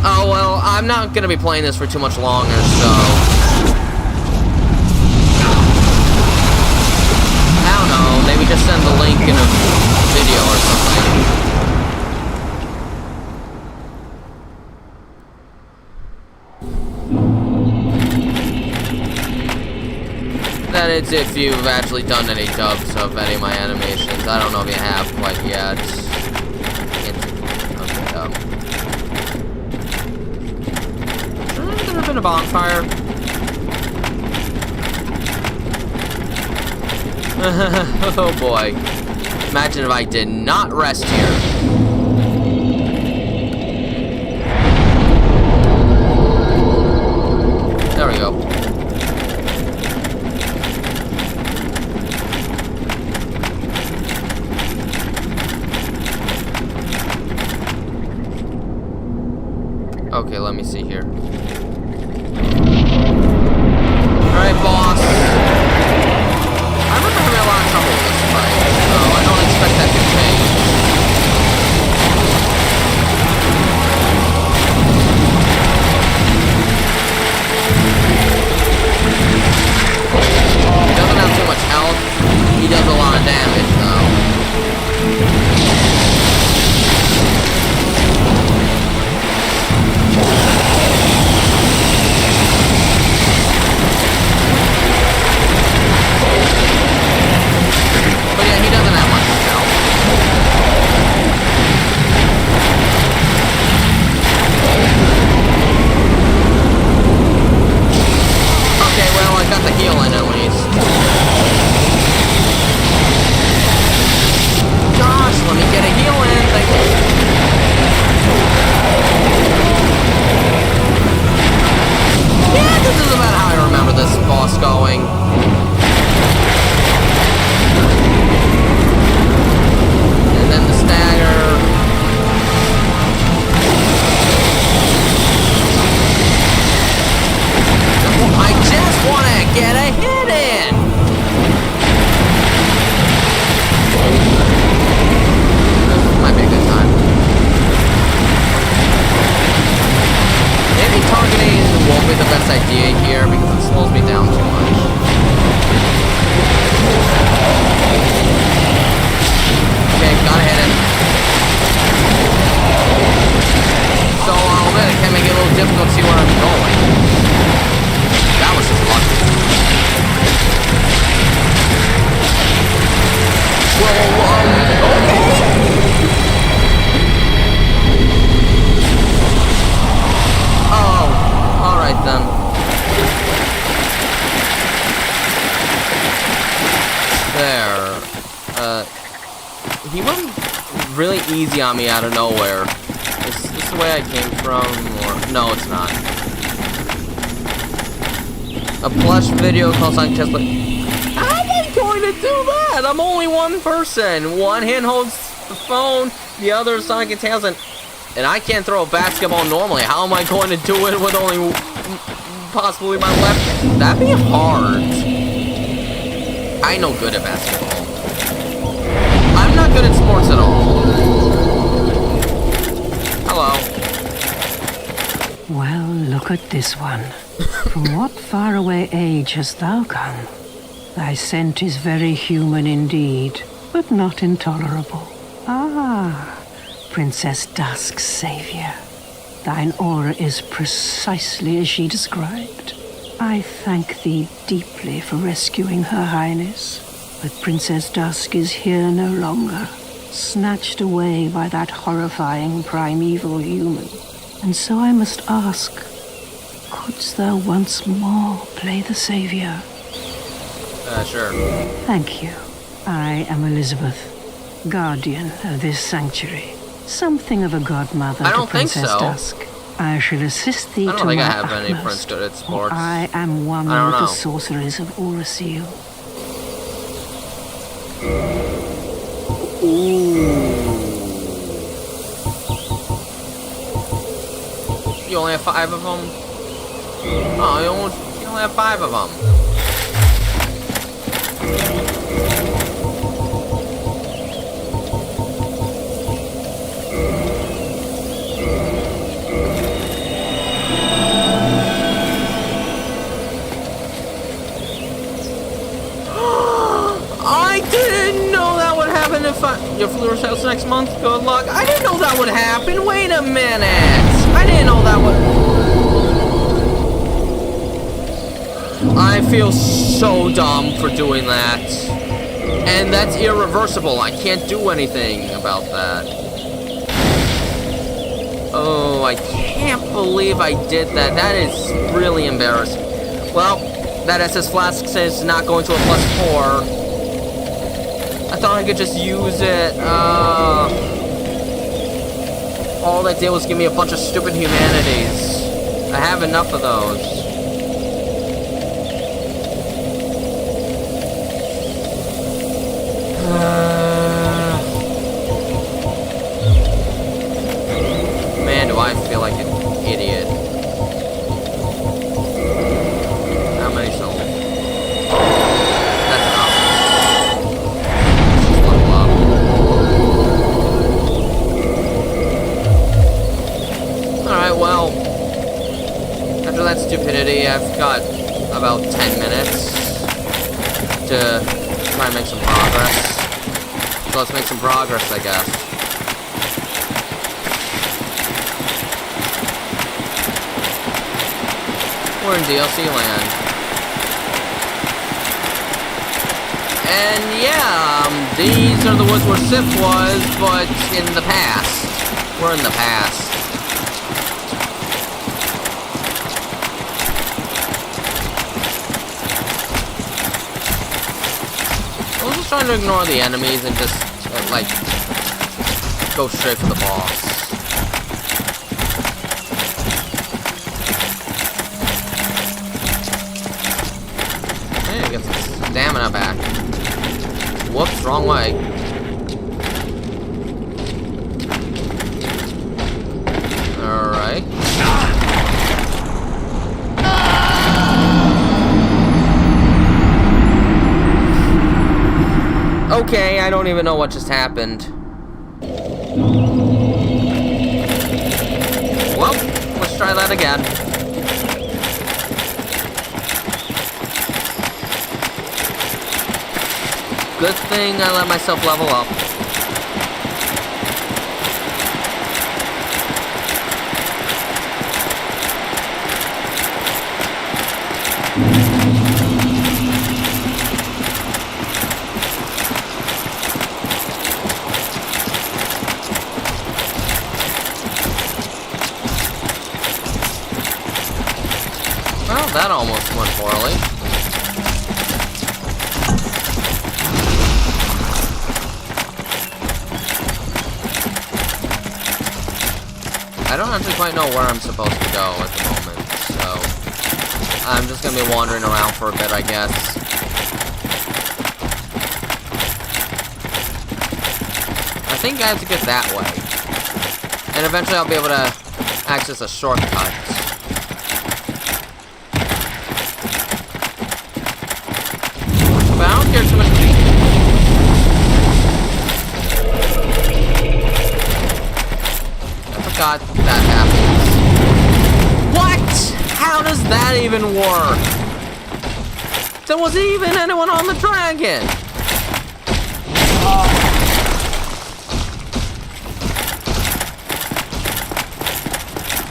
Oh, well, I'm not gonna be playing this for too much longer, so I don't know, maybe just send the link in a video or something. That is if you've actually done any dubs of any of my animations. I don't know if you have quite yet. Been a bonfire. Oh boy. Imagine if I did not rest here. There we go. Okay, let me see here. Alright, boss. I remember having a lot of trouble with this fight, so I don't expect that to change. He doesn't have too much health. He does a lot of damage, though. easy on me out of nowhere. Is this the way I came from? Or no, it's not. A plush video call sign test. How am I going to do that? I'm only one person. One hand holds the phone, the other is Sonic and Tails, and I can't throw a basketball normally. How am I going to do it with only possibly my left hand? That'd be hard. I ain't no good at basketball. I'm not good at sports at all. Hello. Well, look at this one. From what faraway age hast thou come? Thy scent is very human indeed, but not intolerable. Ah, Princess Dusk's savior. Thine aura is precisely as she described. I thank thee deeply for rescuing Her Highness, but Princess Dusk is here no longer, snatched away by that horrifying primeval human. And so I must ask, couldst thou once more play the savior? Sure. Thank you. I am Elizabeth, guardian of this sanctuary. Something of a godmother I to don't think Princess so. Dusk. I shall assist thee I don't to think my I have any utmost, friends good at for sports. I am one I don't of the know. sorceries of Aurasil. You only have 5 of them? Oh, you only have 5 of them. I didn't know that would happen if your Fluor's house next month. Good luck. I didn't know that would happen. Wait a minute. I didn't know that would. I feel so dumb for doing that. And that's irreversible. I can't do anything about that. Oh, I can't believe I did that. That is really embarrassing. Well, that SS Flask says not going to a +4. I thought I could just use it. All that did was give me a bunch of stupid humanities. I have enough of those. Man, do I feel like an idiot. How many souls? That's enough. Just level up. Alright, well, after that stupidity, I've got about 10 minutes to try and make some progress. So let's make some progress, I guess. We're in DLC land. And yeah, these are the woods where Sif was, but in the past. We're in the past. I was just trying to ignore the enemies and just, like, go straight for the boss. Hey, get some stamina back. Whoops, wrong way. Alright. Okay, I don't even know what just happened. Well, let's try that again. Good thing I let myself level up. Well, that almost went poorly. I don't actually quite know where I'm supposed to go at the moment, so I'm just gonna be wandering around for a bit, I guess. I think I have to get that way. And eventually I'll be able to access a shortcut. But I don't care too much. I forgot that happens. What? How does that even work? There wasn't even anyone on the dragon.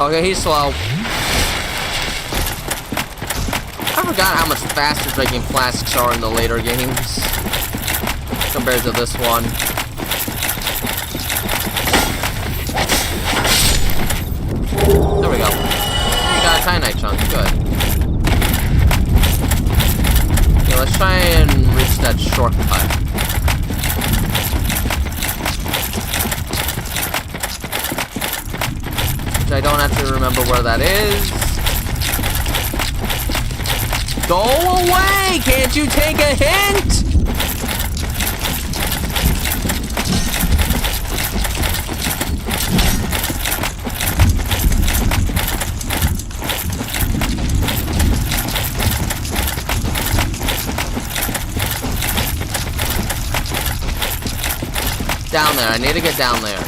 Okay, he's slow. I forgot how much faster drinking flasks are in the later games compared to this one. There we go. We got a Titanite chunk. Good. Okay, let's try and reach that shortcut. I don't actually remember where that is. Go away! Can't you take a hint? Down there. I need to get down there.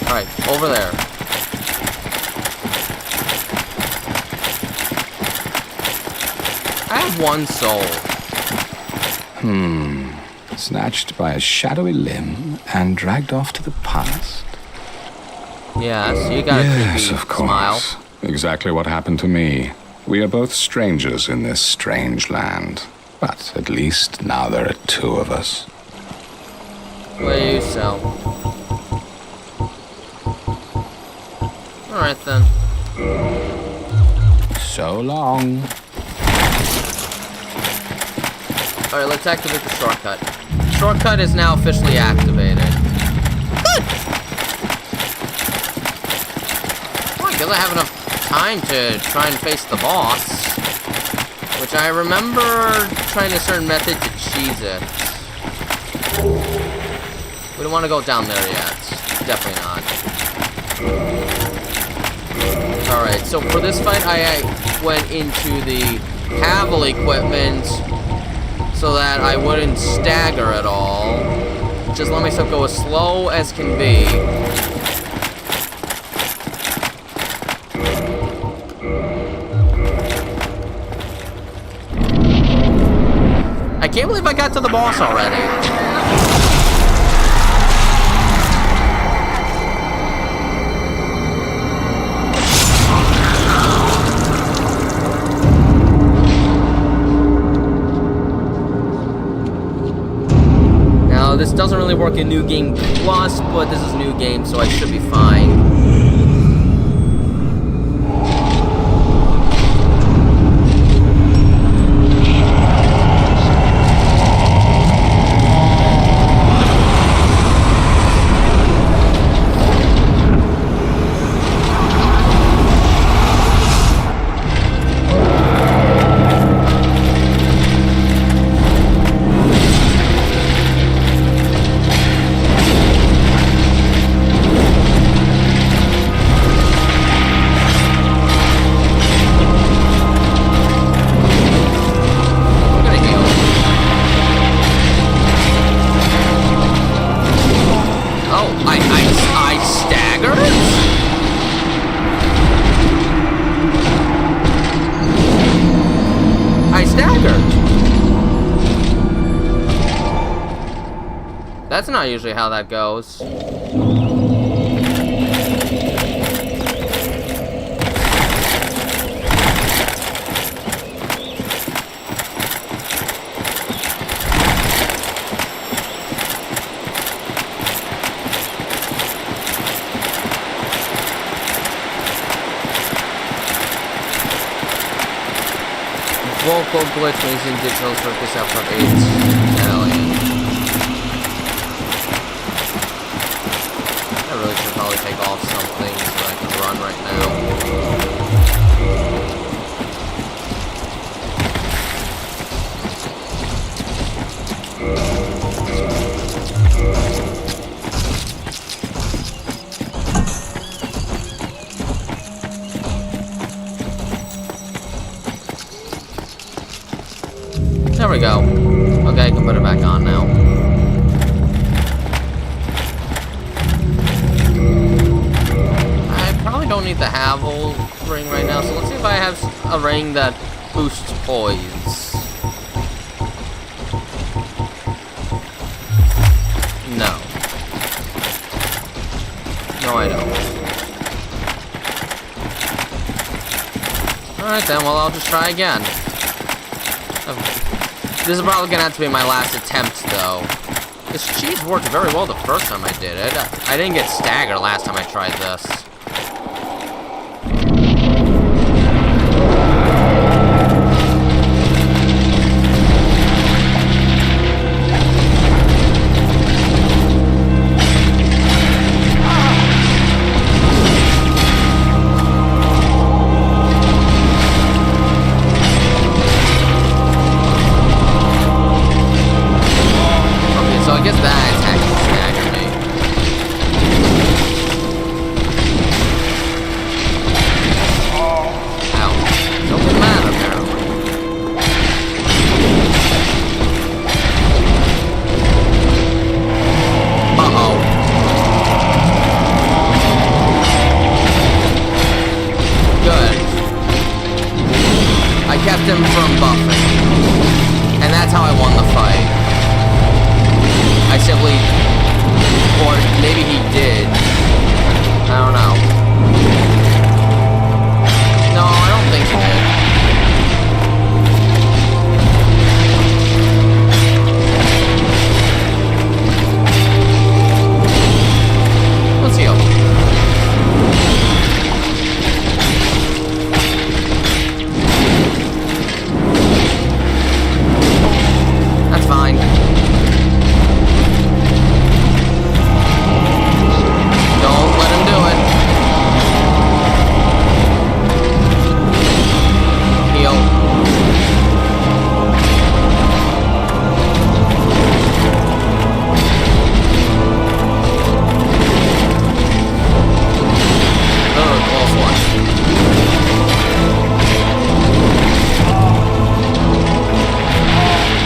Alright, over there. I have one soul. Snatched by a shadowy limb and dragged off to the past. Yes, you got a Yes, creepy of course. smile. Exactly what happened to me. We are both strangers in this strange land. But at least now there are two of us. What do you sell? Alright then. So long. Alright, let's activate the shortcut. Shortcut is now officially activated. Good! Well, I guess I have enough time to try and face the boss. Which I remember trying a certain method to cheese it. We don't want to go down there yet. Definitely not. Alright, so for this fight, I went into the Havel equipment so that I wouldn't stagger at all. Just let myself go as slow as can be. I can't believe I got to the boss already. This doesn't really work in New Game Plus, but this is New Game, so I should be fine. That's not usually how that goes. Vocal glitch using digital circus out from 8 Italian. I really should probably take off something so I can run right now. There we go. Okay, I can put it back on now. I probably don't need the Havel ring right now, so let's see if I have a ring that boosts poise. No. No, I don't. Alright then, well, I'll just try again. This is probably gonna have to be my last attempt, though. This cheese worked very well the first time I did it. I didn't get staggered last time I tried this. So I guess that attack can stagger me. Ow. Doesn't matter, apparently. Uh-oh. Good. I kept him from buffing. And that's how I won the fight. I simply, or maybe he did. I don't know. No, I don't think he did. Let's heal. That's fine. Don't let him do it. Heal. Oh, close one.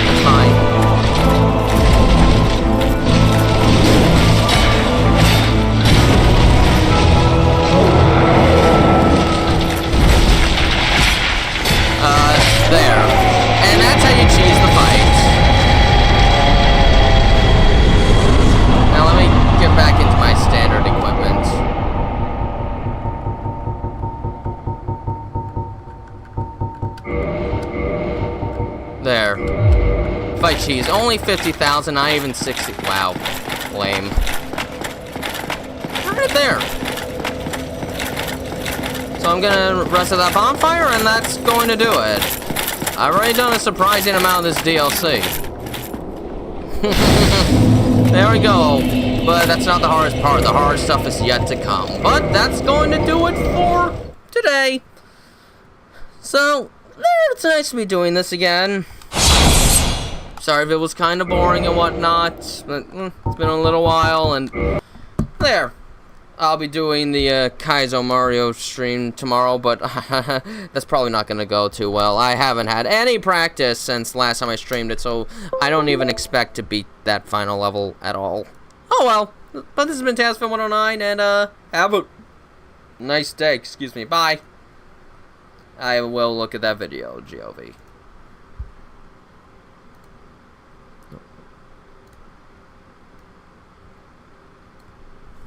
That's fine. There. And that's how you cheese the fight. Now let me get back into my standard equipment. There. Fight cheese. Only 50,000, not even 60. Wow. Lame. Right there. So I'm gonna rest of that bonfire, and that's going to do it. I've already done a surprising amount of this DLC. There we go. But that's not the hardest part. The hard stuff is yet to come. But that's going to do it for today. So, it's nice to be doing this again. Sorry if it was kind of boring and whatnot. But it's been a little while, and there. I'll be doing the Kaizo Mario stream tomorrow, but that's probably not going to go too well. I haven't had any practice since last time I streamed it, so I don't even expect to beat that final level at all. Oh well, but this has been TazFan109, and have a nice day. Excuse me, bye. I will look at that video, GOV.